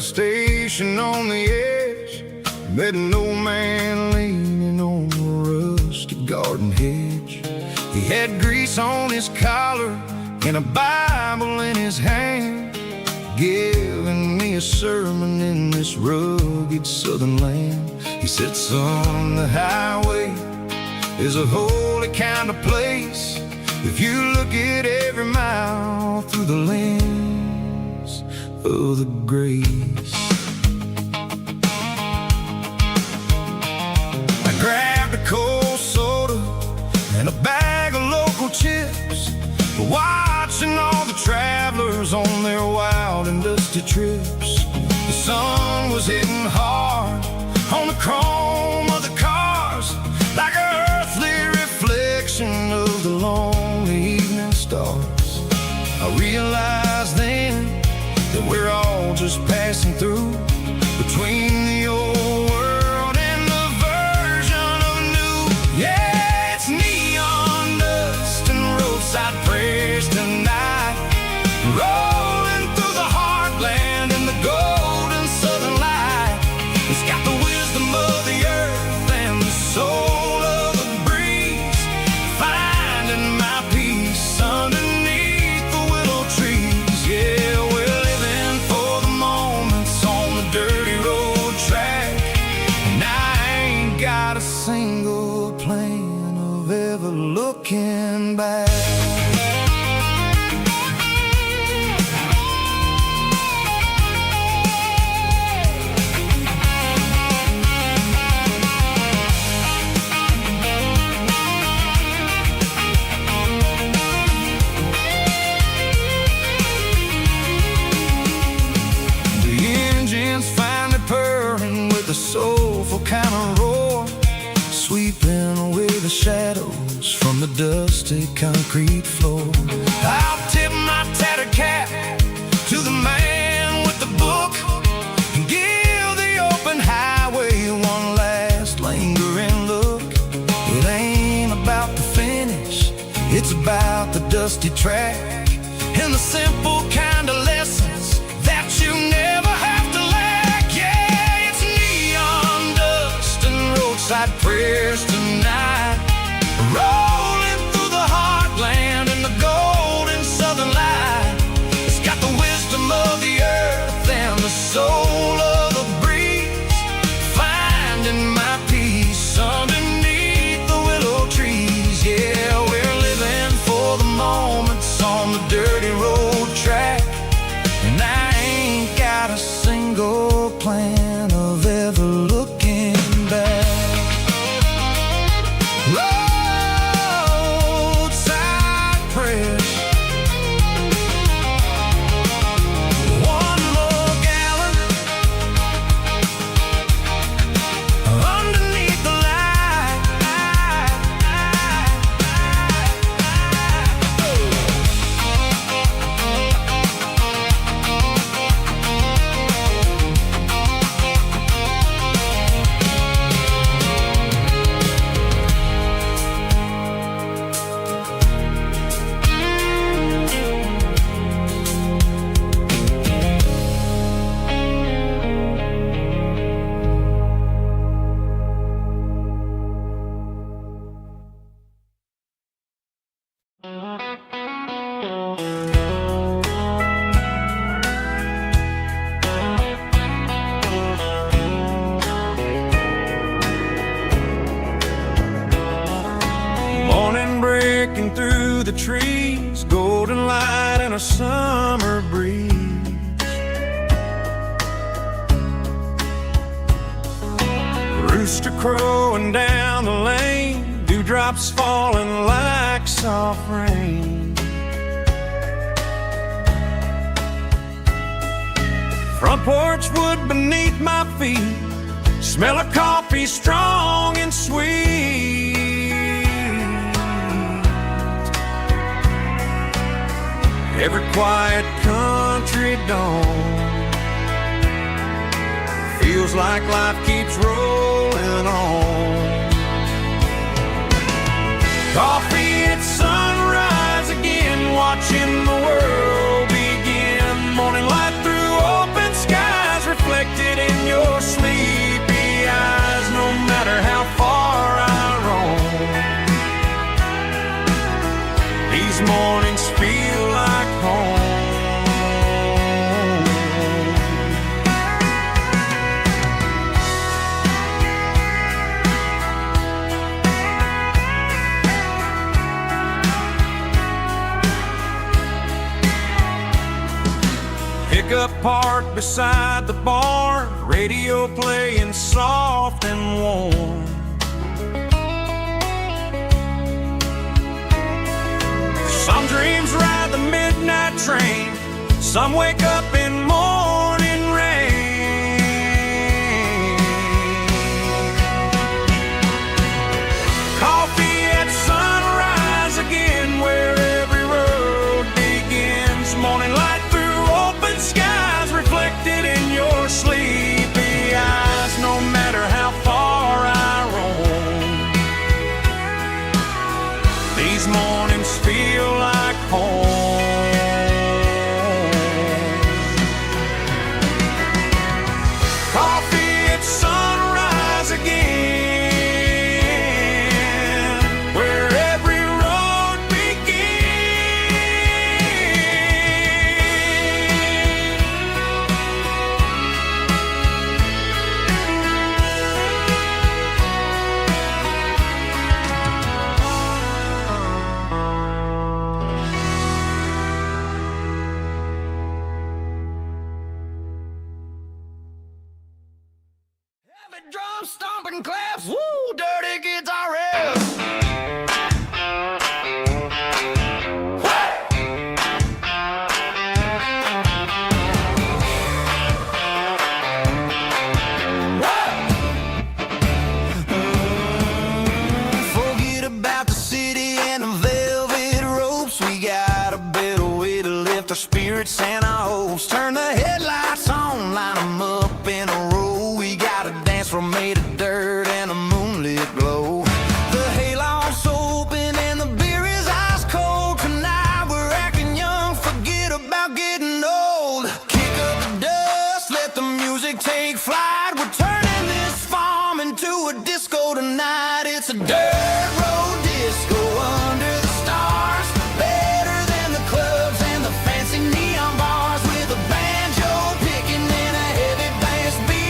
Speaker 2: station on the edge, met an old man leaning on a rusty garden hedge. He had grease on his collar and a Bible in his hand, giving me a sermon in this rugged southern land. He said, son, the highway is a holy kind of place if you look at every mile through the lens of the grace. I grabbed a cold soda and a bag of local chips, watching all the travelers on their wild and dusty trips. The sun was hitting hard on the chrome of the cars, like an earthly reflection of the lonely evening stars. I realized then that we're all just passing through between the old world and the version of new. Yeah, it's neon dust and roadside prayers tonight, rolling through the heartland in the golden southern light. It's got the wisdom of the earth and the soul of the breeze, finding my peace underneath the willow trees. Yeah, we're living for the moments on the dirty road track, and I ain't got a single plan of ever looking back. Finally purring with a soulful kind of roar, sweeping away the shadows from the dusty concrete floor. I'll tip my tattered cap to the man with the book and give the open highway one last lingering look. It ain't about the finish, it's about the dusty track and the simple kind of lessons that you never have to lack. Yeah, it's neon dust and roadside prayers tonight, rolling through the heartland in the golden southern light. It's got the wisdom of the earth and the soul of the breeze, finding my peace underneath the willow trees. Yeah, we're living for the moments on the dirty road track, and I ain't got a single plan of ever looking back. Roadside prayers, one more gallon underneath the light. Morning breaking through the trees, golden light and a summer breeze. Rooster crowing down the lane, dewdrops falling like soft rain. Front porch wood beneath my feet, smell of coffee strong and sweet. Every quiet country dawn feels like life keeps rolling on. Coffee at sunrise again, watching the world begin. Morning light through open skies, mornings feel like home. Pickup parked beside the barn, radio playing soft and warm. Some dreams ride the midnight train, some wake up in morning rain. Coffee at sunrise again, where every road begins. Morning light through open skies, reflected in your sleepy eyes. No matter how far I roam, these mornings feel like home. Coffee at sunrise again, where every road
Speaker 1: Heavy drum stomping claps, woo, dirty guitar riffs.
Speaker 5: Forget about the city and the velvet ropes. We got a better way to lift our spirits and our hopes. Turn the headlights on, line them up in a row. We got a dance floor made of dirt and a moonlit glow. The hayloft's open and the beer is ice cold. Tonight we're acting young, forget about getting old. Kick up the dust, let the music take flight. We're turning this farm into a disco tonight. It's a dirt road disco under the stars. Better than the clubs and the fancy neon bars. With a banjo picking and a heavy bass beat.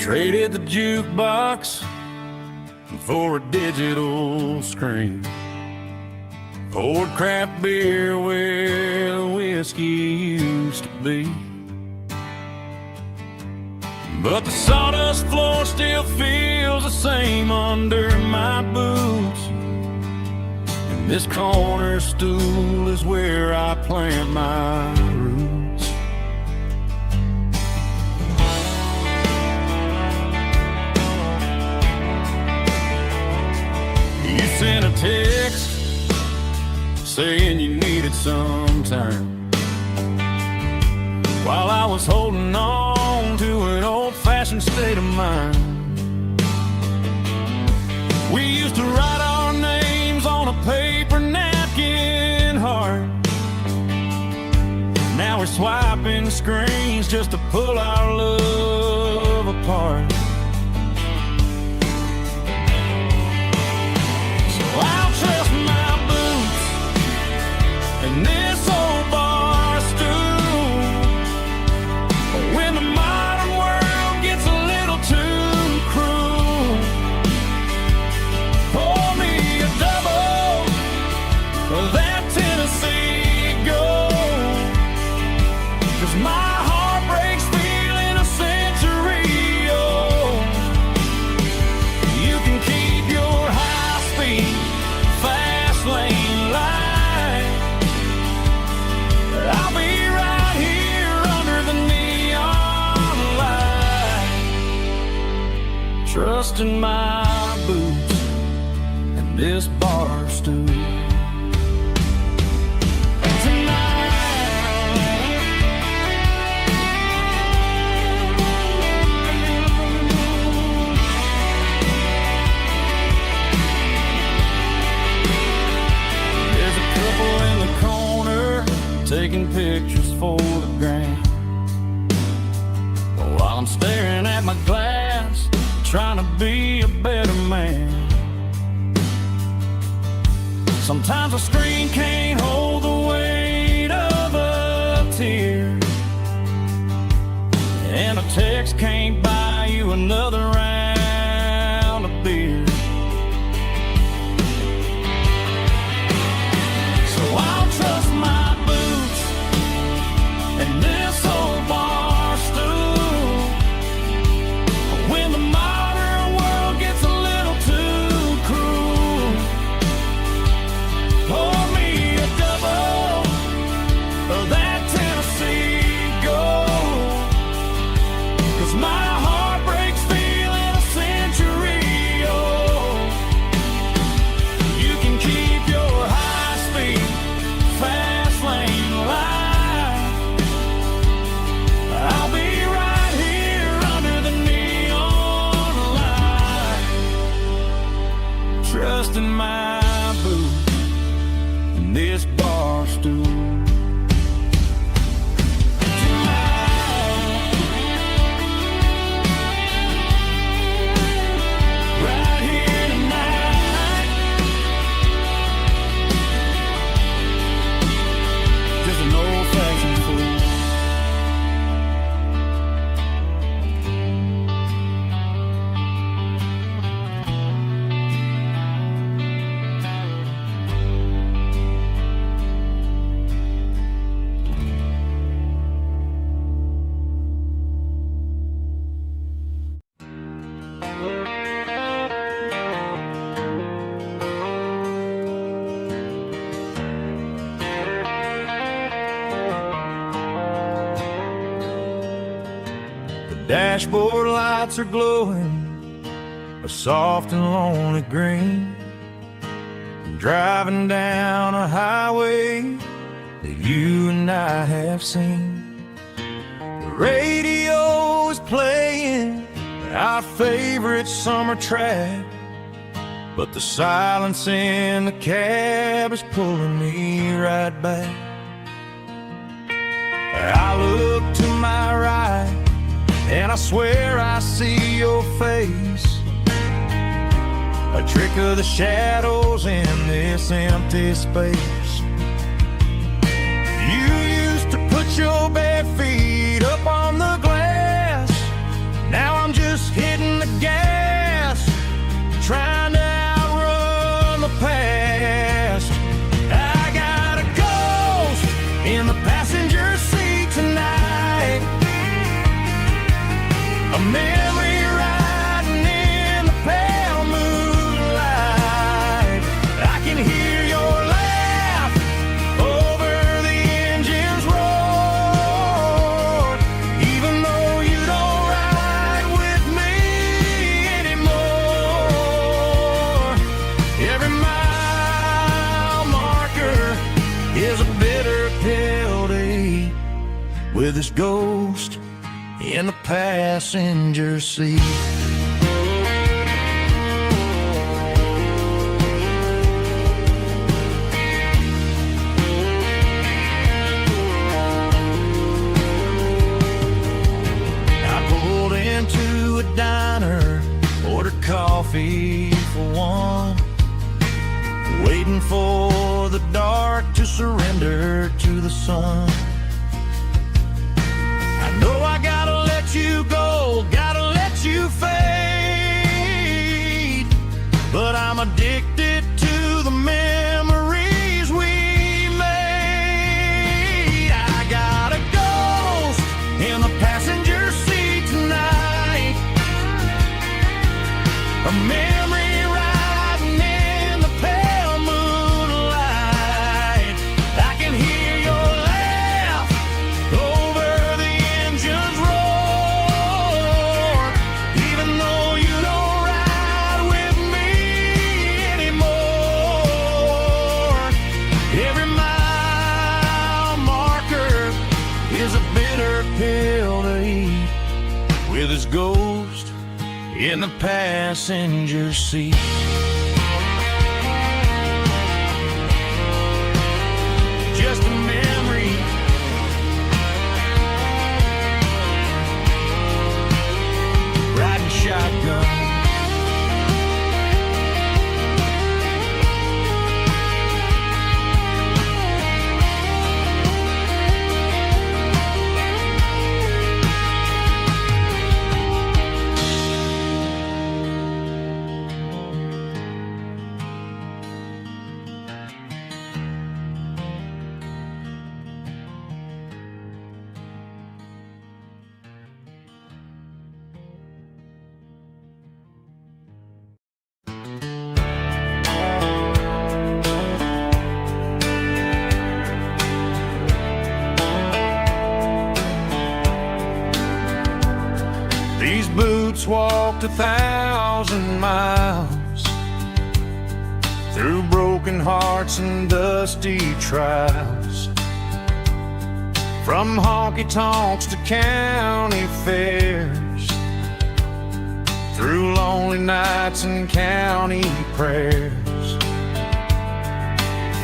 Speaker 3: Traded the jukebox for a digital screen. Poured craft beer where the whiskey used to be. But the sawdust floor still feels the same under my boots. And this corner stool is where I plant my roots. You sent a text saying you needed some time, while I was holding on to an old-fashioned state of mind. We used to write our names on a paper napkin heart. Now we're swiping screens just to pull our love apart. So I'll trust my boots and this old bar stool. When the modern world gets a little too cruel, pour me a double of that Tennessee Gold. 'Cause my heart breaks feeling a century old. You can keep your high-speed, fast lane light. I'll be right here under the neon light, trusting my boots and this bar stool. There's a couple in the corner taking pictures for the gram, while I'm staring at my glass, trying to be a better man. Sometimes a screen can't hold the weight of a tear, and a text can't buy you another round of beer. So I'll trust my boots and this old bar stool. When the modern world gets a little too cruel, pour me a double of that Tennessee Gold. 'Cause my heart breaks feeling a century old. You can keep your high-speed, fast lane light. I'll be right here under the neon light, trusting my boots and this bar stool. Right here tonight, just an old-fashioned fool. The dashboard lights are glowing a soft and lonely green. I'm driving down a highway that you and I have seen. The radio is playing our favorite summer track, but the silence in the cab is pulling me right back. I look to my right and I swear I see your face, a trick of the shadows in this empty space. You used to put your bare feet up on the glass, now I'm just
Speaker 1: gas, trying to outrun the past. I got a ghost in the passenger seat tonight, a memory riding in the pale moonlight. I can hear your laugh over the engine's roar, even though you don't ride with me anymore. Every mile marker is a bitter pill to eat, with this ghost in the passenger seat. I pulled into a diner, ordered coffee for one, waiting for the dark to surrender to the sun. I know I gotta let you go, gotta let you fade, but I'm addicted to the memories we made. I got a ghost in the passenger seat tonight, a memory riding in the pale moonlight. I can hear your laugh over the engine's roar, even though you don't ride with me anymore. Every mile marker is a bitter pill to eat, with his ghost in the passenger seat. Just a memory, riding shotgun. These boots walked 1,000 miles through broken hearts and dusty trials, from honky-tonks to county fairs, through lonely nights and county prayers.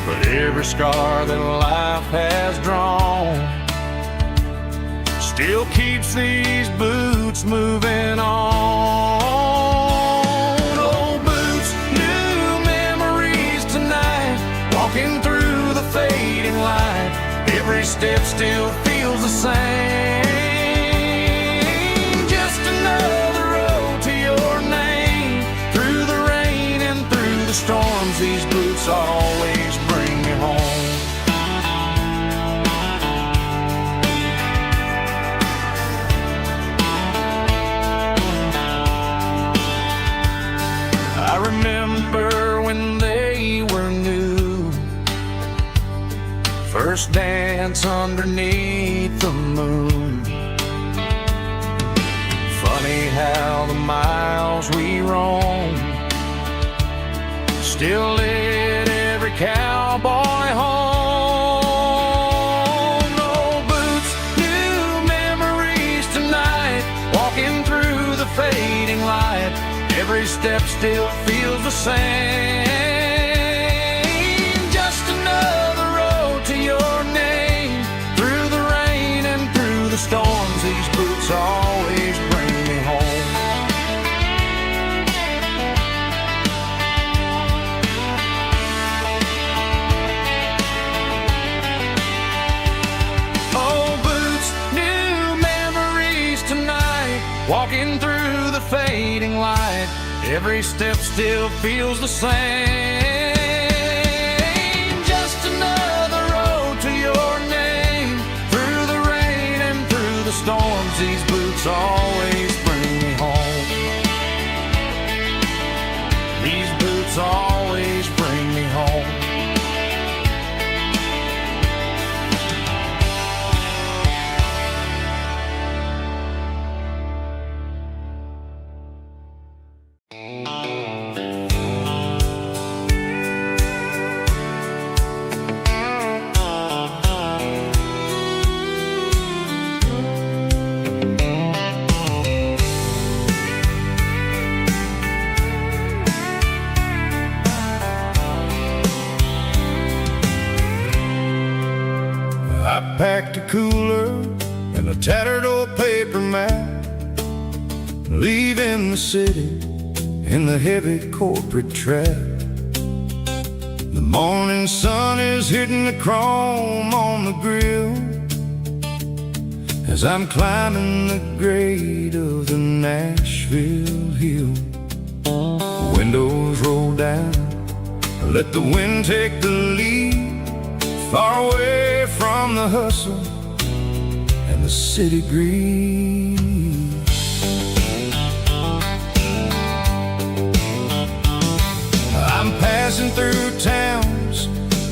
Speaker 1: But every scar that life has drawn still keeps these boots moving on. Old boots, new memories tonight, walking through the fading light. Every step still feels the same. Just another road to your name. Through the rain and through the storms, these boots always bring me home. I remember when they were new, first dance underneath the moon. Funny how the miles we roam still lit every cowboy home. Old boots, new memories tonight, walking through the fading light. Every step still feels the same. Just another road to your name. Through the rain and through the storms, these boots always bring me home. Old boots, new memories tonight, walking through through the fading light, every step still feels the same. Just another road to your name. Through the rain and through the storms, these boots always bring me home. These boots always bring me home.
Speaker 2: I packed a cooler and a tattered old paper map, leaving the city in the heavy corporate trap. The morning sun is hitting the chrome on the grill as I'm climbing the grade of the Nashville hill. Windows roll down, let the wind take the lead, far away from the hustle and the city greed. I'm passing through towns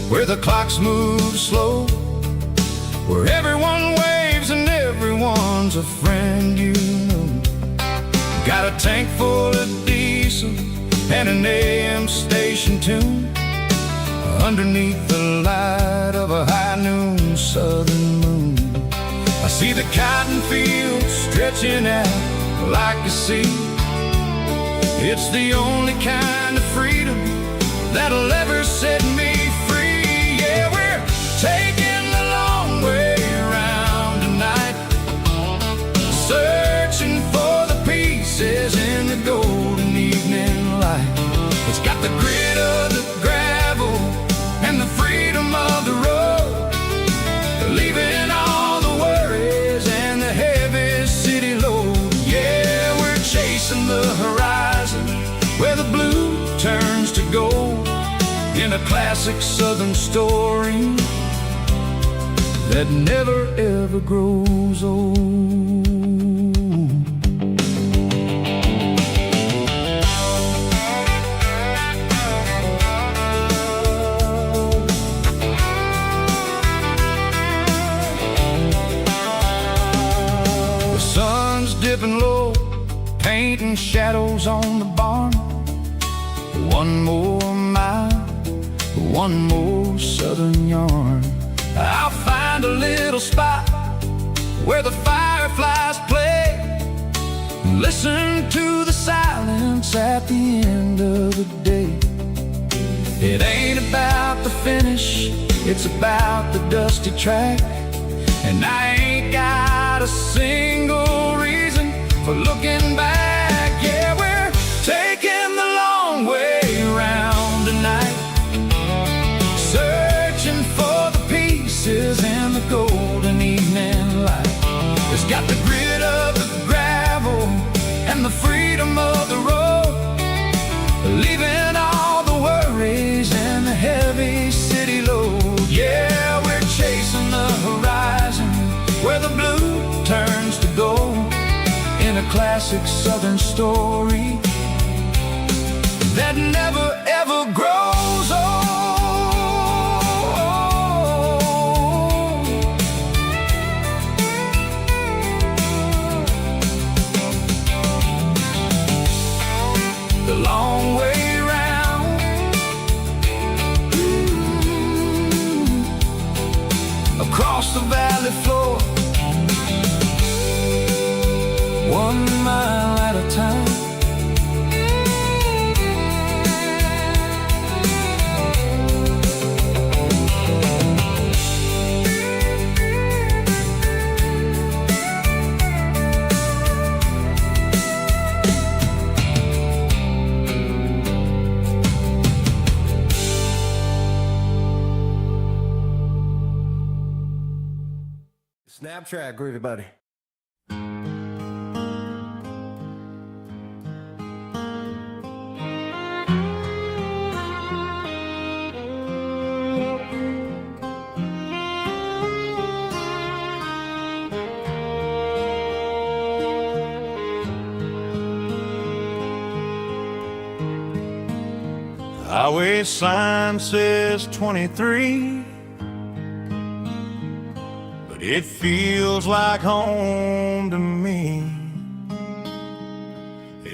Speaker 2: where the clocks move slow, where everyone waves and everyone's a friend you know. Got a tank full of diesel and an AM station tune underneath the light of a high noon southern moon. I see the cotton fields stretching out like a sea. It's the only kind of freedom that'll ever set me free. Yeah, we're taking the long way around tonight, searching for the pieces in the golden evening light. It's got the grit of the gravel and the freedom of the road, leaving all the worries and the heavy city load. Yeah, we're chasing the horizon where the blue turns to gold, in a classic southern story that never ever grows old. Dipping low, painting shadows on the barn. One more mile, one more southern yarn. I'll find a little spot where the fireflies play, listen to the silence at the end of the day. It ain't about the finish, it's about the dusty track. And I ain't got a single reason for looking back. Yeah, we're taking the long way around tonight, searching for the pieces in the golden evening light. It's got the grit of the gravel and the freedom of the road, leaving all the worries and the heavy city load. Yeah, we're chasing the horizon where the blue turns to gold, in a classic southern story that never ever grows old. The long way round, across the valley floor, 1 mile at a time.
Speaker 4: Snap track, everybody.
Speaker 2: Highway sign says 23, but it feels like home to me.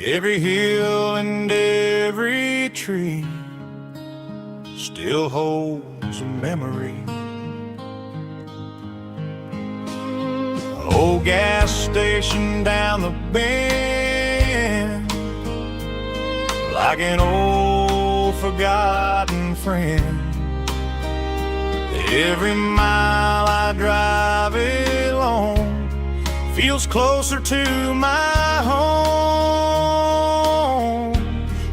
Speaker 2: Every hill and every tree still holds a memory. Old gas station down the bend, like an old forgotten friend. Every mile I drive it along feels closer to my home.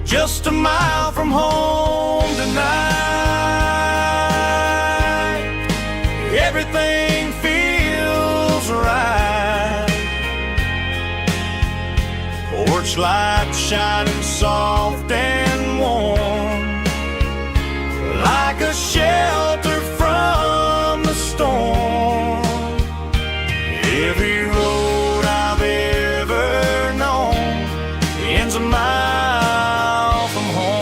Speaker 2: Just a mile from home tonight, everything feels right. Porch light shining soft and warm, like a shelter from the storm. Every road I've ever known ends a mile from home.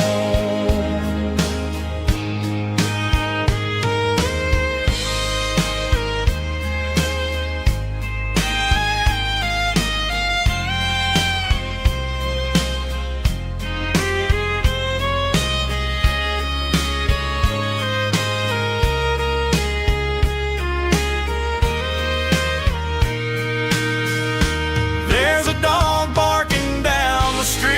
Speaker 2: There's a dog barking down the street,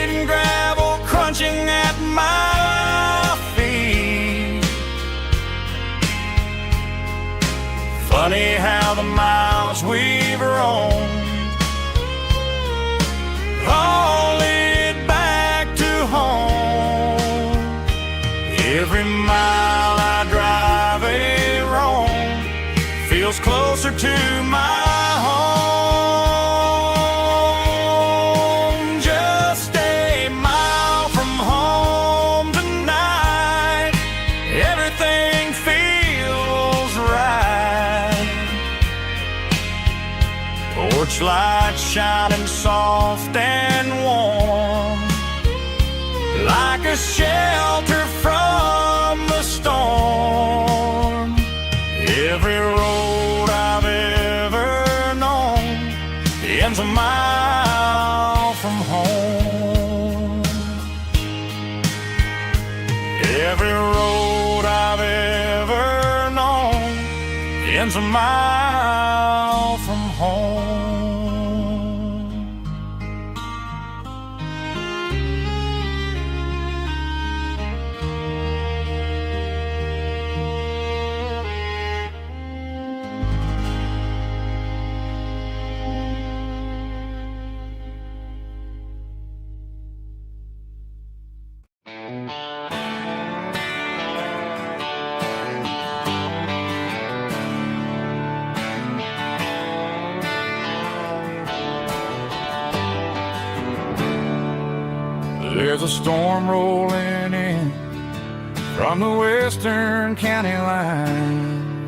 Speaker 2: and gravel crunching at my feet. Funny how the miles we've roamed all lead back to home. Every mile I drive a roam feels closer to my home. Just a mile from home tonight, everything feels right. Porch light shining soft and warm, like a shelter from the storm. Every road I've ever known ends a mile from home. Every road I've ever known ends a mile from home. There's a storm rolling in from the western county line.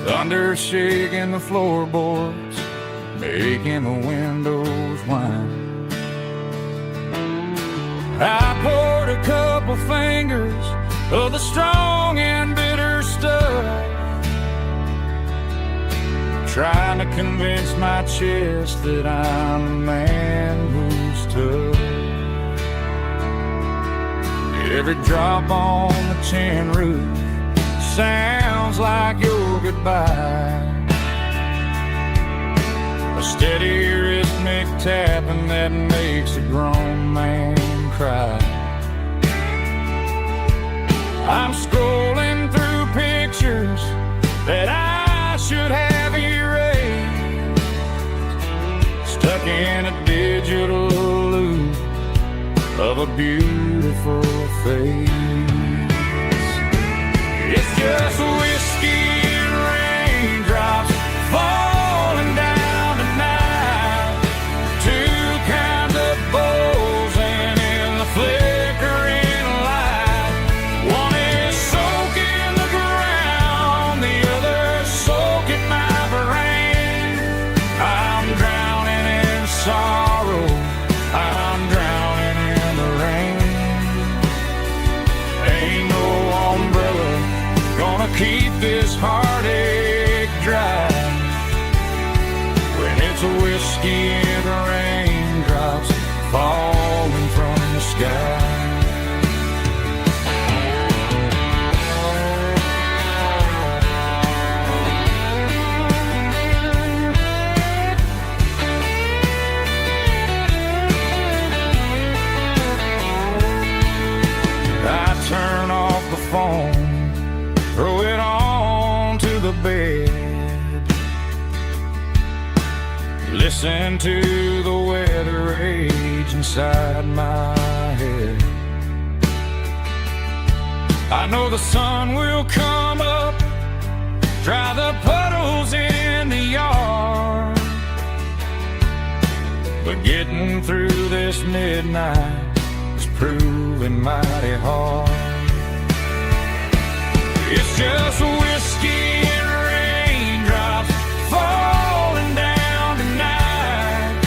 Speaker 2: Thunder shaking the floorboards, making the windows whine. I poured a couple fingers of the strong and bitter stuff, trying to convince my chest that I'm a man who's tough. Every drop on the tin roof sounds like your goodbye, a steady rhythmic tapping that makes a grown man cry. I'm scrolling through pictures that I should have erased, stuck in a digital loop of a beautiful face. It's just whiskey and raindrops falling down tonight, two kinds of bowls and in the flickering light. One is soaking the ground, the other soaking my brain. I'm drowning in sorrow, I'm
Speaker 3: it's a whiskey and raindrops falling from the sky. Turn off the phone, throw it on to the bed, listen to the weather rage inside my head. I know the sun will come up, dry the puddles in the yard, but getting through this midnight is proving mighty hard. It's just whiskey and raindrops falling down tonight.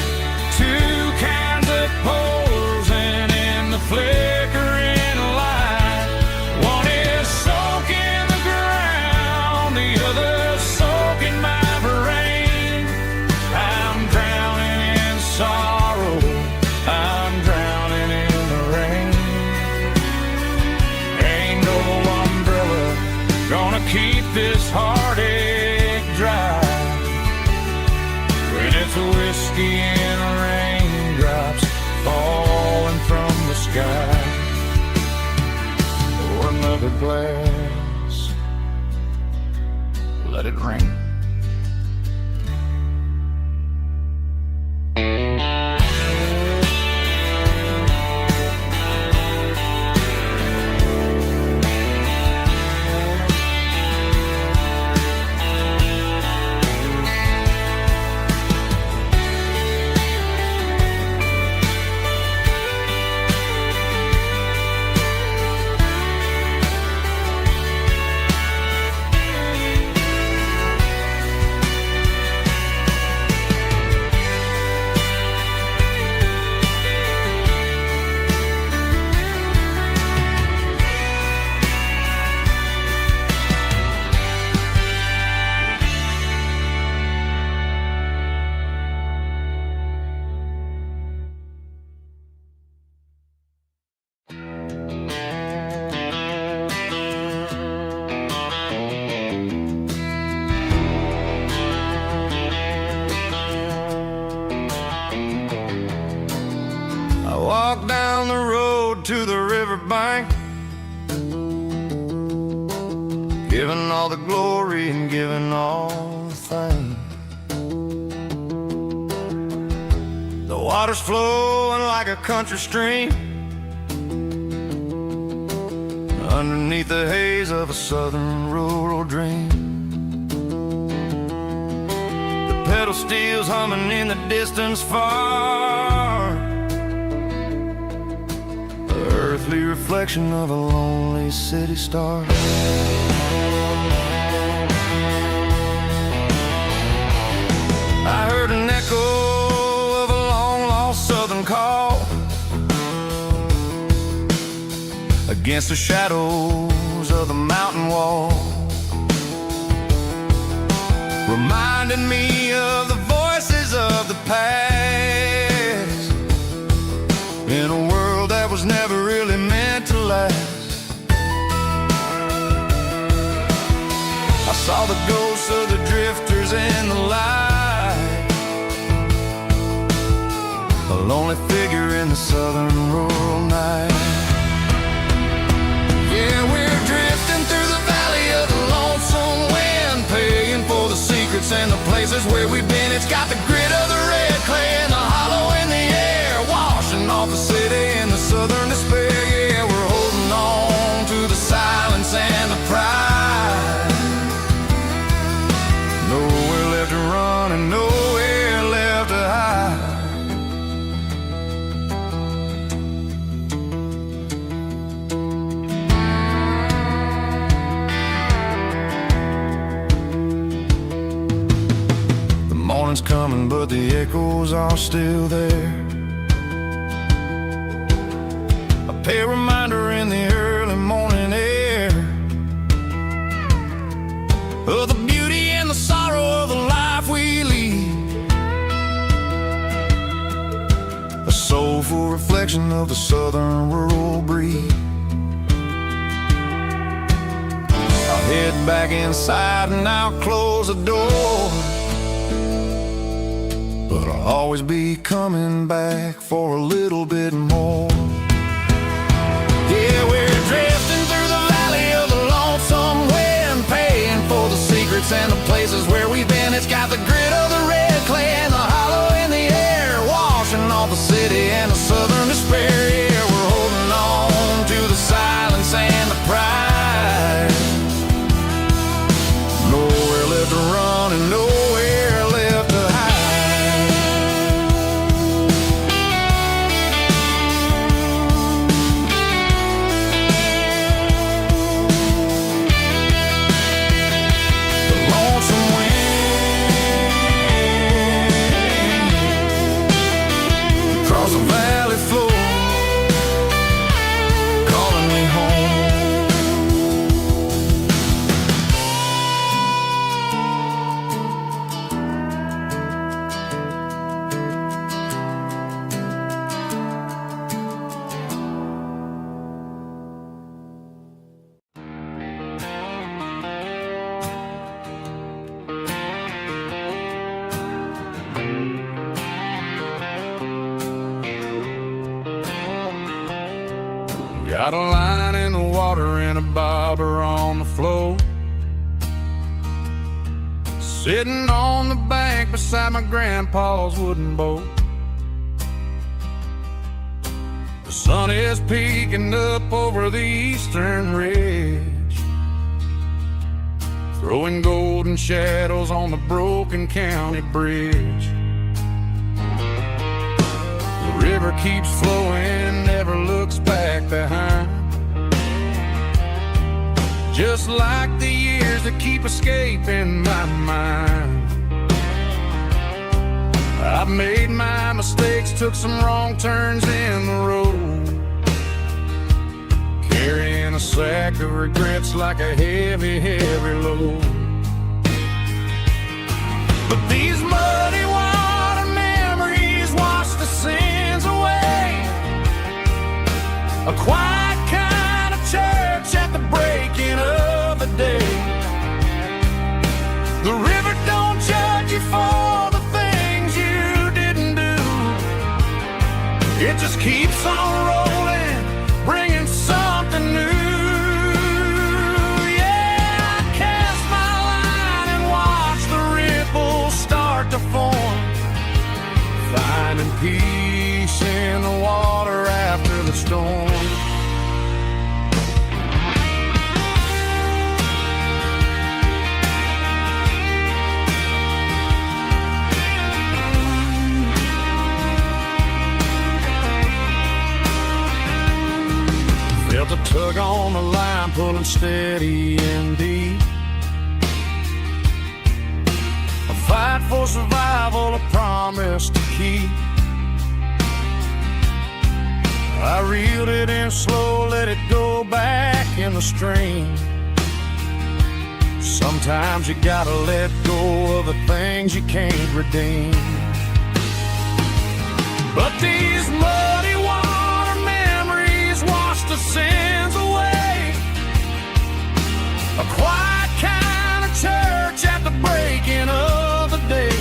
Speaker 3: Two kinds of posing in the flickering light. One is soaking the ground, the other soaking my brain. I'm drowning in sorrow, I'm drowning in the rain. Ain't no umbrella gonna keep this heartache dry when it's whiskey and raindrops falling from the sky. Pour another glass, let it rain.
Speaker 2: Walk down the road to the riverbank, giving all the glory and giving all the thanks. The water's flowing like a country stream underneath the haze of a southern rural dream. The pedal steel's humming in the distance far, earthly reflection of a lonely city star. I heard an echo of a long-lost southern call against the shadows of the mountain wall, reminding me of the voices of the past in a world that was never really meant to last. I saw the ghosts of the drifters in the light, a lonely figure in the southern rural night. Yeah, we're drifting through the valley of the lonesome wind, paying for the secrets and the places where we've been. It's got the grit of the red clay and the hollow in the air, washing off the city and the southern despair. Yeah, we're holding on to the silence and the pride. Nowhere left to run and nowhere left to hide. The morning's coming, but the echoes are still there. A pale reminder in the early morning air of the beauty and the sorrow of the life we lead. a soulful reflection of the southern rural breeze. I'll head back inside and I'll close the door, but I'll always be coming back for a little bit more. Yeah, we're drifting through the valley of the lonesome wind, paying for the secrets and the places where we've been. It's got the grit of the red clay and the hollow in the air, washing off the city and the southern despair. Yeah, we're holding on to the silence and the pride. Nowhere left to run and nowhere left to hide. The lonesome wind across the valley floor, calling me home. Got a line in the water and a bobber on the floor, sitting on the bank beside my grandpa's wooden boat. The sun is peeking up over the eastern ridge, throwing golden shadows on the broken county bridge. The river keeps flowing, never looks back behind, just like the years that keep escaping my mind. I've made my mistakes, took some wrong turns in the road, carrying a sack of regrets like a heavy, heavy load. But these muddy water memories wash the sins away. A quiet kind of church at the breaking of the day. The river don't judge you for the things you didn't do. It just keeps on rolling, bringing something new. Yeah, I cast my line and watch the ripples start to form, finding peace in the water after the storm. Felt a tug on the line, pulling steady and deep. A fight for survival, a promise to keep. I reeled it in slow, let it go back in the stream. Sometimes you gotta let go of the things you can't redeem. But these muddy water memories wash the sins away. A quiet kind of church at the breaking of the day.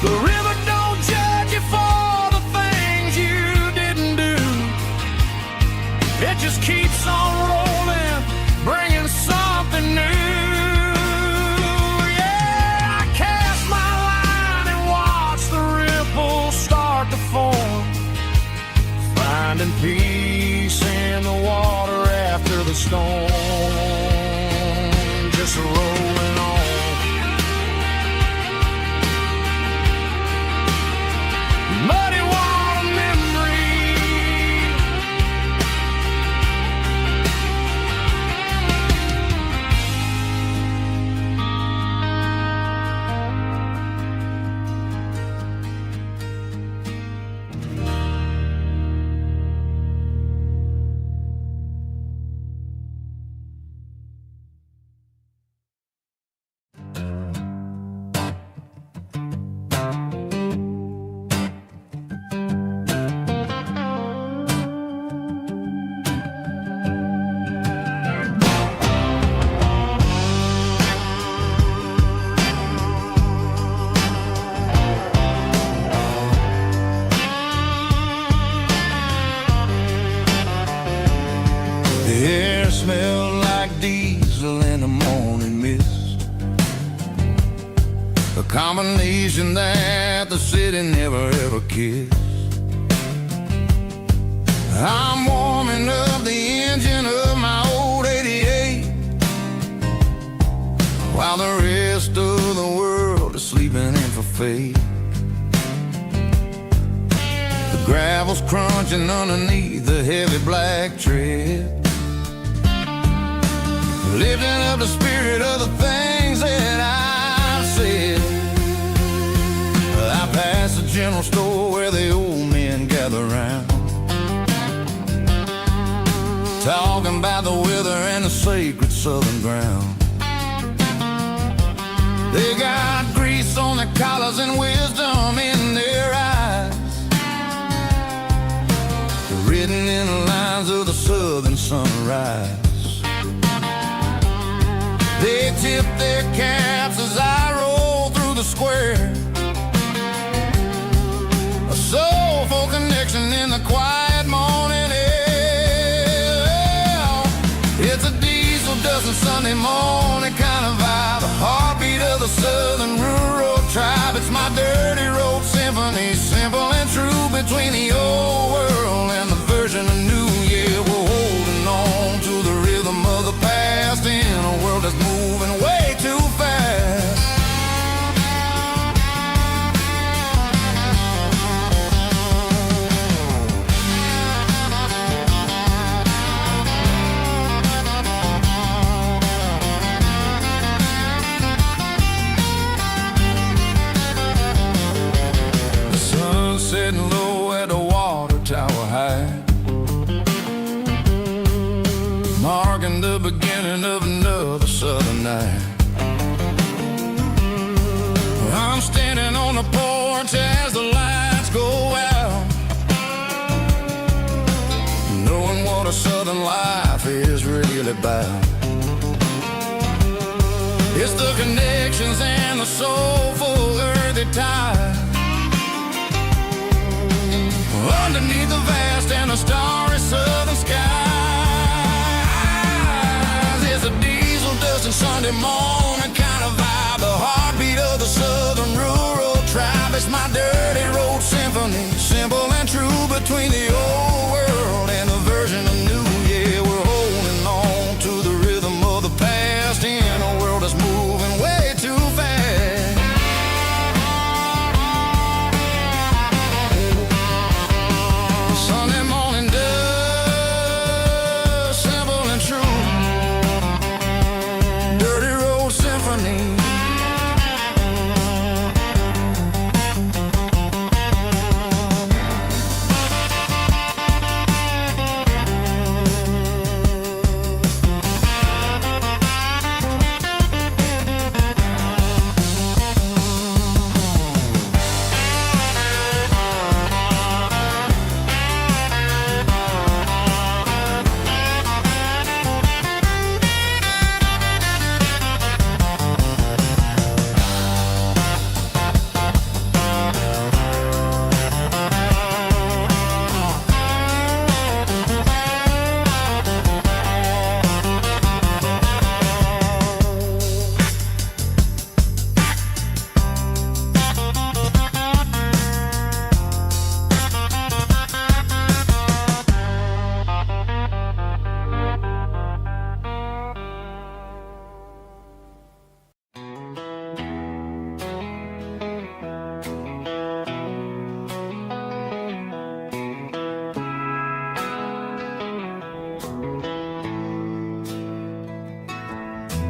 Speaker 2: The river don't judge you for the things you didn't do. It just keeps on rolling, bringing something new. Yeah, I cast my line and watch the ripples start to form, finding peace in the water after the storm. Just rolling on. Muddy water memory, combination that the city never ever kissed. I'm warming up the engine of my old 88, while the rest of the world is sleeping in for fate. The gravel's crunching underneath the heavy black tread, lifting up the spirit of the things that I've said. I pass the general store where the old men gather round, talking about the weather and the sacred southern ground. They got grease on their collars and wisdom in their eyes, written in the lines of the southern sunrise. They tip their caps as I roll through the square, a soulful connection in the quiet morning air. It's a diesel dusting Sunday morning kind of vibe, the heartbeat of the southern rural tribe. It's my dirty road symphony, simple and true, between the old world and the version of new. Yeah, we're holding on to the rhythm of the past in a world that's moving way too fast. The sun setting low at the water tower high, marking the beginning of another southern night. I'm standing on the porch as the lights go out, knowing what a southern life is really about. It's the connections and the soulful earthy tide, underneath the vast and the starry southern skies. It's a diesel dusting Sunday morning kind of vibe, the heartbeat of the southern rural tribe. It's my dirty road symphony, simple and true, between the old world and the version of new. Yeah, we're holding on to the rhythm of the past in a world that's moving way too fast. Sunday morning dust, simple and true, dirty road symphony.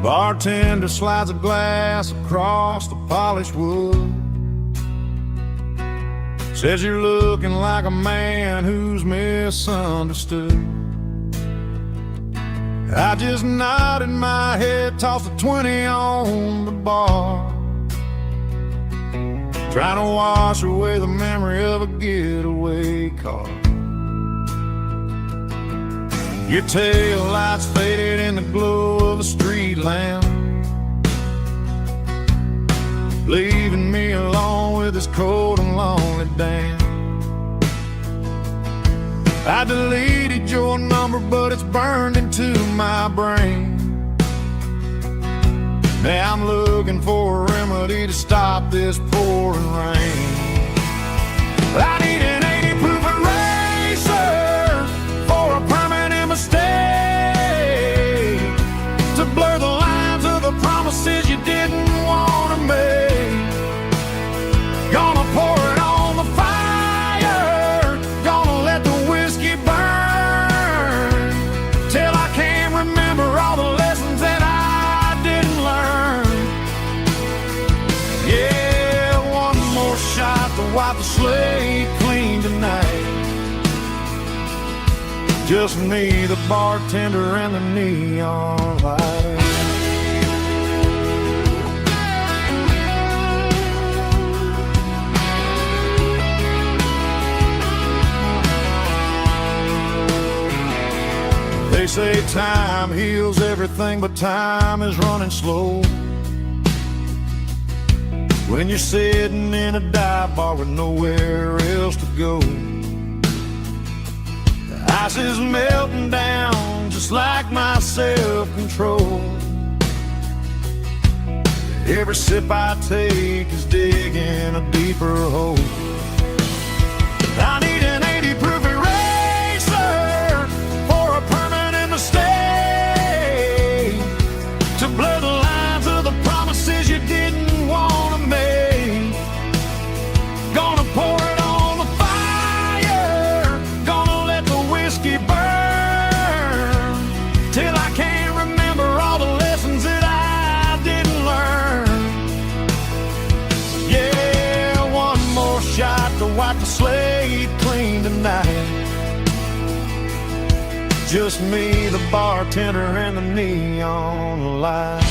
Speaker 1: Bartender slides a glass across the polished wood, says you're looking like a man who's misunderstood. I just nodded my head, tossed a 20 on the bar, trying to wash away the memory of a getaway car. Your tail lights faded in the glow of a street lamp, leaving me alone with this cold and lonely damn. I deleted your number, but it's burned into my brain. Now I'm looking for a remedy to stop this pouring rain. I need an 80 proof eraser for a permanent mistake, to blur the lines of the promises you didn't want to make. Gonna pour it on the fire, gonna let the whiskey burn, till I can't remember all the lessons that I didn't learn. Yeah, one more shot to wipe the slate clean tonight. Just me, the bartender, and the neon light. They say time heals everything, but time is running slow. When you're sitting in a dive bar with nowhere else to go, the ice is melting down just like my self-control. Every sip I take is digging a deeper hole. I need an 80 proof eraser for a permanent mistake, to blur the lines of the promises you didn't want to make. Gonna pour it on the fire, gonna let the whiskey burn, till I can't remember all the lessons that I didn't learn. Yeah, one more shot to wipe the slate clean tonight. Just me, the bartender, and the neon light.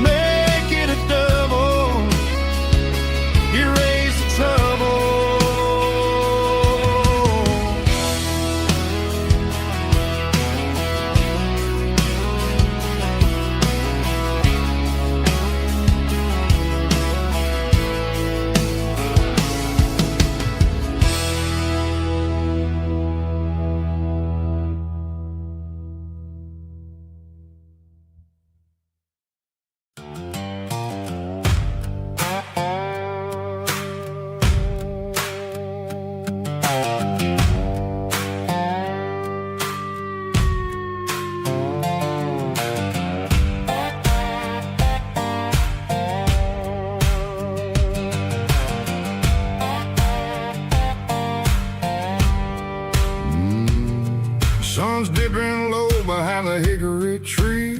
Speaker 1: Make it a double, erase the trouble. Sun's dipping low behind the hickory tree,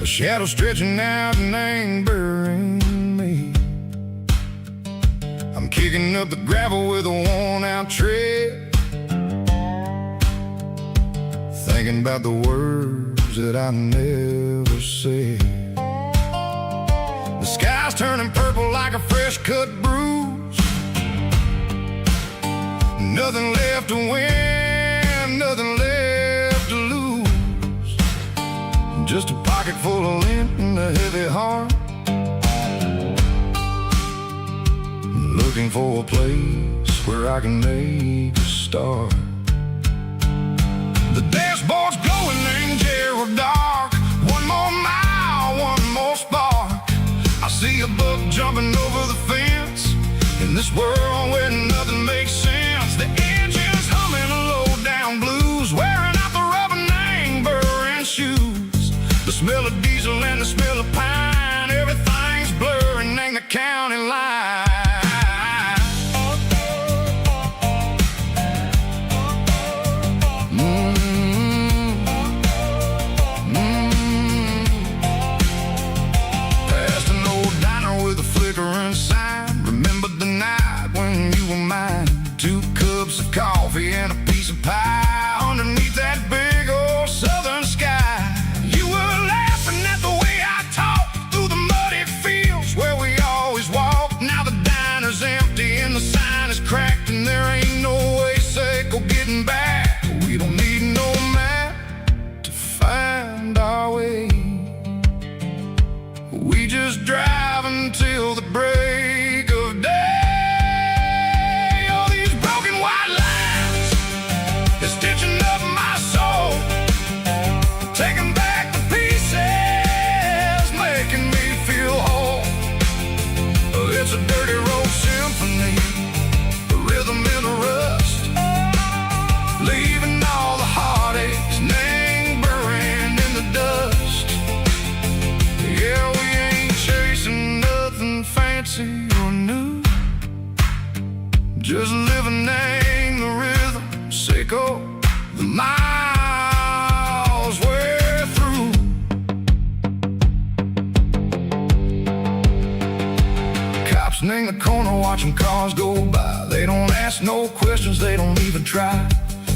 Speaker 1: a shadow stretching out and angering me. I'm kicking up the gravel with a worn-out tread, thinking about the words that I never said. The sky's turning purple like a fresh-cut bruise. Nothing left to win, nothing left to lose. Just a pocket full of lint and a heavy heart, looking for a place where I can make a start. The dashboard's glowing in Gerald dark. One more mile, one more spark. I see a buck jumping over the fence, in this world where nothing makes sense. The engine's humming a low-down blues, wearing out the rubber name, burring shoes. The smell of diesel and the smell of pine, everything's blurring in the county line. Past an old diner with a flickering sign, remembered the night when you were mine. 2 cups of coffee and a piece of pie underneath that big old southern sky. You were laughing at the way I talked through the muddy fields where we always walked. Now the
Speaker 2: Sitting in the corner watching cars go by. They don't ask no questions, they don't even try.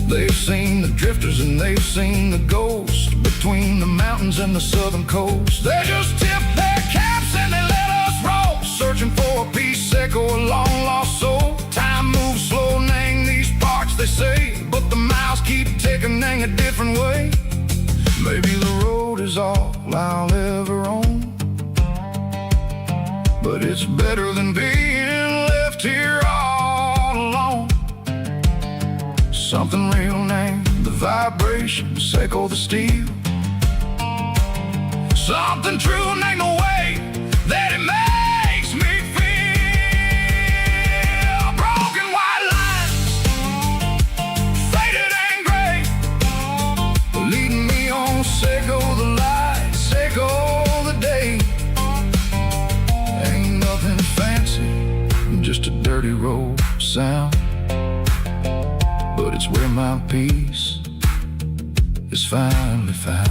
Speaker 2: They've seen the drifters and they've seen the ghosts between the mountains and the southern coast. They just tip their caps and they let us roll, searching for a piece echo, a long lost soul. Time moves slow, nang these parts they say, but the miles keep ticking, nang a different way. Maybe the road is all I'll ever own, but it's better than being left here all alone. Something real name, the vibrations echo the steel. Something true name, the way that it makes me feel. Broken white lines, faded and gray, leading me on, echo the lights, echo the day. Ain't nothing fancy, just a dirty road sound, but it's where my peace is finally found.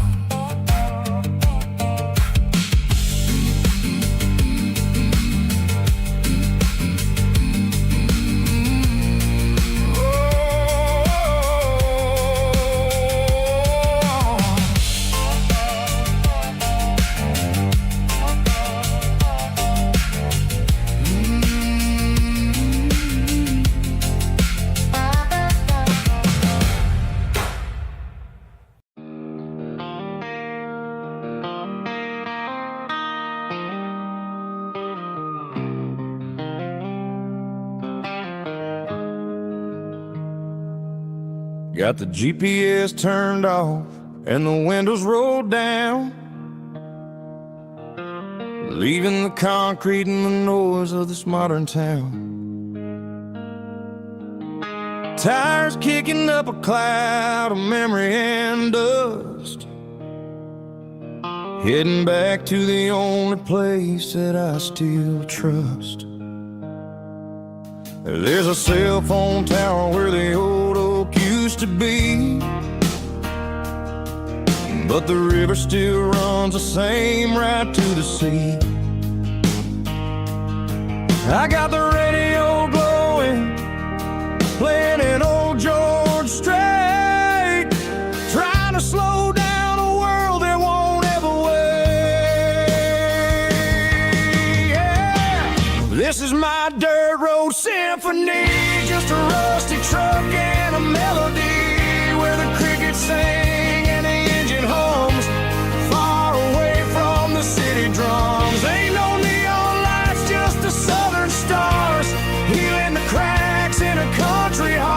Speaker 5: Got the GPS turned off and the windows rolled down, leaving the concrete and the noise of this modern town. Tires kicking up a cloud of memory and dust, heading back to the only place that I still trust. There's a cell phone tower where the old oak used to be, but the river still runs the same right to the sea. I got the radio glowing, playing an old George Strait, trying to slow down a world that won't ever wait. Yeah. This is my dirt road symphony, just a rusty truck and a melody, where the crickets sing and the engine hums, far away from the city drums. Ain't no neon lights, just the southern stars, healing the cracks in a country heart.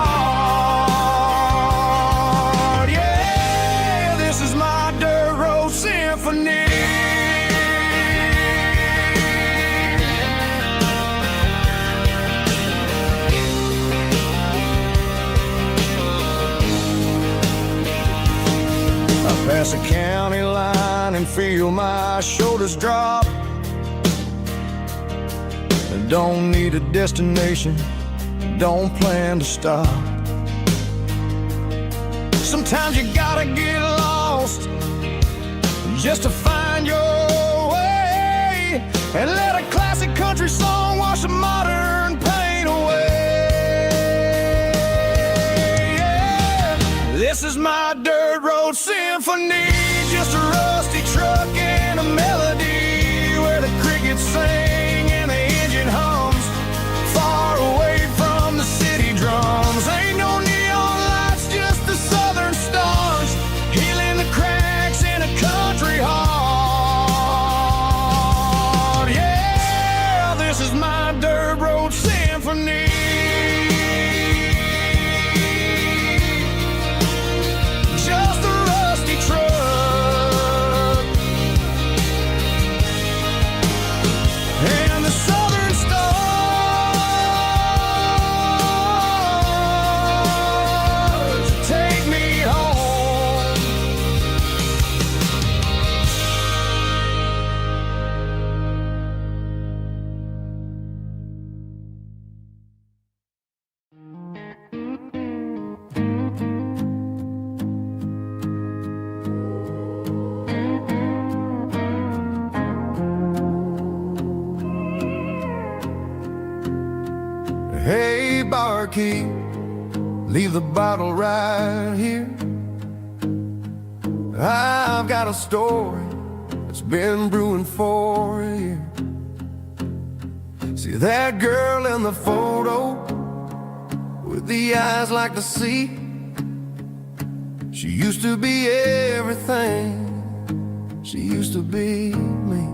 Speaker 5: Yeah, this is my dirt road symphony. Pass a county line and feel my shoulders drop. Don't need a destination, don't plan to stop. Sometimes you gotta get lost just to find your way, and let a classic country song wash the modern pain away. Yeah. This is my dirt road symphony, just a rusty truck and a melody, where the crickets sing and the engine hums, far away from the city drums. Ain't no neon lights, just the southern stars, healing the cracks in a country heart. Yeah, this is
Speaker 4: barkeep, leave the bottle right here. I've got a story that's been brewing for a year. See that girl in the photo with the eyes like the sea? She used to be everything, she used to be me.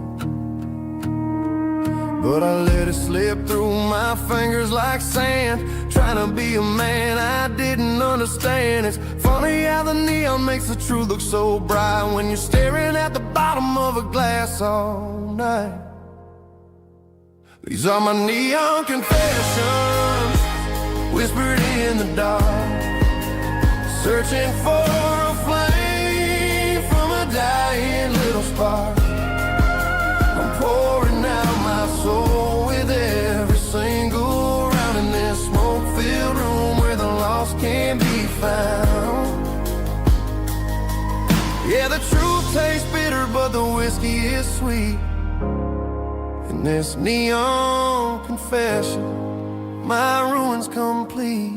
Speaker 4: But I let it slip through my fingers like sand, trying to be a man I didn't understand. It's funny how the neon makes the truth look so bright when you're staring at the bottom of a glass all night. These are my neon confessions, whispered in the dark, searching for a flame from a dying little spark. I'm pouring out my soul with every single round in this smoke-filled room where the lost can be found. Yeah, the truth tastes bitter, but the whiskey is sweet. In this neon confession, my ruin's complete.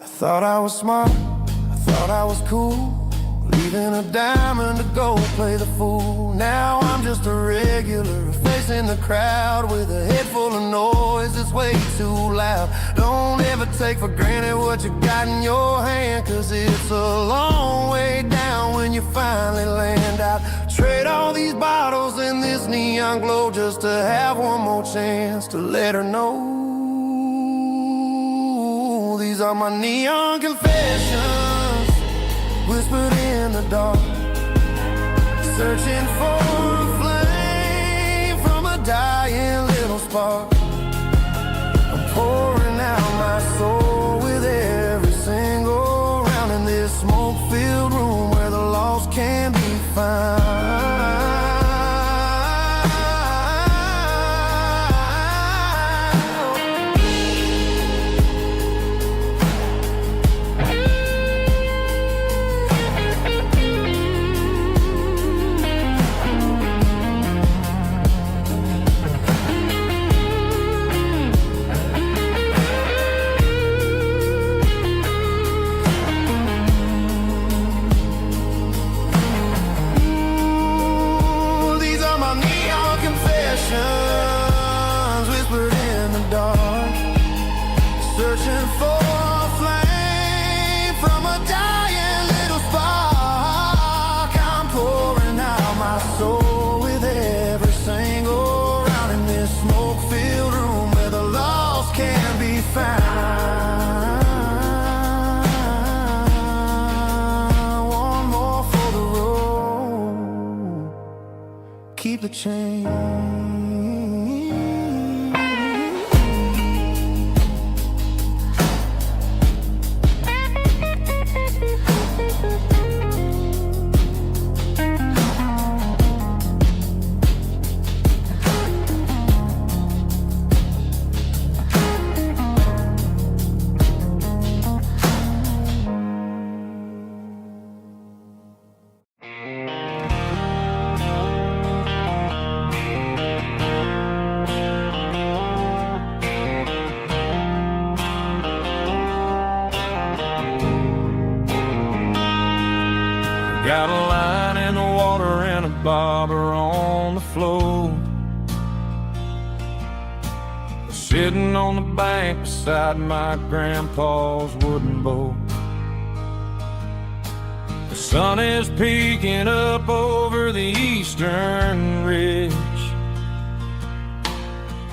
Speaker 4: I thought I was smart, I thought I was cool, leaving a diamond to go play the fool. Now I'm just a regular, facing the crowd with a head full of noise that's way too loud. Don't ever take for granted what you got in your hand, cause it's a long way down when you finally land out. Trade all these bottles and this neon glow just to have one more chance to let her know. These are my neon confessions, whispered in the dark, searching for a flame from a dying little spark. I'm pouring out my soul with every single round in this smoke-filled room where the lost can be found. Whispered in the dark, searching for a flame from a dying little spark. I'm pouring out my soul with every single round in this smoke-filled room where the lost can be found. One more for the road, keep the change.
Speaker 3: Got a line in the water and a bobber on the floor, sitting on the bank beside my grandpa's wooden boat. The sun is peeking up over the eastern ridge,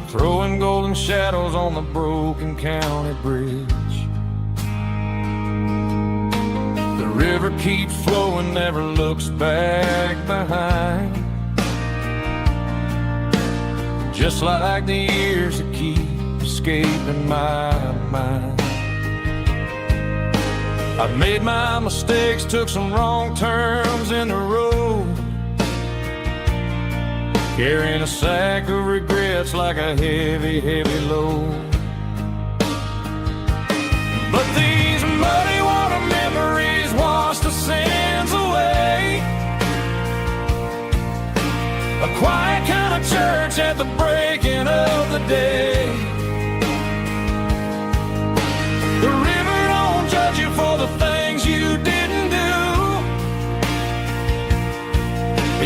Speaker 3: throwing golden shadows on the broken county bridge. The river keeps flowing, never looks back behind, just like the years that keep escaping my mind. I've made my mistakes, took some wrong turns in the road, carrying a sack of regrets like a heavy, heavy load. But these muddy water memories wash the sins away. A quiet kind of church at the breaking of the day.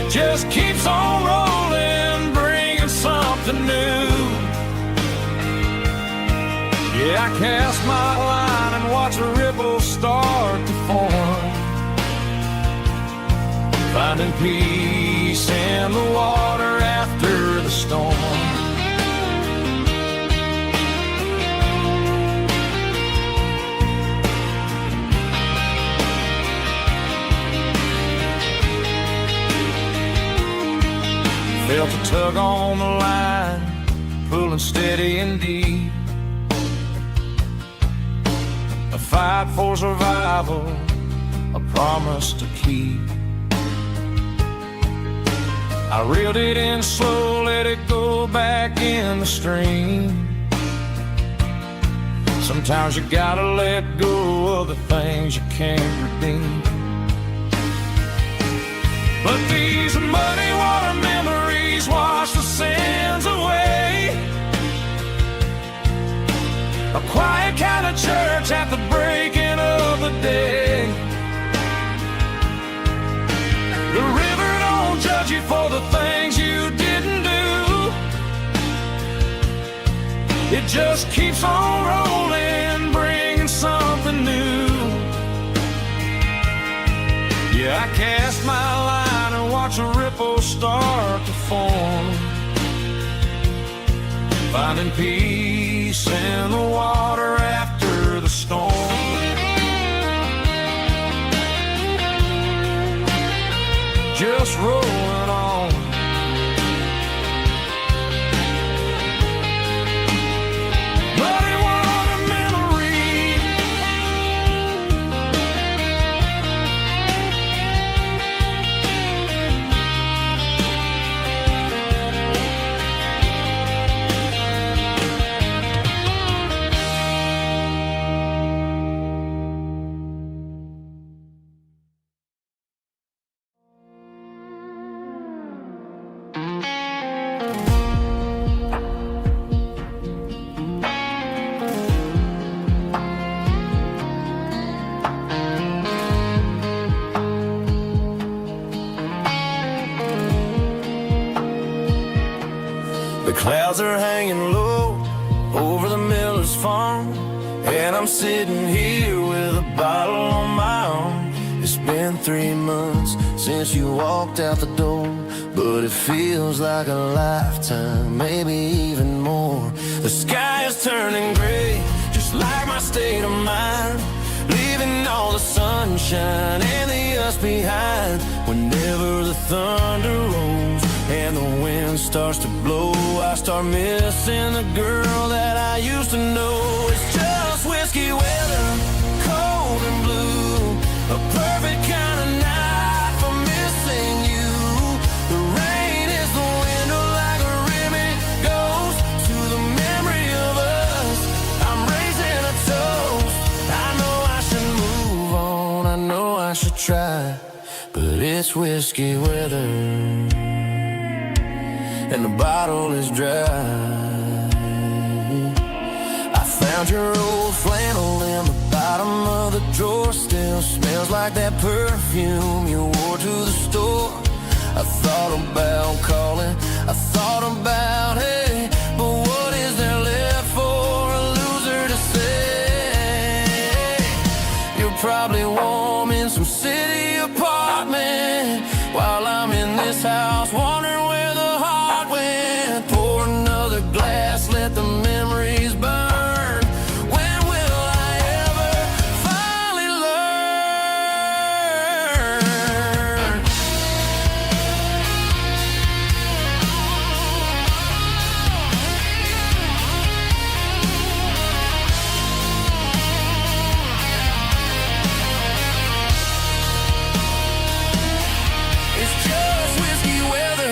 Speaker 3: It just keeps on rolling, bringing something new. Yeah, I cast my line and watch a ripple start to form, finding peace in the water after the storm. Felt a tug on the line, pulling steady and deep. A fight for survival, a promise to keep. I reeled it in slow, let it go back in the stream. Sometimes you gotta let go of the things you can't redeem. But these muddy water memories wash the sins away. A quiet kind of church at the breaking of the day. The river don't judge you for the things you didn't do. It just keeps on rolling, bringing something new. Yeah, I cast my line and watch a ripple start to form, finding peace in the water after the storm. Just rolling on. Muddy water memory.
Speaker 4: The clouds are hanging low over the miller's farm, and I'm sitting here with a bottle on my arm. It's been 3 months since you walked out the door, but it feels like a lifetime, maybe even more. The sky is turning gray, just like my state of mind, leaving all the sunshine and the us behind. Whenever the thunder rolls and the wind starts to blow, I start missing the girl that I used to know. It's just whiskey weather, cold and blue, a perfect kind of night for missing you. The rain is the window like a ribbon goes to the memory of us. I'm raising a toast. I know I should move on, I know I should try, but it's whiskey weather and the bottle is dry. I found your old flannel in the bottom of the drawer, still smells like that perfume you wore to the store. I thought about calling, I thought about, hey, but what is there left for a loser to say? You're probably warm in some city apartment, while I'm in this house wondering where the heart went. Pour another glass, let the memories burn. When will I ever finally learn? It's just whiskey weather.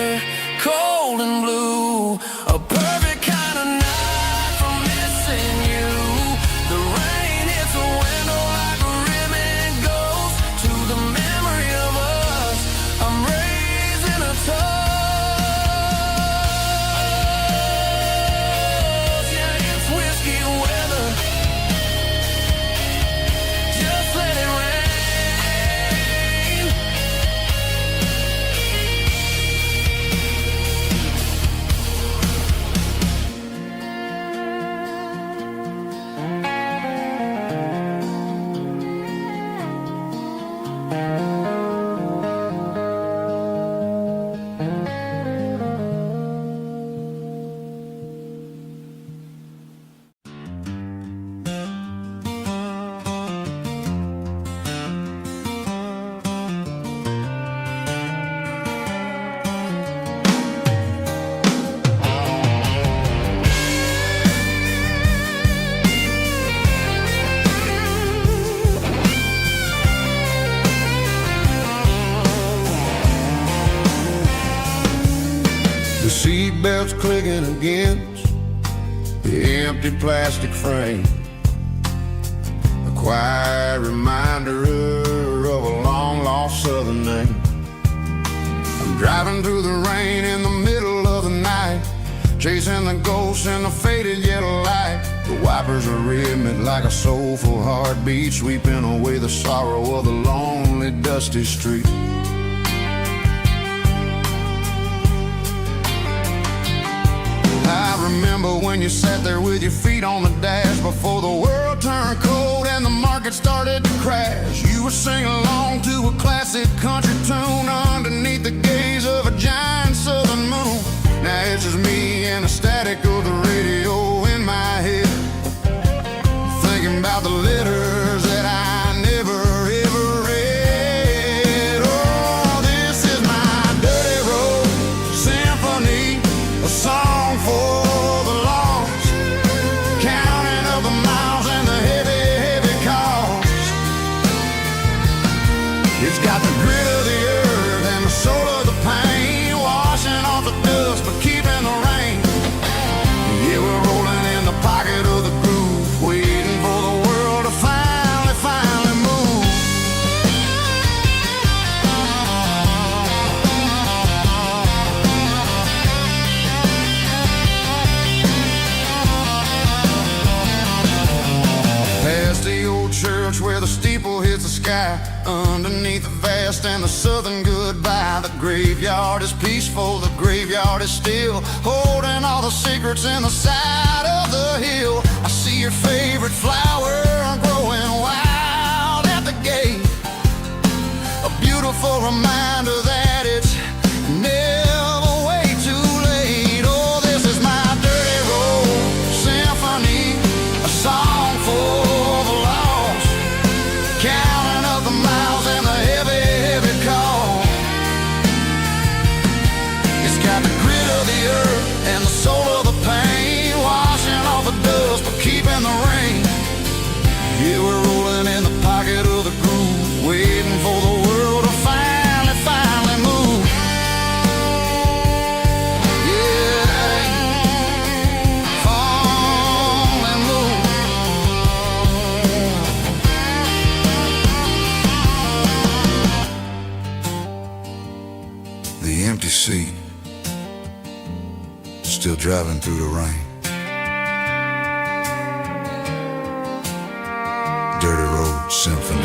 Speaker 1: seatbelts clicking against the empty plastic frame. A quiet reminder of a long-lost southern name. I'm driving through the rain in the middle of the night, chasing the ghosts in the faded yellow light. The wipers are rhythmic like a soulful heartbeat, sweeping away the sorrow of the lonely, dusty street. I remember when you sat there with your feet on the dash, before the world turned cold and the market started to crash. You were singing along to a classic country tune underneath the gaze of a giant southern moon. Now it's just me and the static of the radio in my head, thinking about the letters that I never ever read. Oh, this is my dirty road symphony, a song for the lost, counting up the miles and the heavy, heavy cost. It's got the grit of the earth and the soul of the pain, washing off the dust but keeping the rain. Yeah, we're rolling in the pocket of the groove, waiting for the world to finally move. Past the old church where the steeple hits the sky, underneath the vast and the southern goodbye. The graveyard is peaceful, the graveyard is still, holding all the secrets in the side of the hill. I see your favorite flower growing wild at the gate, a beautiful reminder that it's never way too late. Oh, this is my dirty road symphony, a song for the lost, counting up the miles and the heavy, heavy call. It's got the grit of the earth and the soul of the pain, washing off the dust but keeping the rain. Yeah, we're rolling in the pocket of the groove, waiting for the world to finally move. Yeah, finally move. The empty seat, still driving through the rain. Dirty road symphony.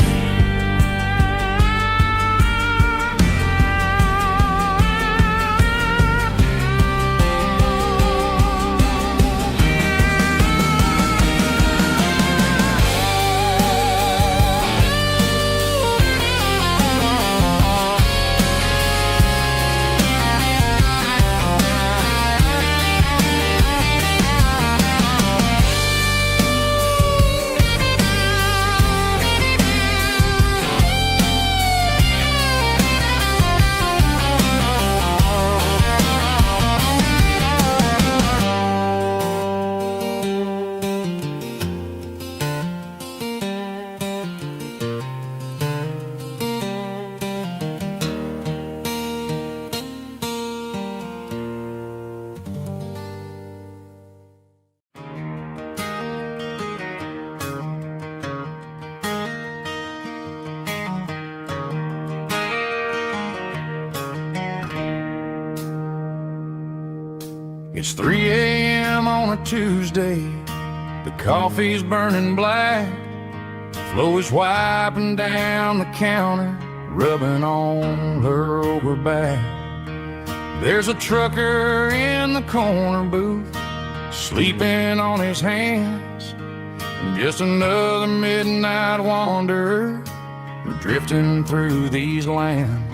Speaker 1: It's 3 a.m. on a Tuesday, the coffee's burning black, Flo is wiping down the counter, rubbing on her over back. There's a trucker in the corner booth, sleeping on his hands, and just another midnight wanderer, drifting through these lands.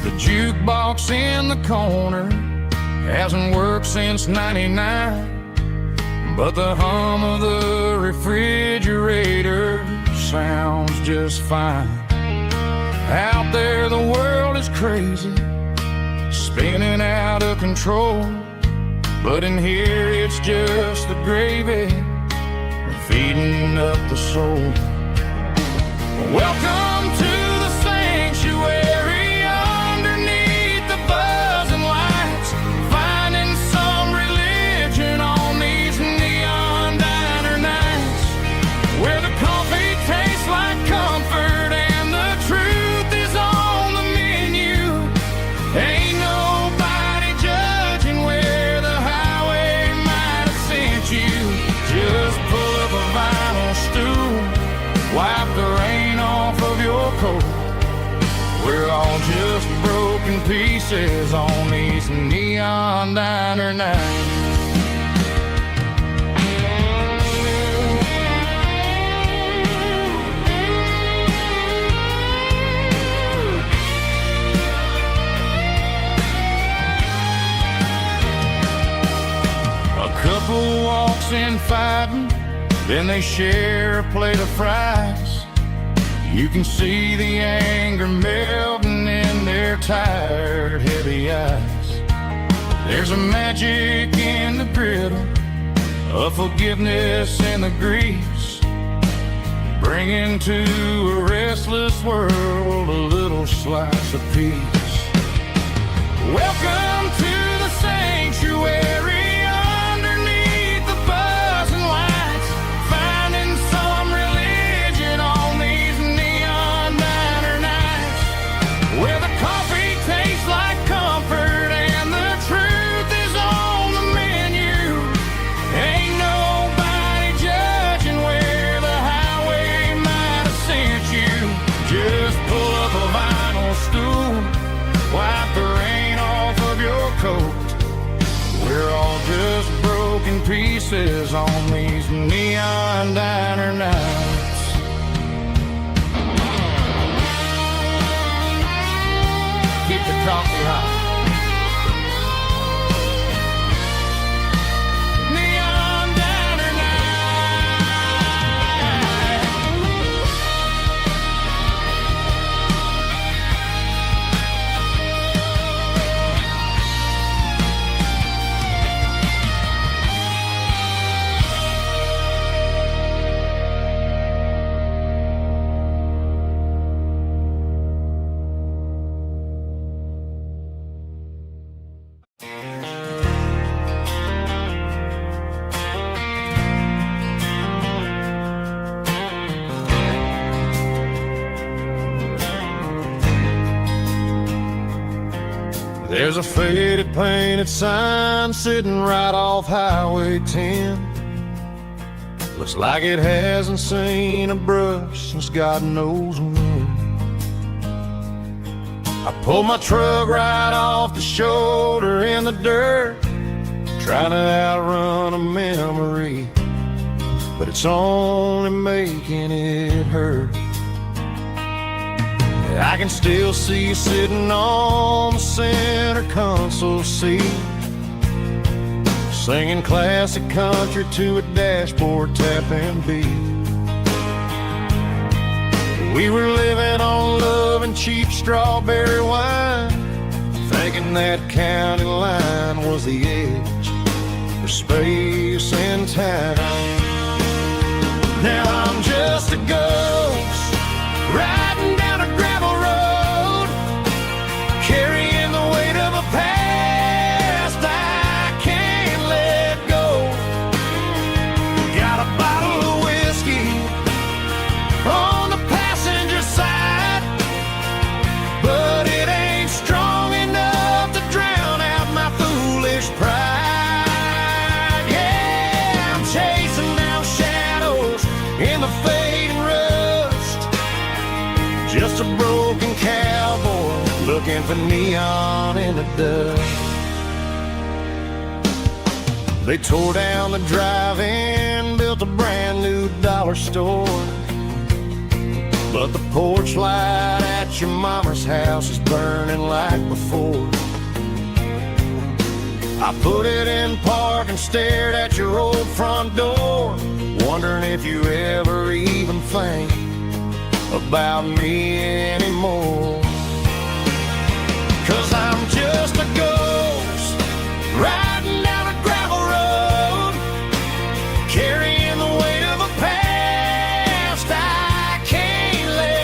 Speaker 1: The jukebox in the corner hasn't worked since '99, but the hum of the refrigerator sounds just fine. Out there the world is crazy, spinning out of control, but in here it's just the gravy feeding up the soul. Welcome to the sanctuary underneath the buzzing lights, finding some religion on these neon diner nights, where the coffee tastes like comfort and the truth is on the menu. Ain't nobody judging where the highway might have sent you. Just pull up a vinyl stool, wipe the rain off of your coat. We're all just broken pieces on these neon diner nights. A couple walks in fighting, then they share a plate of fries. You can see the anger melting in their tired, heavy eyes. There's a magic in the griddle, a forgiveness in the grease, bringing to a restless world a little slice of peace. Welcome to the sanctuary underneath the buzzing lights, finding some religion on these neon diner nights, where the coffee tastes like comfort and the truth is on the menu. Ain't nobody judging where the highway might have sent you. Just pull up a vinyl stool, wipe the rain off of your coat. We're all just broken pieces on these neon diner nights. Keep the coffee hot. Neon diner There's a faded painted sign sitting right off Highway 10. Looks like it hasn't seen a brush since God knows when. I pulled my truck right off the shoulder in the dirt, trying to outrun a memory, but it's only making it hurt. I can still see you sitting on the center console seat, singing classic country to a dashboard tapping beat. We were living on love and cheap strawberry wine, thinking that county line was the edge for space and time. Now I'm just a ghost riding down a gravel road, carrying the weight of a past I can't let go. Got a bottle of whiskey on the passenger side, but it ain't strong enough to drown out my foolish pride. Yeah, I'm chasing down shadows in the fading rust, just a broken cowboy looking for neon in the dust. They tore down the drive-in, built a brand new dollar store, but the porch light at your mama's house is burning like before. I put it in park and stared at your old front door, wondering if you ever even think about me anymore. 'Cause I'm just a ghost riding down a gravel road, carrying the weight of a past I can't let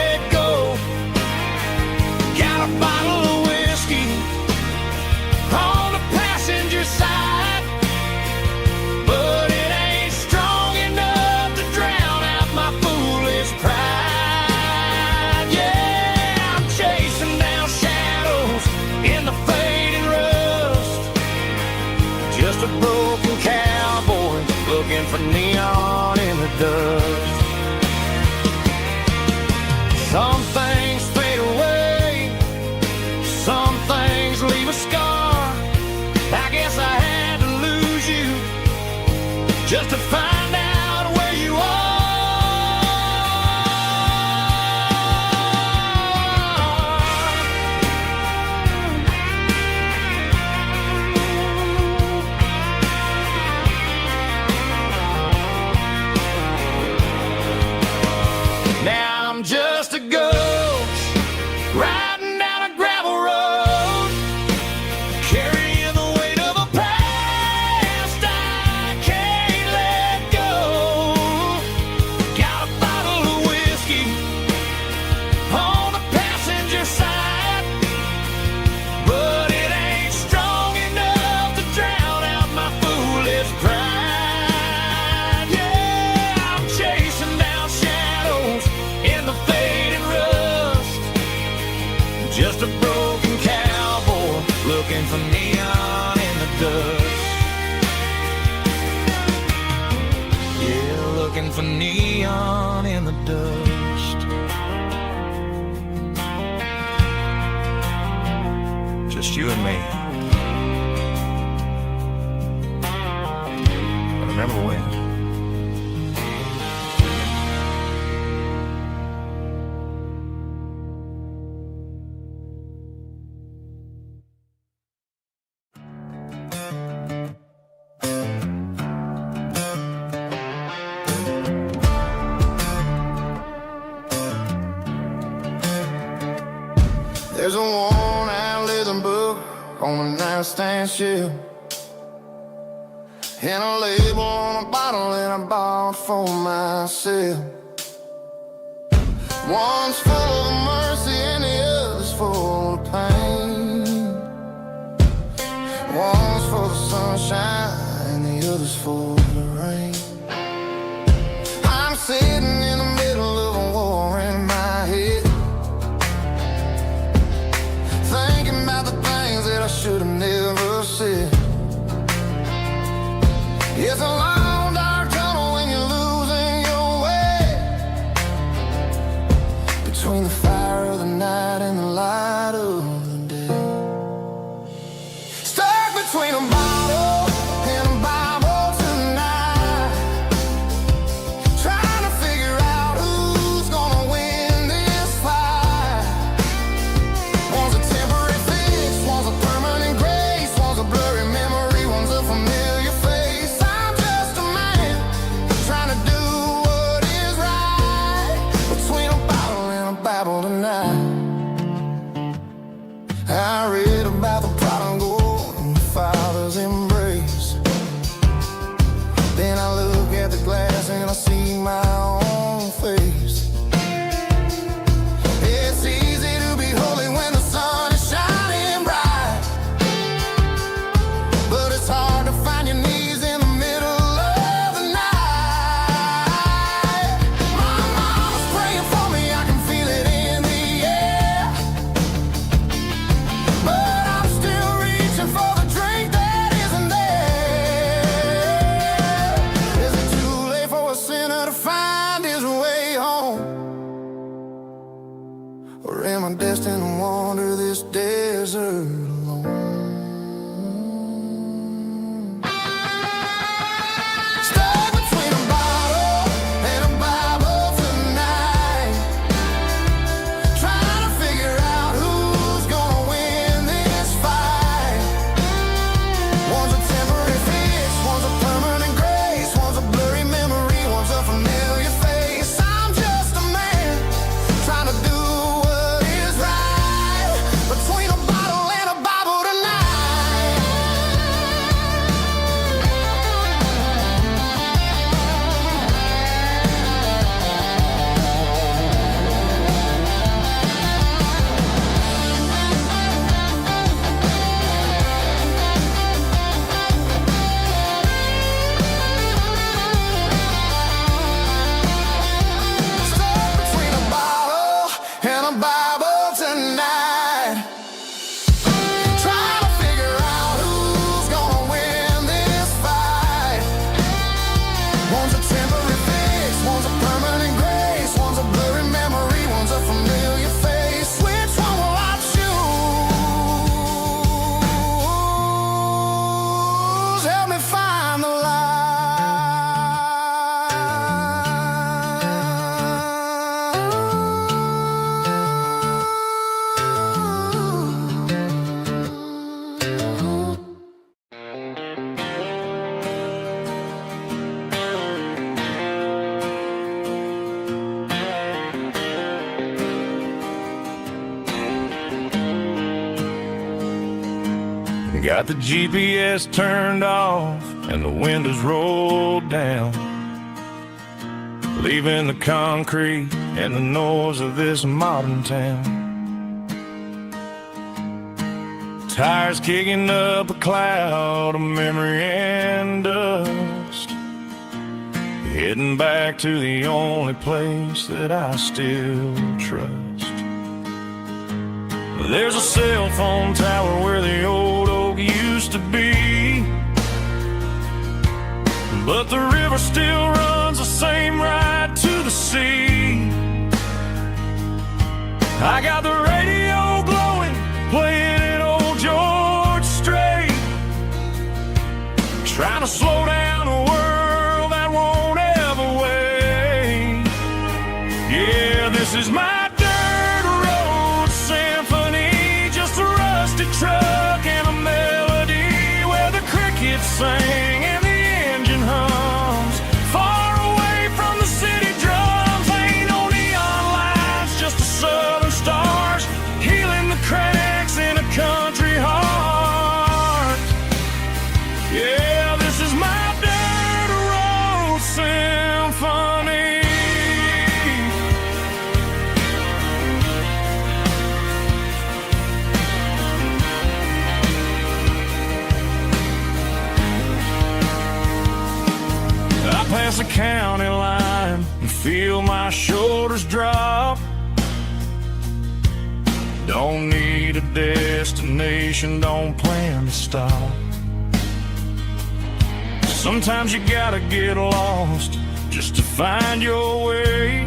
Speaker 1: looking for neon in the dust. Some things fade away, some things leave a scar. I guess I had to lose you just to find out where you are. Now I'm just a ghost riding down a gravel road, carrying the weight of a past I can't let go. Got a bottle of whiskey on the passenger side, but it ain't strong enough to drown out my foolish pride. Yeah, I'm chasing down shadows in the fading rust, just a broken cowboy looking for neon in the dust. Yeah, looking for neon in the dust. Just you and me. I remember when.
Speaker 4: There's a worn-out leather book on the nightstand shelf, and a label on a bottle that I bought for myself. One's full of mercy and the other's full of pain. One's full of sunshine and the other's full of rain. I'm sitting in the middle of a war in my head, thinking about the things that I should have never said. It's a long dark tunnel when you're losing your way, between the fire of the night and the light of the day. Stuck between a bottle and a Bible tonight, trying to figure out who's gonna win this fight. One's a temporary fix, one's a permanent grace, one's a blurry memory, one's a familiar face. I'm just a man trying to do what is right, between a bottle and a Bible tonight. I read about the prodigal and the father's embrace. Then I look at the glass and I see my own face. It's easy to be holy when the sun is shining bright, but it's hard to find your knees in the middle of the night. My mama's praying for me, I can feel it in the air, but I'm still reaching for the drink that isn't there. Is it too late for a sinner to find his way home? Or am I destined to wander this desert alone? Stuck between a bottle and a Bible tonight, trying to figure out who's gonna win this fight. One's a temporary fix, one's a permanent grace, one's a blurry memory, one's a familiar face. I'm just a man trying to do what is right, between
Speaker 2: Got the GPS turned off and the windows rolled down, leaving the concrete and the noise of this modern town. Tires kicking up a cloud of memory and dust, heading back to the only place that I still trust. There's a cell phone tower where the old oak used to be, but the river still runs the same right to the sea. I got the radio glowing, playing it old George Strait, trying to slow down a world that won't ever wait. Yeah, this is my dirt road symphony, just a rusty truck and a melody where the crickets sing and the engine hums. Far away from the city drums, ain't no neon lights, just the southern stars healing the cracks in a country heart. Yeah, this is my dirt road symphony. I pass the county line and feel my shoulders drop. Don't need a destination, don't plan to stop. Sometimes you gotta get lost just to find your way,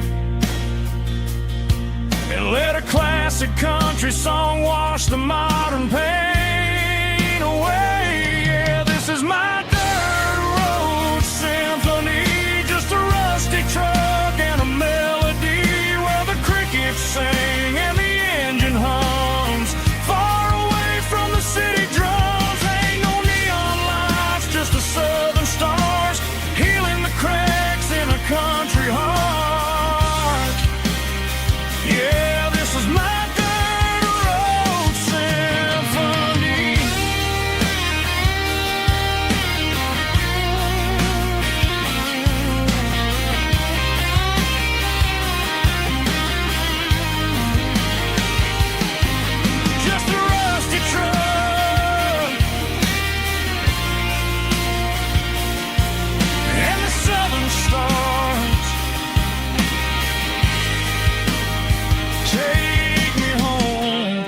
Speaker 2: and let a classic country song wash the modern pain away. Yeah, this is my dirt road symphony, just a rusty truck and a melody where the crickets sing and the engine hums. Far away from the city drums, ain't no neon lights, just the southern stars healing the cracks in a country heart. Yeah, this is my dirt road symphony. Just a rusty truck and the southern stars take me home.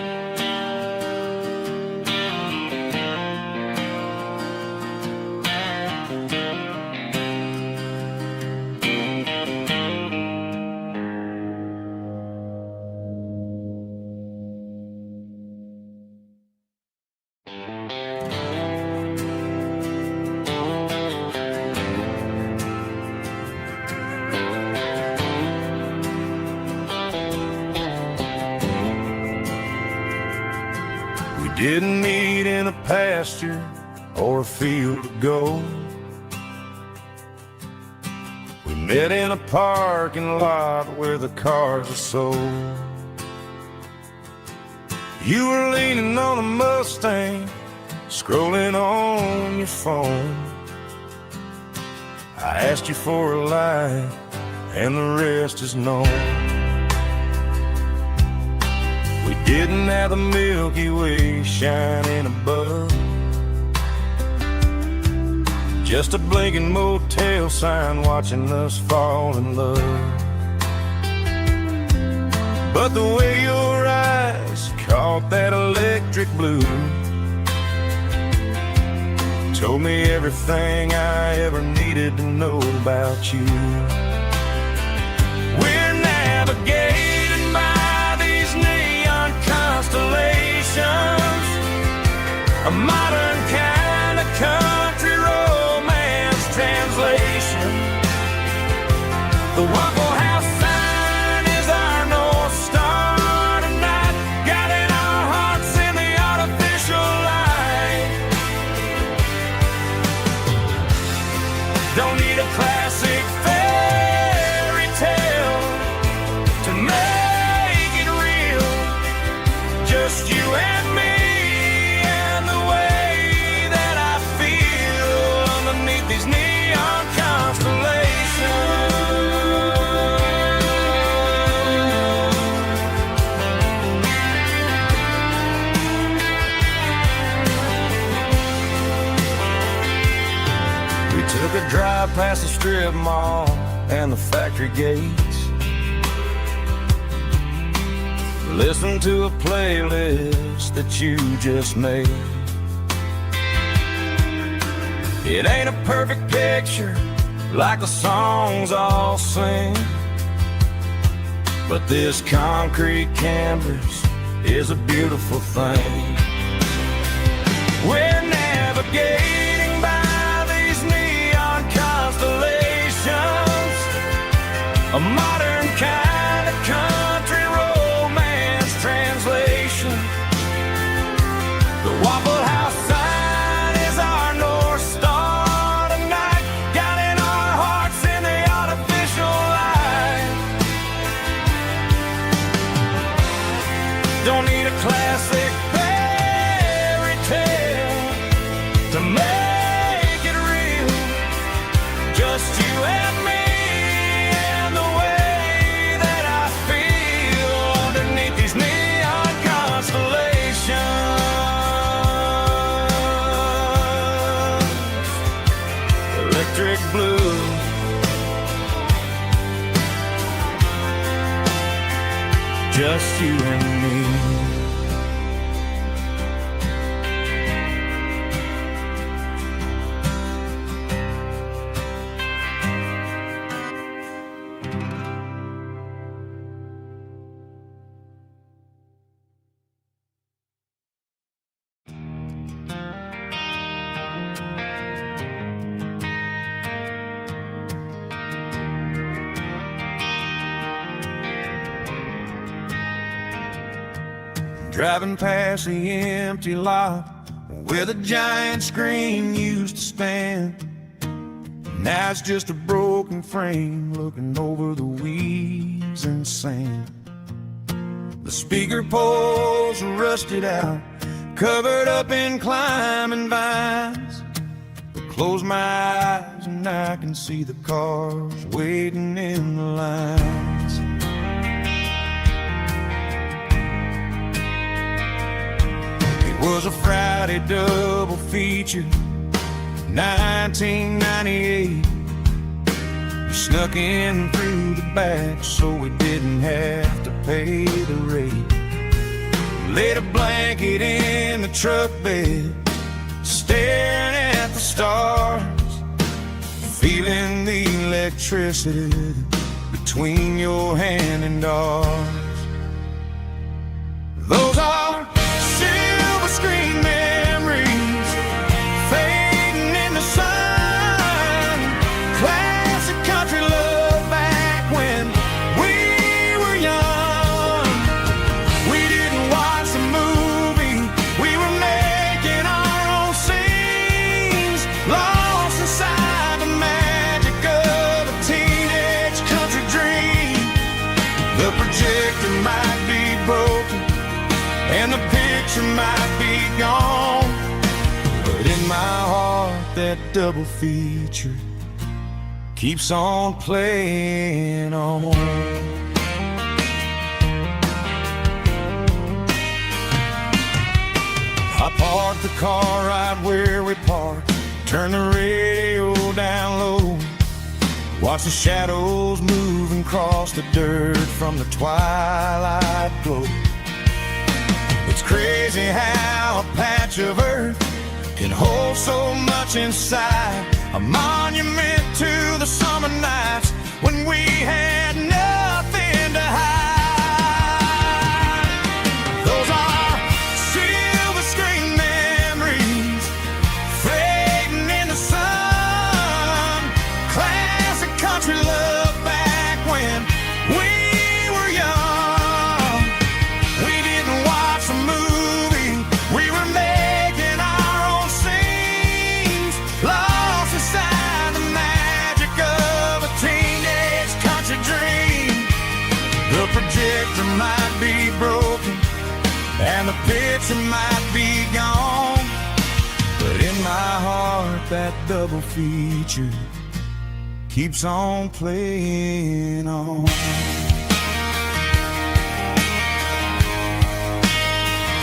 Speaker 2: We didn't meet in a pasture or a field of gold. We met in a parking lot where the cars are sold. You were leaning on a Mustang, scrolling on your phone. I asked you for a light, and the rest is known. We didn't have the Milky Way shining above, just a blinking motel sign watching us fall in love. But the way your eyes caught that electric blue told me everything I ever needed to know about you. We're navigated by these neon constellations, a modern kind of country romance translation. The Waffle House sign is our North Star tonight, guiding our hearts in the artificial light. Don't need a classic fair
Speaker 5: past the strip mall and the factory gates. Listen to a playlist that you just made. It ain't a perfect picture like the songs all sing, but this concrete canvas is a beautiful thing. We're navigating by these neon constellations, a modern kind of country romance translation. The Waffle House sign is our North Star tonight, guiding our hearts in the artificial light. Don't need a classic fairy tale to make it real, just you and me and the way that I feel underneath these neon constellations. Electric blue, just you and me. Driving past the empty lot where the giant screen used to stand. Now it's just a broken frame looking over the weeds and sand. The speaker poles are rusted out, covered up in climbing vines. But close my eyes and I can see the cars waiting in the lines. It was a Friday double feature, 1998. We snuck in through the back so we didn't have to pay the rate. Laid a blanket in the truck bed, staring at the stars, feeling the electricity between your hand and ours. Those are silver screen memories fading in the sun. Classic country love back when we were young. We didn't watch the movie, we were making our own scenes, lost inside the magic of a teenage country dream. The projector might be broken and the picture might be gone, but in my heart that double feature keeps on playing on. I parked the car right where we parked, turned the radio down low, watched the shadows move and cross the dirt from the twilight glow. It's crazy how a patch of earth can hold so much inside, a monument to the summer nights when we had nothing to hide. Those are silver screen memories fading in the sun. Classic country love back when we were young. We didn't watch the movie, we were making our own scenes, lost inside the magic of a teenage country dream. The projector might be broken and the picture might be gone, but in my heart that double feature keeps on playing on.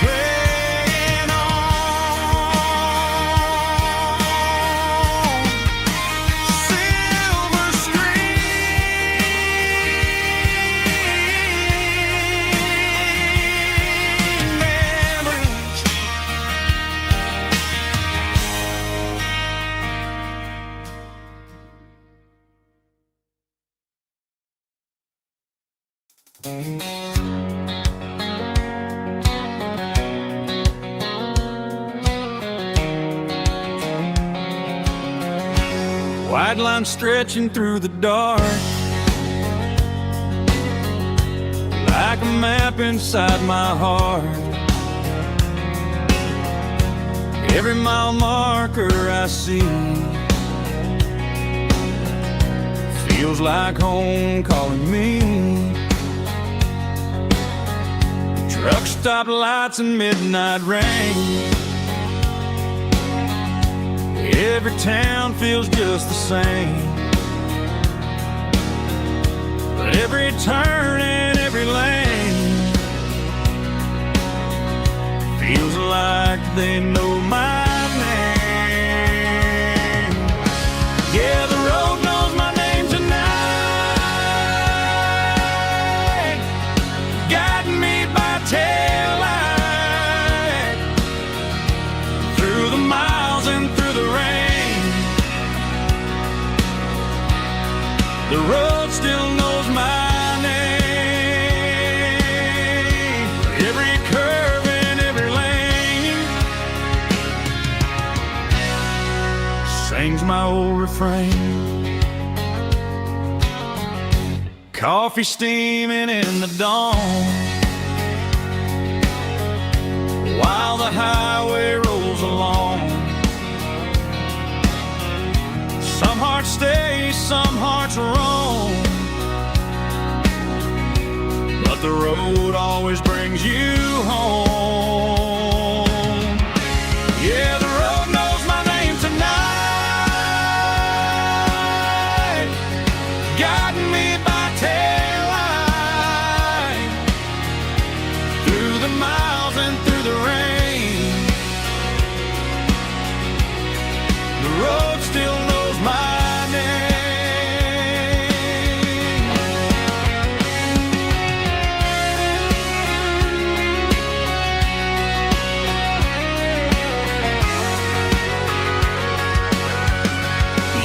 Speaker 5: Playing on.
Speaker 3: White line stretching through the dark, like a map inside my heart. Every mile marker I see feels like home calling me. Truck stop lights and midnight rain, every town feels just the same. But every turn and every lane feels like they know my name. Yeah, the road knows my name tonight, guiding me by taillight through the miles and through the rain. The road still knows my name. Every curve and every lane sings my old refrain. Coffee steaming in the dawn, while the highway rolls along. Some hearts stay, some hearts roam, but the road always brings you home. Yeah, the road knows my name tonight, guiding me by taillight through the miles and through the rain. The road still knows my name.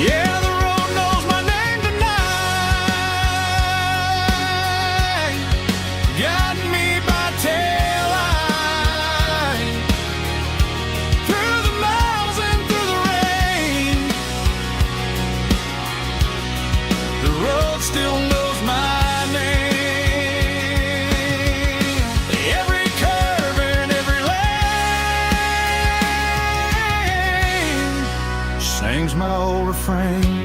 Speaker 3: Yeah, the road knows my name tonight, guiding me by taillight through the miles and through the rain. The road still knows my name. Every curve and every lane sings my old refrain.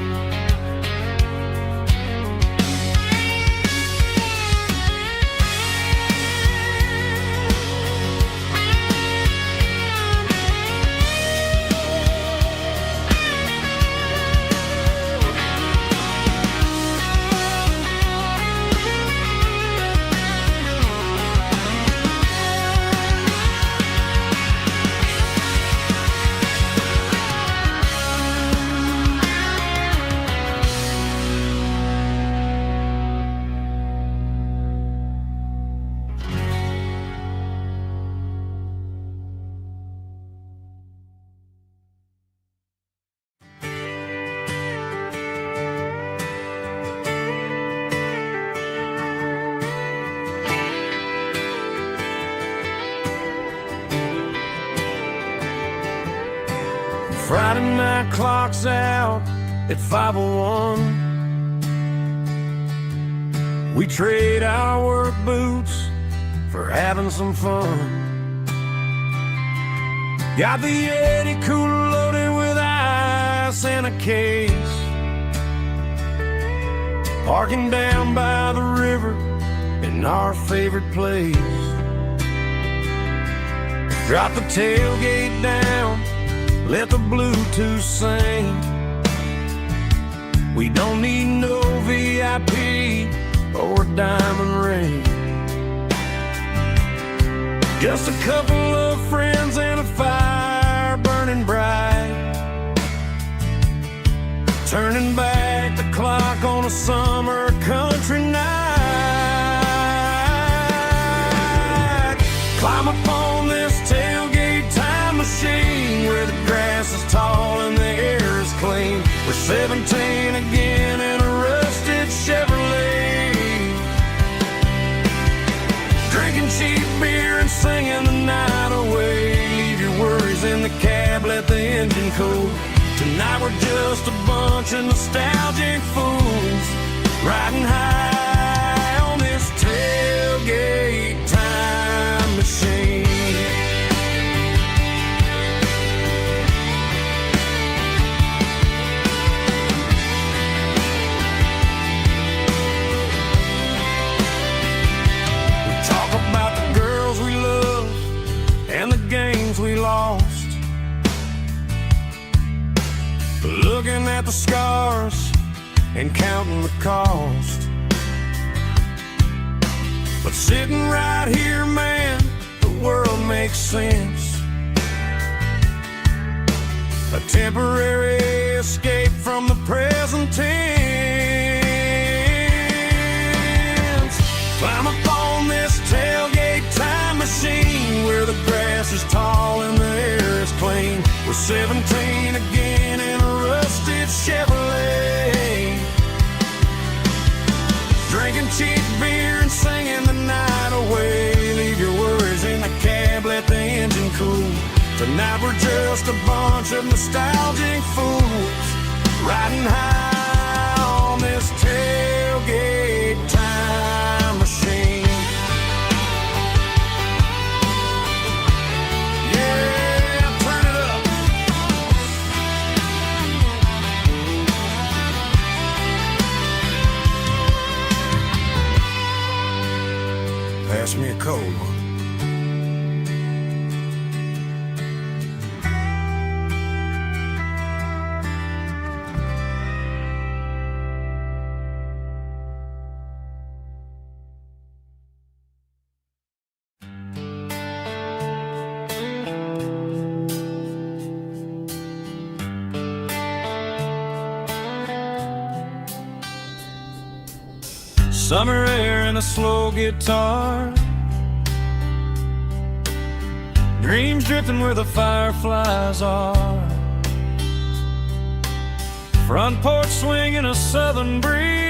Speaker 3: Friday night clock's out at 5:01. We trade our work boots for having some fun. Got the Yeti cooler loaded with ice and a case, parking down by the river in our favorite place. Drop the tailgate down, let the Bluetooth sing. We don't need no VIP or a diamond ring. Just a couple of friends and a fire burning bright, turning back the clock on a summer country night. Climb up on this tailgate time machine where the grass is tall and the air is clean. We're 17 again in a rusted Chevrolet. singing the night away. Leave your worries in the cab, let the engine cool. Tonight we're just a bunch of nostalgic fools riding high on this tailgate time machine. We talk about the girls we love and the games we lost, looking at the scars and counting the cost. But sitting right here, man, the world makes sense. A temporary escape from the present tense. Climb up on this tailgate time machine where the grass is tall and the air is clean. We're 17 again in a rusted Chevrolet, drinking cheap beer and singing the night away. Leave your worries in the cab, let the engine cool. Tonight we're just a bunch of nostalgic fools riding high on this tailgate time machine. Yeah, turn it up. Pass me a cold one. Summer air and a slow guitar, dreams drifting where the fireflies are. Front porch swinging a southern breeze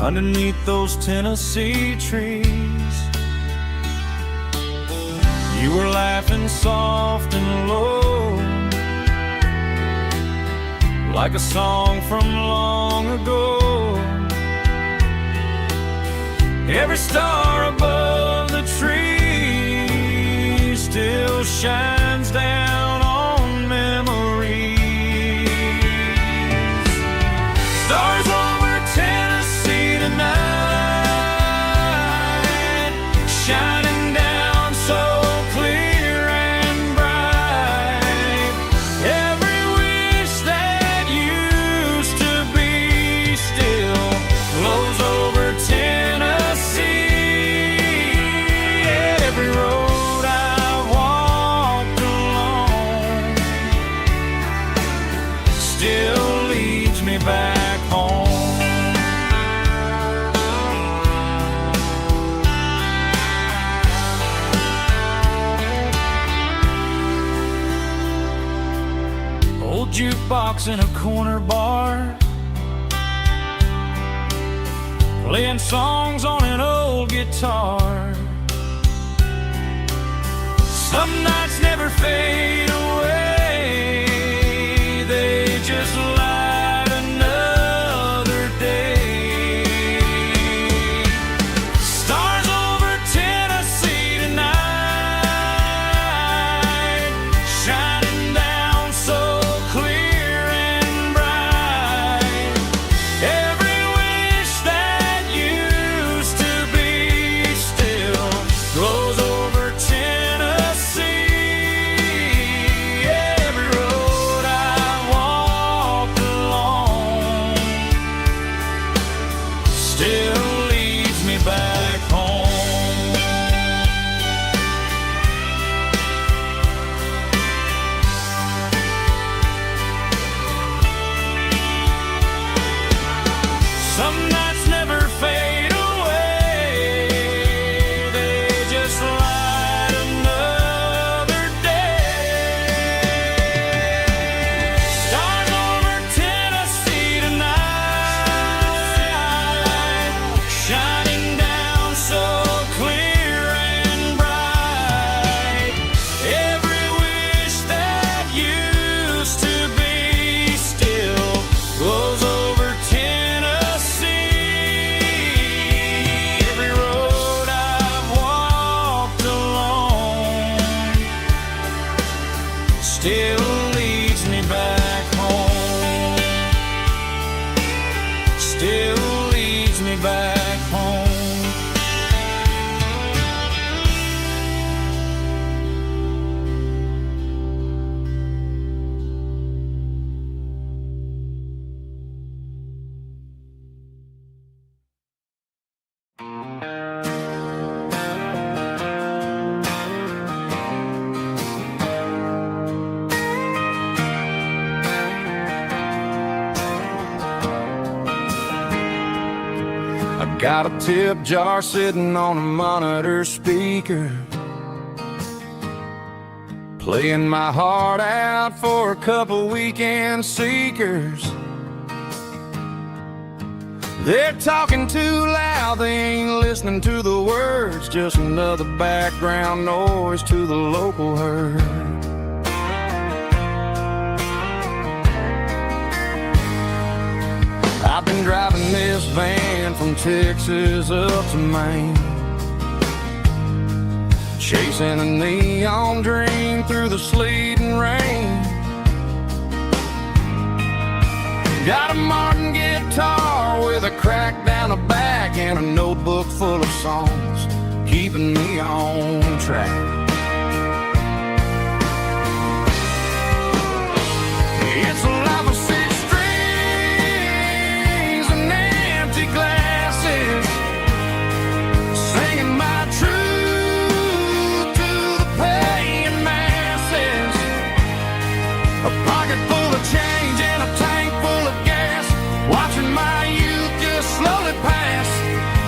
Speaker 3: underneath those Tennessee trees. You were laughing soft and low, like a song from long ago. Every star above the tree still shines down on memories. Stars over Tennessee tonight, shining down so clear and bright. Every wish that used to be still glows over Tennessee. Every road I walked along still leads me back home. Old jukebox in a corner bar, playing songs on an old guitar. Some nights never fade away, they just light another day. Stars over Tennessee tonight, shining down so clear and bright. Every wish that used to be still glows over Tennessee. Every road I walked along still leads me back home. Some nights never fade away, they just light another day. Stars over Tennessee tonight, shining down so
Speaker 5: still leads me back home.
Speaker 1: Got a tip jar sitting on a monitor speaker, playing my heart out for a couple weekend seekers. They're talking too loud, they ain't listening to the words, just another background noise to the local herd. I've been driving this van from Texas up to Maine, chasing a neon dream through the sleet and rain. Got a Martin guitar with a crack down the back and a notebook full of songs, keeping me on track. It's a life of six strings and empty glasses, singing my truth to the paying masses. A pocket full of change and a tank full of gas, watching my youth just slowly pass.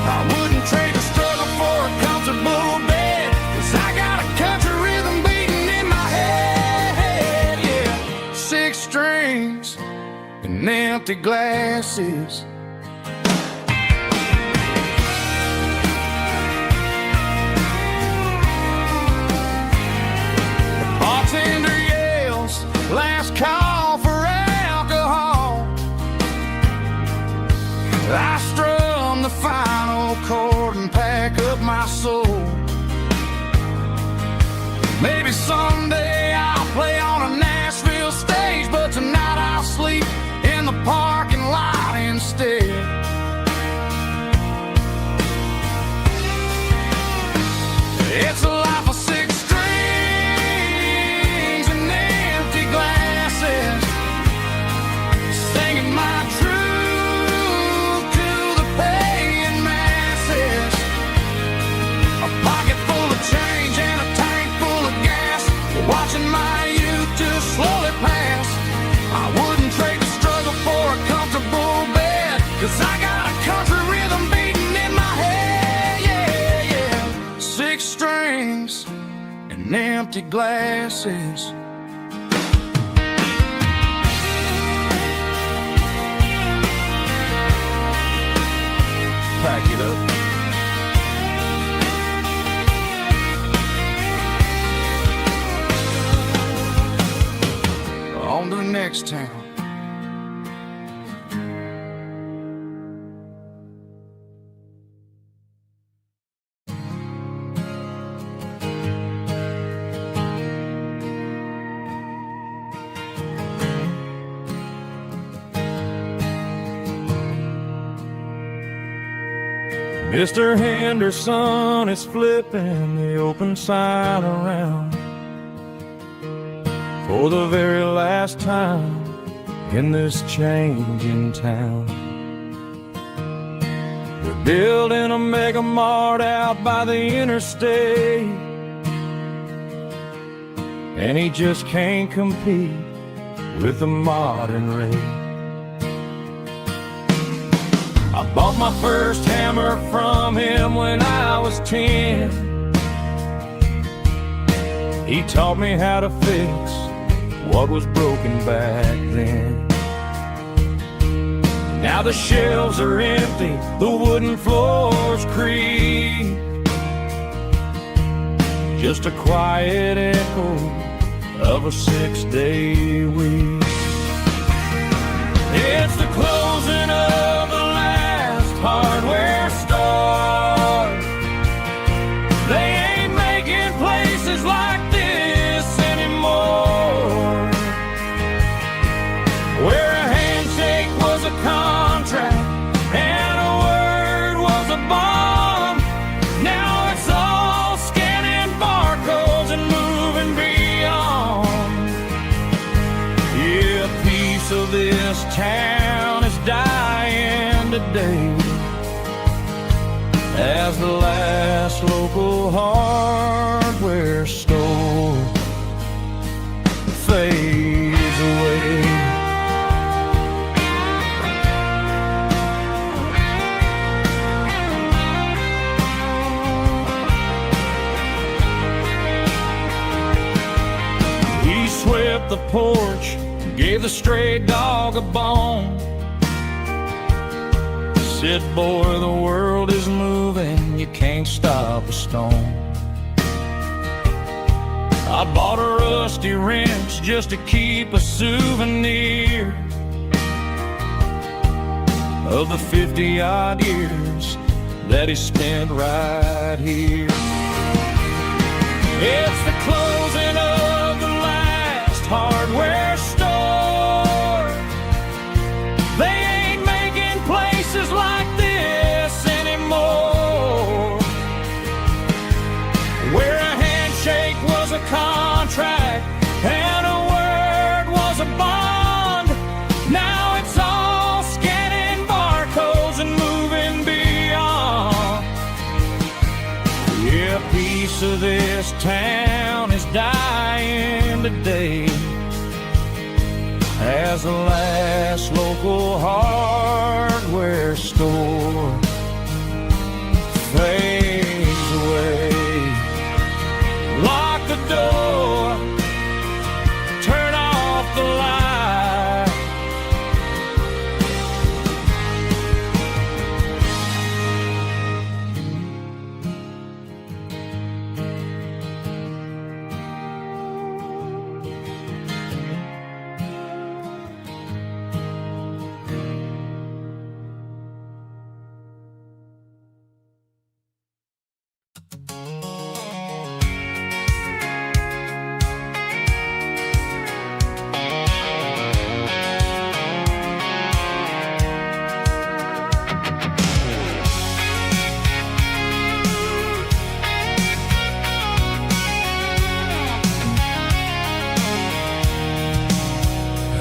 Speaker 1: I wouldn't trade the struggle for a comfortable bed, 'cause I got a country rhythm beating in my head. Yeah, six strings and empty glasses. The bartender yells, last call for alcohol. I strum the final chord and pack up my soul. Maybe someday I'll play on a Nashville stage, but tonight I'll sleep in the parking lot instead. It's a life of six strings and empty glasses, singing my truth to the paying masses. A pocket full of change and a tank full of gas, watching my youth just slowly pass. I wouldn't trade the struggle for a comfortable bed, 'cause I got a country rhythm beating in my head. Yeah, yeah. Six strings and empty glasses. Pack it up. On to the next town. Mr. Henderson is flipping the open sign around for the very last time in this changing town. They're building a mega mart out by the interstate, and he just can't compete with the modern rate. I bought my first hammer from him when I was 10. He taught me how to fix what was broken back then. Now the shelves are empty, the wooden floors creak, just a quiet echo of a 6-day week. It's the closing of the last hardware store. They ain't making places like this anymore, where a handshake was a contract today as the last local hardware store fades away. He swept the porch, gave the stray dog a bone, said, boy, the world is moving, you can't stop a stone. I bought a rusty wrench just to keep a souvenir of the 50-odd years that he spent right here. It's the closing of the last hardware store. They ain't making places like this anymore, where a handshake was a contract and a word was a bond. Now it's all scanning barcodes and moving beyond. Yeah, a piece of this town is dying today as the last local hardware store fades away. Lock the door, turn off the light.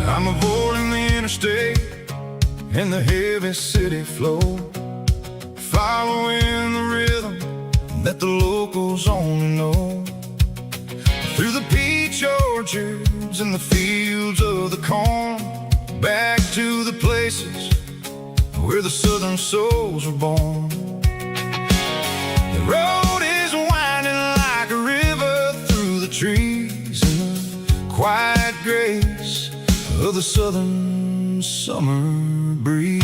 Speaker 2: I'm avoiding the interstate and the heavy city flow, following the rhythm that the locals only know. Through the peach orchards and the fields of the corn, back to the places where the southern souls were born. The road is winding like a river through the trees in the quiet grace of the southern summer breeze.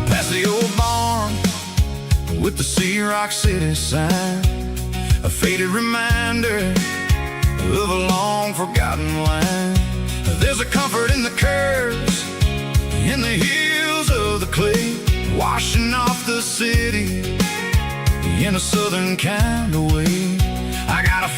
Speaker 2: Past the old barn with the Rock City sign, a faded reminder of a long forgotten line. There's a comfort in the curves, in the hills of the clay, washing off the city in a southern kind of way. I got a